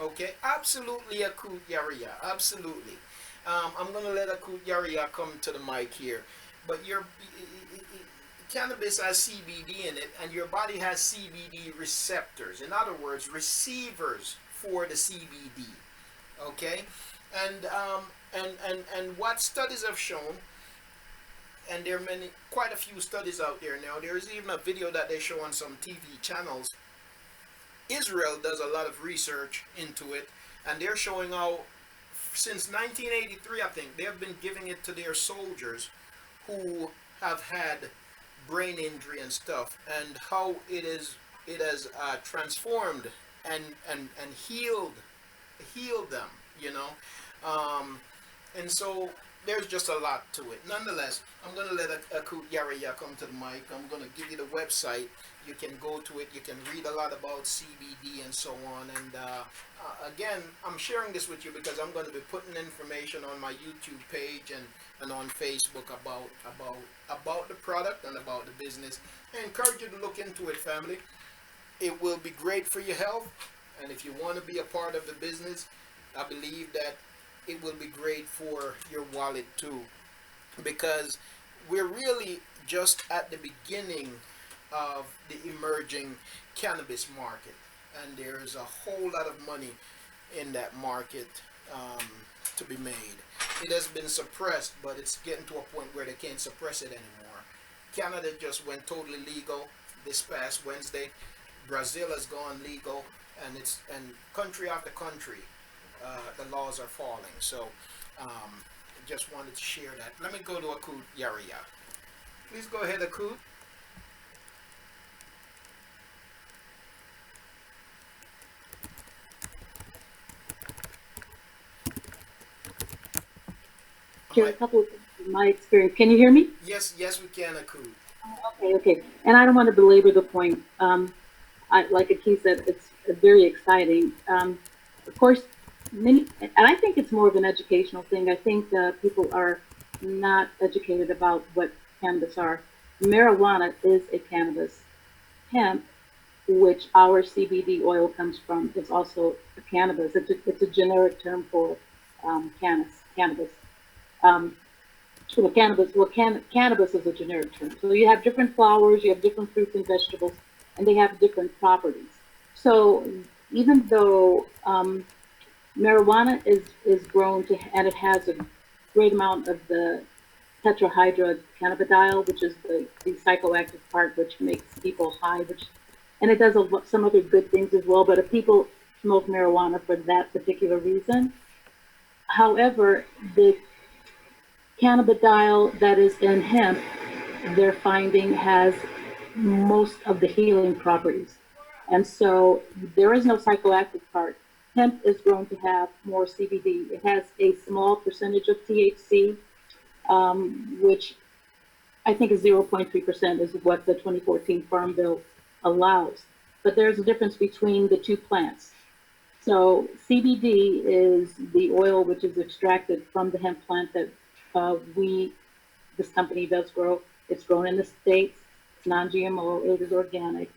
Okay, absolutely, Akut Yaria, absolutely. I'm gonna let Akut Yaria come to the mic here, but your cannabis has CBD in it, and your body has CBD receptors. In other words, receivers for the CBD. Okay, and what studies have shown, and there are quite a few studies out there now. There's even a video that they show on some TV channels. Israel does a lot of research into it, and they're showing how since 1983, I think, they have been giving it to their soldiers who have had brain injury and stuff, and how it has transformed and healed them, and so there's just a lot to it. Nonetheless, I'm going to let Akut Yaraya come to the mic. I'm going to give you the website. You can go to it. You can read a lot about CBD and so on. And again, I'm sharing this with you because I'm going to be putting information on my YouTube page and on Facebook about the product and about the business. I encourage you to look into it, family. It will be great for your health. And if you want to be a part of the business, I believe that it will be great for your wallet too, because we're really just at the beginning of the emerging cannabis market, and there's a whole lot of money in that market to be made. It has been suppressed, but it's getting to a point where they can't suppress it anymore. Canada just went totally legal this past Wednesday. Brazil has gone legal, and country after country, the laws are falling. So, just wanted to share that. Let me go to Akut Yaria. Please go ahead, Akut. Share a couple of things from my experience. Can you hear me? Yes, we can, Akut. Okay. And I don't want to belabor the point. Like Akeem said, it's very exciting. Of course, and I think it's more of an educational thing. I think people are not educated about what cannabis are. Marijuana is a cannabis. Hemp, which our CBD oil comes from, is also a cannabis. It's a generic term for cannabis. Cannabis is a generic term. So you have different flowers, you have different fruits and vegetables, and they have different properties. So even though marijuana is grown to, and it has a great amount of the tetrahydrocannabidiol, which is the psychoactive part, which makes people high, and it does some other good things as well. But if people smoke marijuana for that particular reason, however, the cannabidiol that is in hemp, they're finding has most of the healing properties. And so there is no psychoactive part. Hemp is going to have more CBD. It has a small percentage of THC, which I think is 0.3% is what the 2014 Farm Bill allows. But there's a difference between the two plants. So CBD is the oil which is extracted from the hemp plant that this company does grow. It's grown in the States. It's non-GMO. It is organic.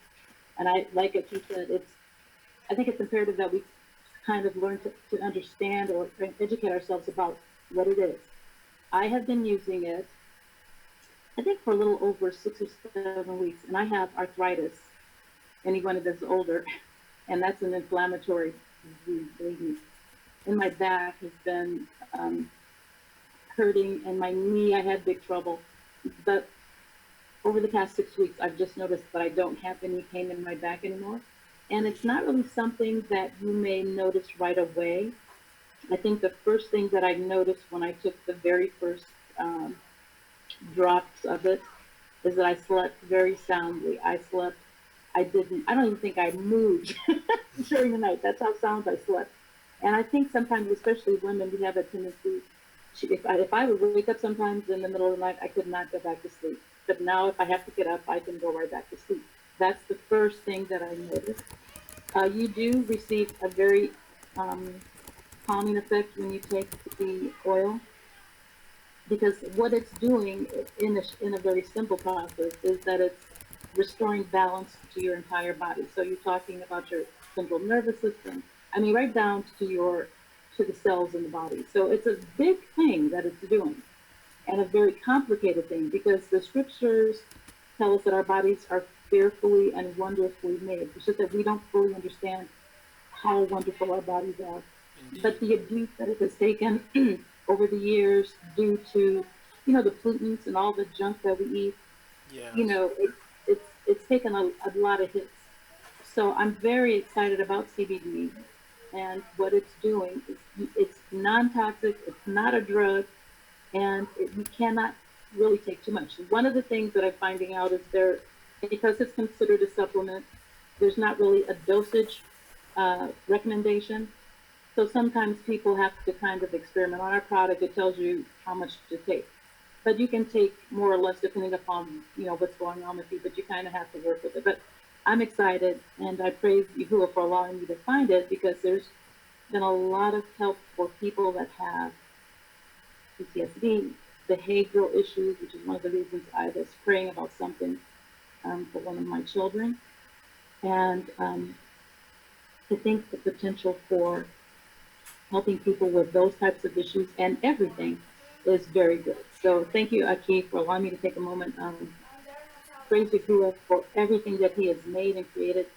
And like you said, I think it's imperative that we kind of learn to understand or educate ourselves about what it is. I have been using it, I think, for a little over 6 or 7 weeks, and I have arthritis. Anyone that's older, and that's an inflammatory disease, believe me. And my back has been hurting, and my knee, I had big trouble. But over the past 6 weeks, I've just noticed that I don't have any pain in my back anymore. And it's not really something that you may notice right away. I think the first thing that I noticed when I took the very first drops of it is that I slept very soundly. I don't even think I moved during the night. That's how sound I slept. And I think sometimes, especially women, we have a tendency, if I would wake up sometimes in the middle of the night, I could not go back to sleep. But now if I have to get up, I can go right back to sleep. That's the first thing that I noticed. You do receive a very calming effect when you take the oil, because what it's doing in a very simple process is that it's restoring balance to your entire body. So you're talking about your central nervous system. I mean, right down to the cells in the body. So it's a big thing that it's doing, and a very complicated thing, because the scriptures tell us that our bodies are fearfully and wonderfully made. It's just that we don't fully understand how wonderful our bodies are. But the abuse that it has taken over the years due to, the pollutants and all the junk that we eat, it's taken a lot of hits. So I'm very excited about CBD and what it's doing. It's non-toxic, it's not a drug, and you cannot really take too much. One of the things that I'm finding out is because it's considered a supplement, there's not really a dosage recommendation. So sometimes people have to kind of experiment on our product. It tells you how much to take, but you can take more or less depending upon what's going on with you. But you kind of have to work with it. But I'm excited, and I praise Yahuah for allowing me to find it because there's been a lot of help for people that have PTSD, behavioral issues, which is one of the reasons I was praying about something for one of my children. And I think the potential for helping people with those types of issues and everything is very good. So thank you, Aki, for allowing me to take a moment. Praise Yahuah for everything that he has made and created.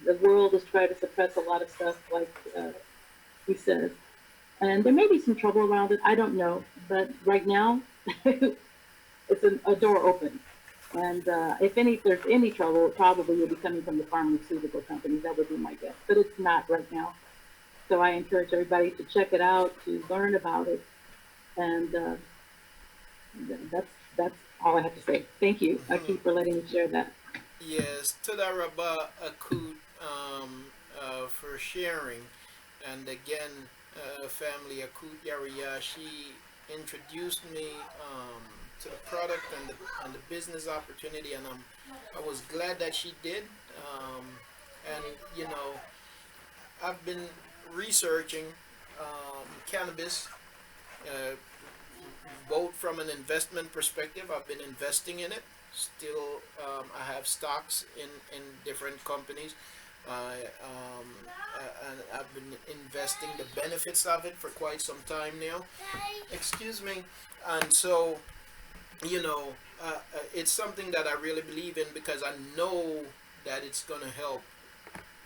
The world has tried to suppress a lot of stuff, like he says. And there may be some trouble around it. I don't know. But right now, it's a door open. And if there's any trouble, it probably will be coming from the pharmaceutical companies. That would be my guess. But it's not right now. So I encourage everybody to check it out, to learn about it. And that's all I have to say. Thank you, Aki, for letting me share that. Yes, Toda Rabba Akut for sharing. And again, family Akut Yariya, she introduced me to the product and the business opportunity, and I was glad that she did. And I've been researching cannabis, uh, both from an investment perspective. I've been investing in it. Still, I have stocks in different companies. And I've been investing the benefits of it for quite some time now. Excuse me. And so, it's something that I really believe in because I know that it's going to help.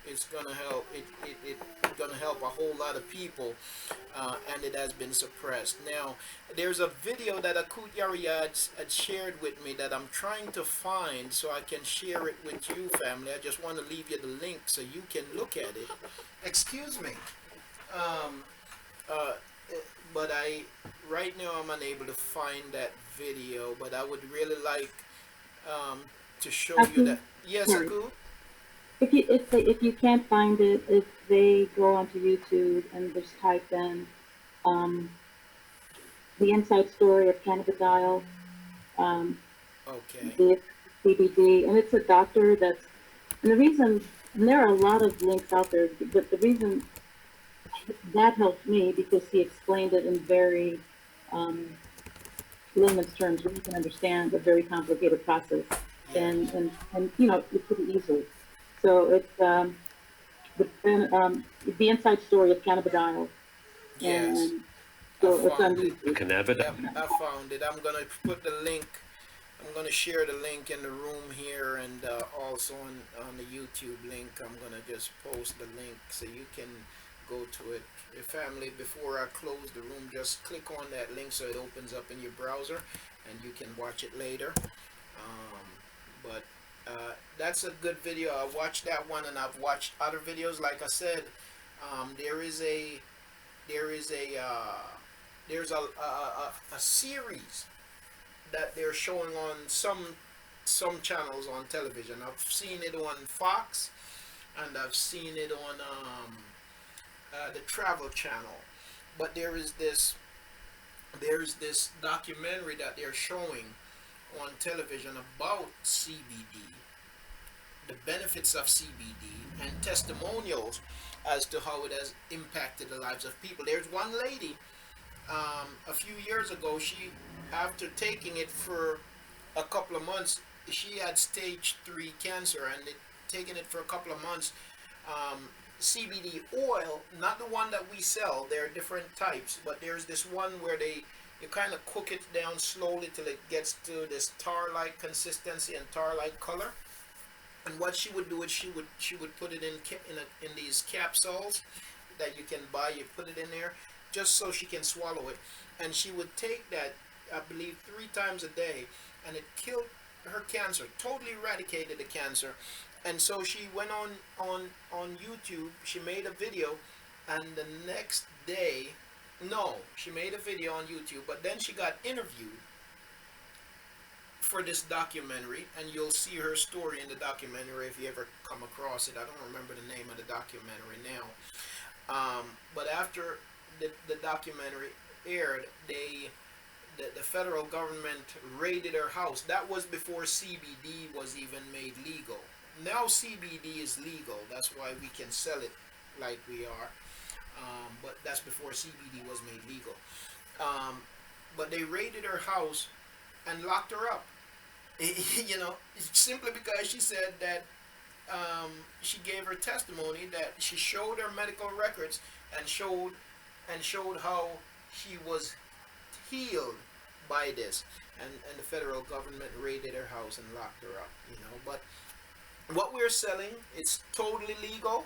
It's going to help. It's going to help a whole lot of people, and it has been suppressed. Now, there's a video that Akut Yariad had shared with me that I'm trying to find so I can share it with you, family. I just want to leave you the link so you can look at it. Excuse me. Um, uh, but right now I'm unable to find that video, but I would really like to show you that. Yes, Sorry. Akut? If you can't find it, if they go onto YouTube and just type in the inside story of cannabidiol, Okay. the CBD, and it's a doctor that's, and the reason, and there are a lot of links out there, but the reason that helped me because he explained it in very layman's terms where you can understand a very complicated process and pretty easily. So it's the inside story of cannabidiol. Yes. And so it's on YouTube. Yep, I found it. I'm gonna put the link. I'm gonna share the link in the room here, and also on the YouTube link. I'm gonna just post the link so you can go to it. Your family, before I close the room, just click on that link so it opens up in your browser, and you can watch it later. But that's a good video. I watched that one, and I've watched other videos. Like I said, there's a series that they're showing on some channels on television. I've seen it on Fox, and I've seen it on the Travel Channel. But there's this documentary that they're showing on television about CBD, the benefits of CBD, and testimonials as to how it has impacted the lives of people. There's one lady, a few years ago, she, after taking it for a couple of months, she had stage 3 cancer, and taking it for a couple of months, CBD oil, not the one that we sell, there are different types, but there's this one where you kind of cook it down slowly till it gets to this tar-like consistency and tar-like color. And what she would do is she would put it in these capsules that you can buy. You put it in there just so she can swallow it, and she would take that, I believe, 3 times a day, and it killed her cancer, totally eradicated the cancer. And so she went on YouTube. She made a video, and the next day, no, she made a video on YouTube, but then she got interviewed for this documentary, and you'll see her story in the documentary if you ever come across it. I don't remember the name of the documentary now. But after the documentary aired, the federal government raided her house. That was before CBD was even made legal. Now CBD is legal. That's why we can sell it like we are. But that's before CBD was made legal. Um, but they raided her house and locked her up. You know, simply because she said that she gave her testimony that she showed her medical records and showed how she was healed by this, and the federal government raided her house and locked her up. You know, but what we're selling, it's totally legal.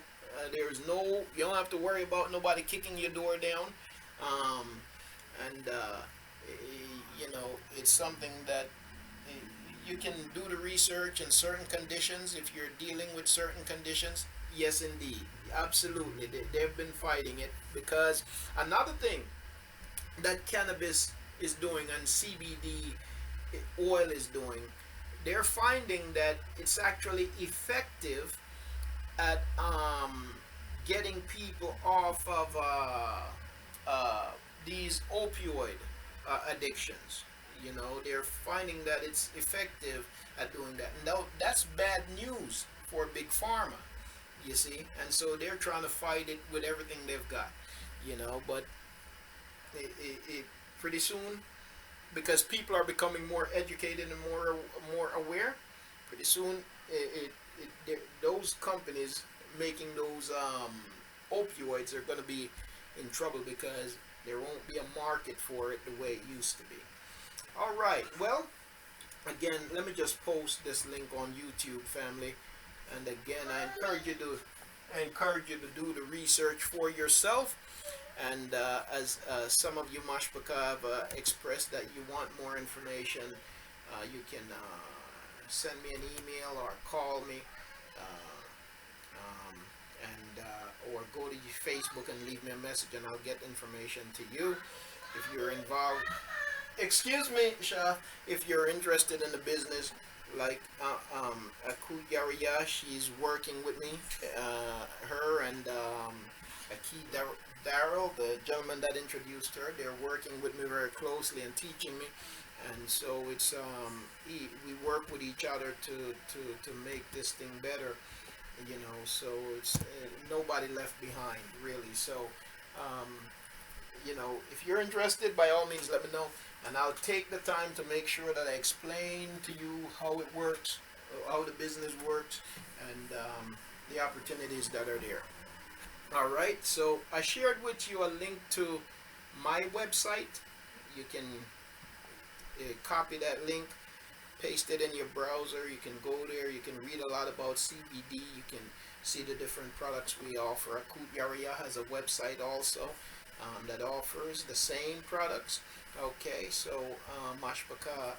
There's no, you don't have to worry about nobody kicking your door down, um, and you know, it's something that you can do the research in certain conditions if you're dealing with certain conditions. Yes, indeed, absolutely, they've been fighting it because another thing that cannabis is doing and CBD oil is doing, they're finding that it's actually effective at getting people off of these opioid addictions. You know, they're finding that it's effective at doing that. No, that's bad news for big pharma. You see, and so they're trying to fight it with everything they've got. You know, but it pretty soon, because people are becoming more educated and more aware. Pretty soon, those companies making those opioids are going to be in trouble because there won't be a market for it the way it used to be. All right. Well, again, let me just post this link on YouTube, family. And again, I encourage you to do the research for yourself. And as some of you Mashpaka have expressed that you want more information, you can send me an email or call me, or go to Facebook and leave me a message, and I'll get information to you. If you're involved, excuse me, Shah, if you're interested in the business, like Akut Yariya, she's working with me, her and Aki Daryl, the gentleman that introduced her, they're working with me very closely and teaching me, and so it's we work with each other to make this thing better, you know. So it's nobody left behind, really. So you know, if you're interested, by all means, let me know, and I'll take the time to make sure that I explain to you how it works, how the business works, and the opportunities that are there. All right, so I shared with you a link to my website. You can copy that link, paste it in your browser. You can go there. You can read a lot about CBD. You can see the different products we offer. Akut Yaria has a website also that offers the same products. Okay, so Mashpaka,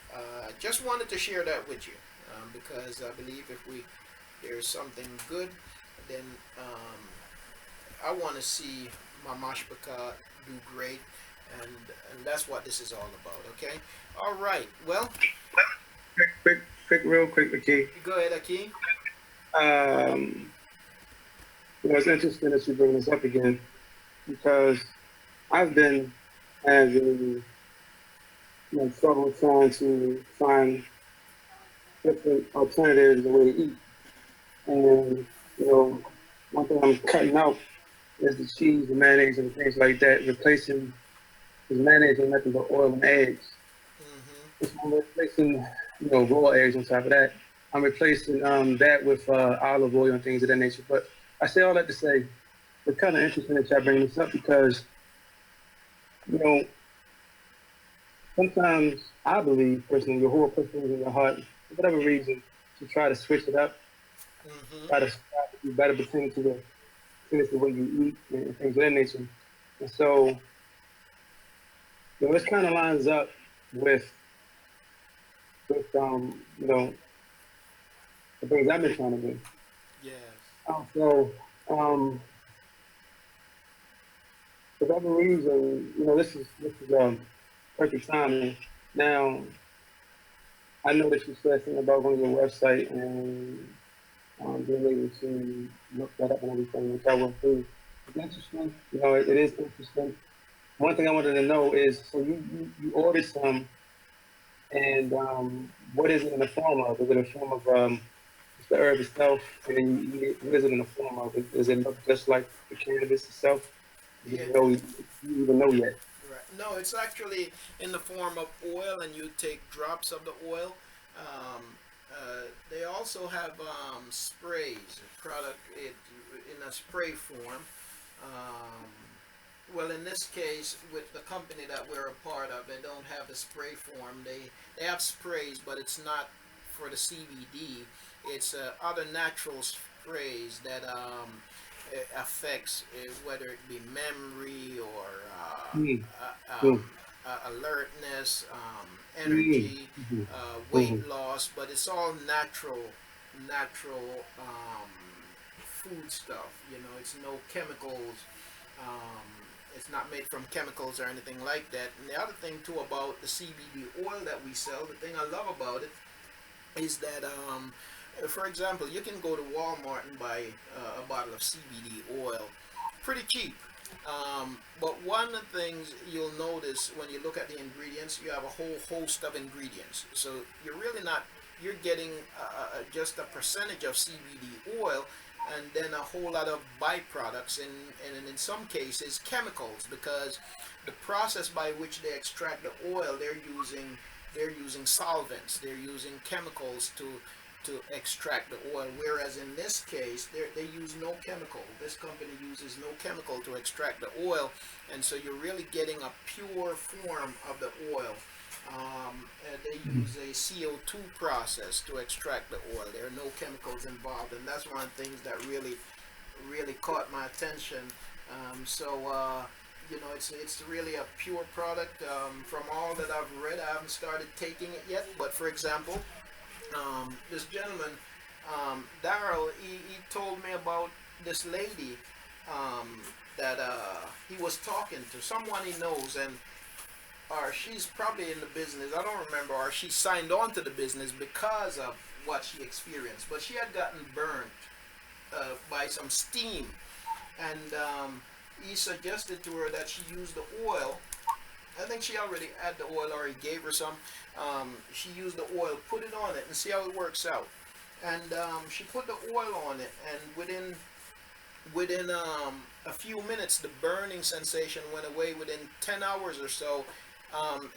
just wanted to share that with you because I believe if there's something good, then I want to see my Mashpaka do great, and that's what this is all about. Okay, all right. Well, real quick, Aki. Go ahead, Aki. It's interesting that you bring this up again because I've been having trouble trying to find different alternatives the way to eat. And, one thing I'm cutting out is the cheese, the mayonnaise, and things like that, replacing the mayonnaise with nothing but oil and eggs. I'm replacing, raw eggs on top of that. I'm replacing that with olive oil and things of that nature. But I say all that to say, it's kind of interesting that y'all bring this up because, sometimes I believe personally, your whole person in your heart, for whatever reason, to try to switch it up, try to be better pertaining to the way you eat and things of that nature. And so, this kind of lines up with the things I've been trying to do. Yes. So, for whatever reason, this is perfect timing. Now, I know that you said something about going to your website and being able to look that up and everything, which I will do. It's interesting. You know, it is interesting. One thing I wanted to know is, so you ordered some, and what is it in the form of? Is it in the form of just the herb itself, and then you eat it? What is it in the form of? Does it look just like the cannabis itself? Do Yeah, you know? Do you even know yet? right. No, it's actually in the form of oil, and you take drops of the oil. Um, they also have sprays, product it in a spray form. Um, well, in this case, with the company that we're a part of, they don't have the spray form. They have sprays, but it's not for the CBD. It's other natural sprays that affects whether it be memory or Mm, mm, alertness, mm, energy, mhm, weight mhm, loss, but it's all natural food stuff. You know, it's no chemicals. Um, it's not made from chemicals or anything like that. And the other thing too about the CBD oil that we sell, the thing I love about it is that, for example, you can go to Walmart and buy a bottle of CBD oil, pretty cheap. But one of the things you'll notice when you look at the ingredients, you have a whole host of ingredients. So you're really not, you're getting just a percentage of CBD oil and then a whole lot of byproducts and in some cases chemicals, because the process by which they extract the oil, they're using solvents, they're using chemicals to extract the oil, whereas in this case they use no chemical. This company uses no chemical to extract the oil, and so you're really getting a pure form of the oil. And they use a CO2 process to extract the oil. There are no chemicals involved, and that's one of the things that really caught my attention. It's really a pure product. From all that I've read, I haven't started taking it yet. But for example, this gentleman, Daryl, he told me about this lady that he was talking to, someone he knows, and or she's probably in the business. I don't remember, or she signed on to the business because of what she experienced. But she had gotten burned by some steam, and he suggested to her that she use the oil. I think she already had the oil, or he gave her some. She used the oil, put it on it, and see how it works out. And she put the oil on it, and within a few minutes, the burning sensation went away. Within 10 hours or so,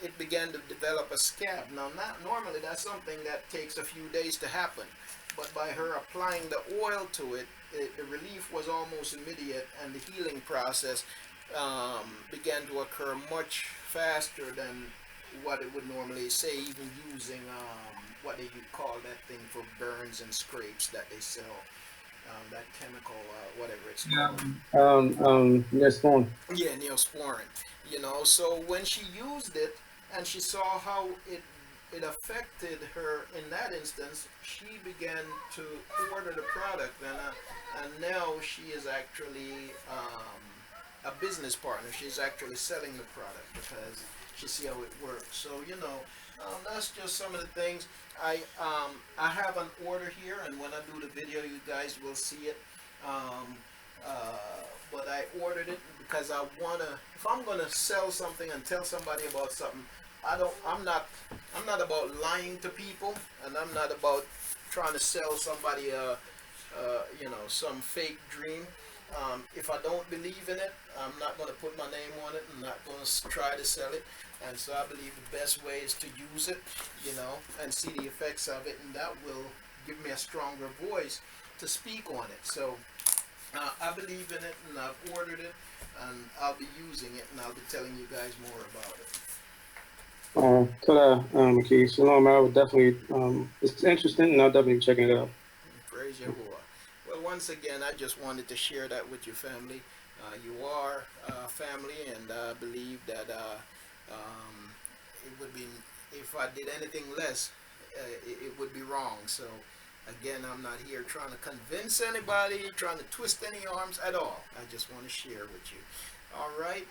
it began to develop a scab. Now, not normally that's something that takes a few days to happen, but by her applying the oil to it, the relief was almost immediate, and the healing process began to occur much faster than what it would normally say, even using what they would call that thing for burns and scrapes that they sell, that chemical, whatever it's called. yes, phone. Yeah, Neosporin. So when she used it and she saw how it affected her in that instance, she began to order the product, and now she is actually a business partner. She's actually selling the product because she see how it works. So that's just some of the things. I have an order here, and when I do the video, you guys will see it. Um, but I ordered it because I wanna. If I'm gonna sell something and tell somebody about something, I'm not about lying to people, and I'm not about trying to sell somebody some fake dream. If I don't believe in it, I'm not going to put my name on it. I'm not going to try to sell it. And so I believe the best way is to use it, and see the effects of it, and that will give me a stronger voice to speak on it. So I believe in it, and I've ordered it, and I'll be using it, and I'll be telling you guys more about it. Okay, Shalom, I would definitely, it's interesting, and I'll definitely be checking it out. Praise Yahuah. Well, once again, I just wanted to share that with your family. You are family, and I believe that it would be, if I did anything less, it would be wrong. So, again, I'm not here trying to convince anybody, trying to twist any arms at all. I just want to share with you. All right.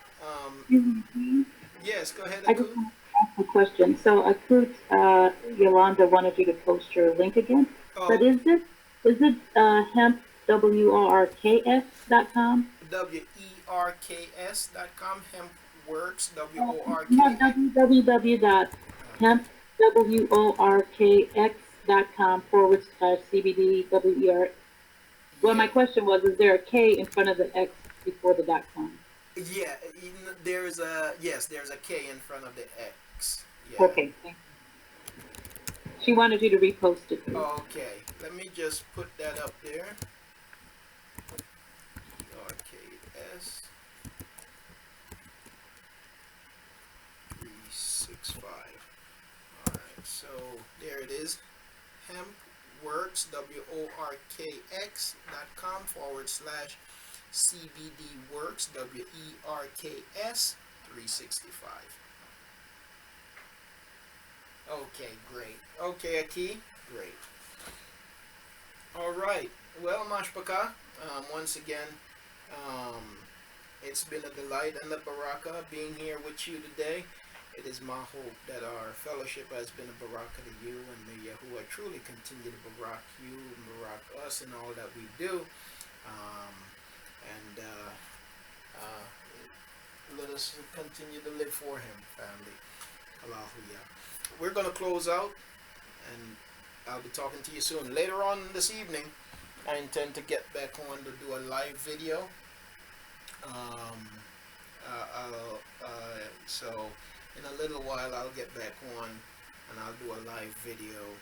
Yes, go ahead, I just Akut. want to ask a question. So, Akut, Yolanda wanted you to post your link again, Oh, but is it hempworks.com? WERKS.com, Hempworks, No, WORK. www.hempworks.com/CBD Well, my Yeah, question was, is there a K in front of the X before the .com? yeah. There's a yes. There's a K in front of the X. Yeah. Okay. She wanted you to repost it, please. Okay. Let me just put that up there. ERKS 365. All right. So there it is. Hempworks, WORKS.com/CBDworks, WERKS 365. Okay, great. Okay, Aki, great. All right. Well, Mashpaka, once again, it's been a delight and a baraka being here with you today. It is my hope that our fellowship has been a baraka to you, and may Yahuah truly continue to barak you and barak us in all that we do. And let us continue to live for Him, family. Hallelujah. We're going to close out, and I'll be talking to you soon. Later on this evening, I intend to get back on to do a live video. So in a little while, I'll get back on and I'll do a live video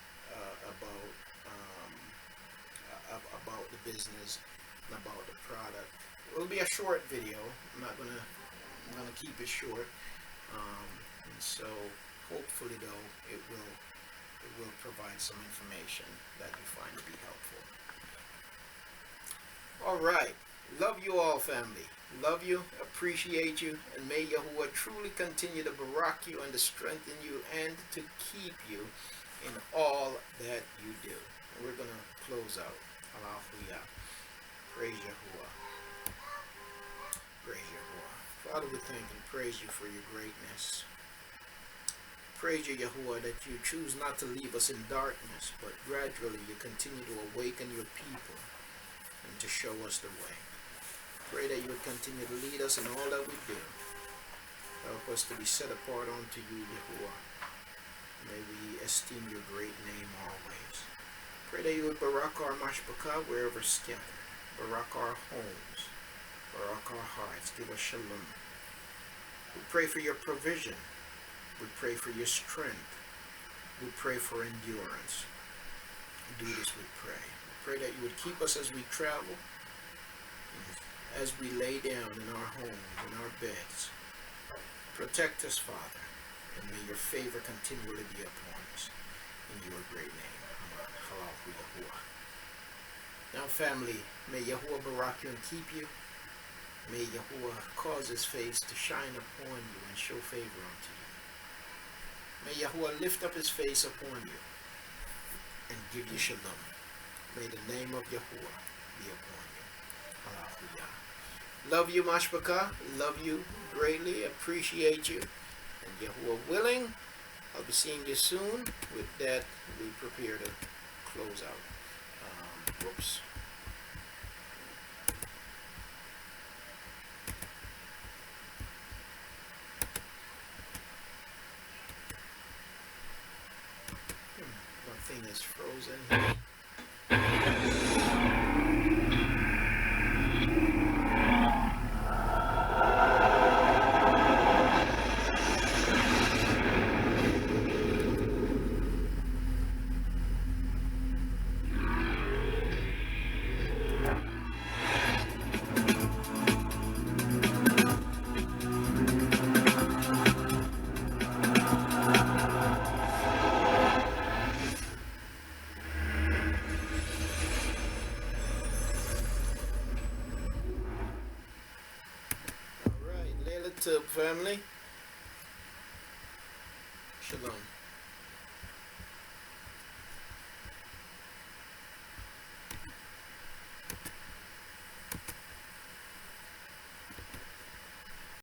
about the business and about the product. It will be a short video. I'm gonna keep it short. And so hopefully, though, it will provide some information that you find to be helpful. All right. Love you all, family. Love you, appreciate you, and may Yahuah truly continue to barak you and to strengthen you and to keep you in all that you do. And we're going to close out. Hallelujah. Praise Yahuah. Praise Yahuah. Father, we thank and praise you for your greatness. Praise you, Yahuah, that you choose not to leave us in darkness, but gradually you continue to awaken your people and to show us the way. Pray that you would continue to lead us in all that we do. Help us to be set apart unto you, Yahuah. May we esteem your great name always. Pray that you would barak our mashpaka wherever scattered. Barak our homes. Barak our hearts. Give us shalom. We pray for your provision. We pray for your strength. We pray for endurance. Do this, we pray. We pray that you would keep us as we travel, as we lay down in our homes, in our beds. Protect us, Father, and may your favor continually be upon us. In your great name. Hallelujah. Now, family, may Yahuah barak you and keep you. May Yahuah cause his face to shine upon you and show favor unto you. May Yahuah lift up his face upon you and give you shalom. May the name of Yahuah be upon you. Hallelujah. Love you, Mashpaka. Love you greatly. Appreciate you. And Yahuah willing, I'll be seeing you soon. With that, we prepare to close out. Whoops. My thing is frozen here. Alright, Layla Tub family. Shalom.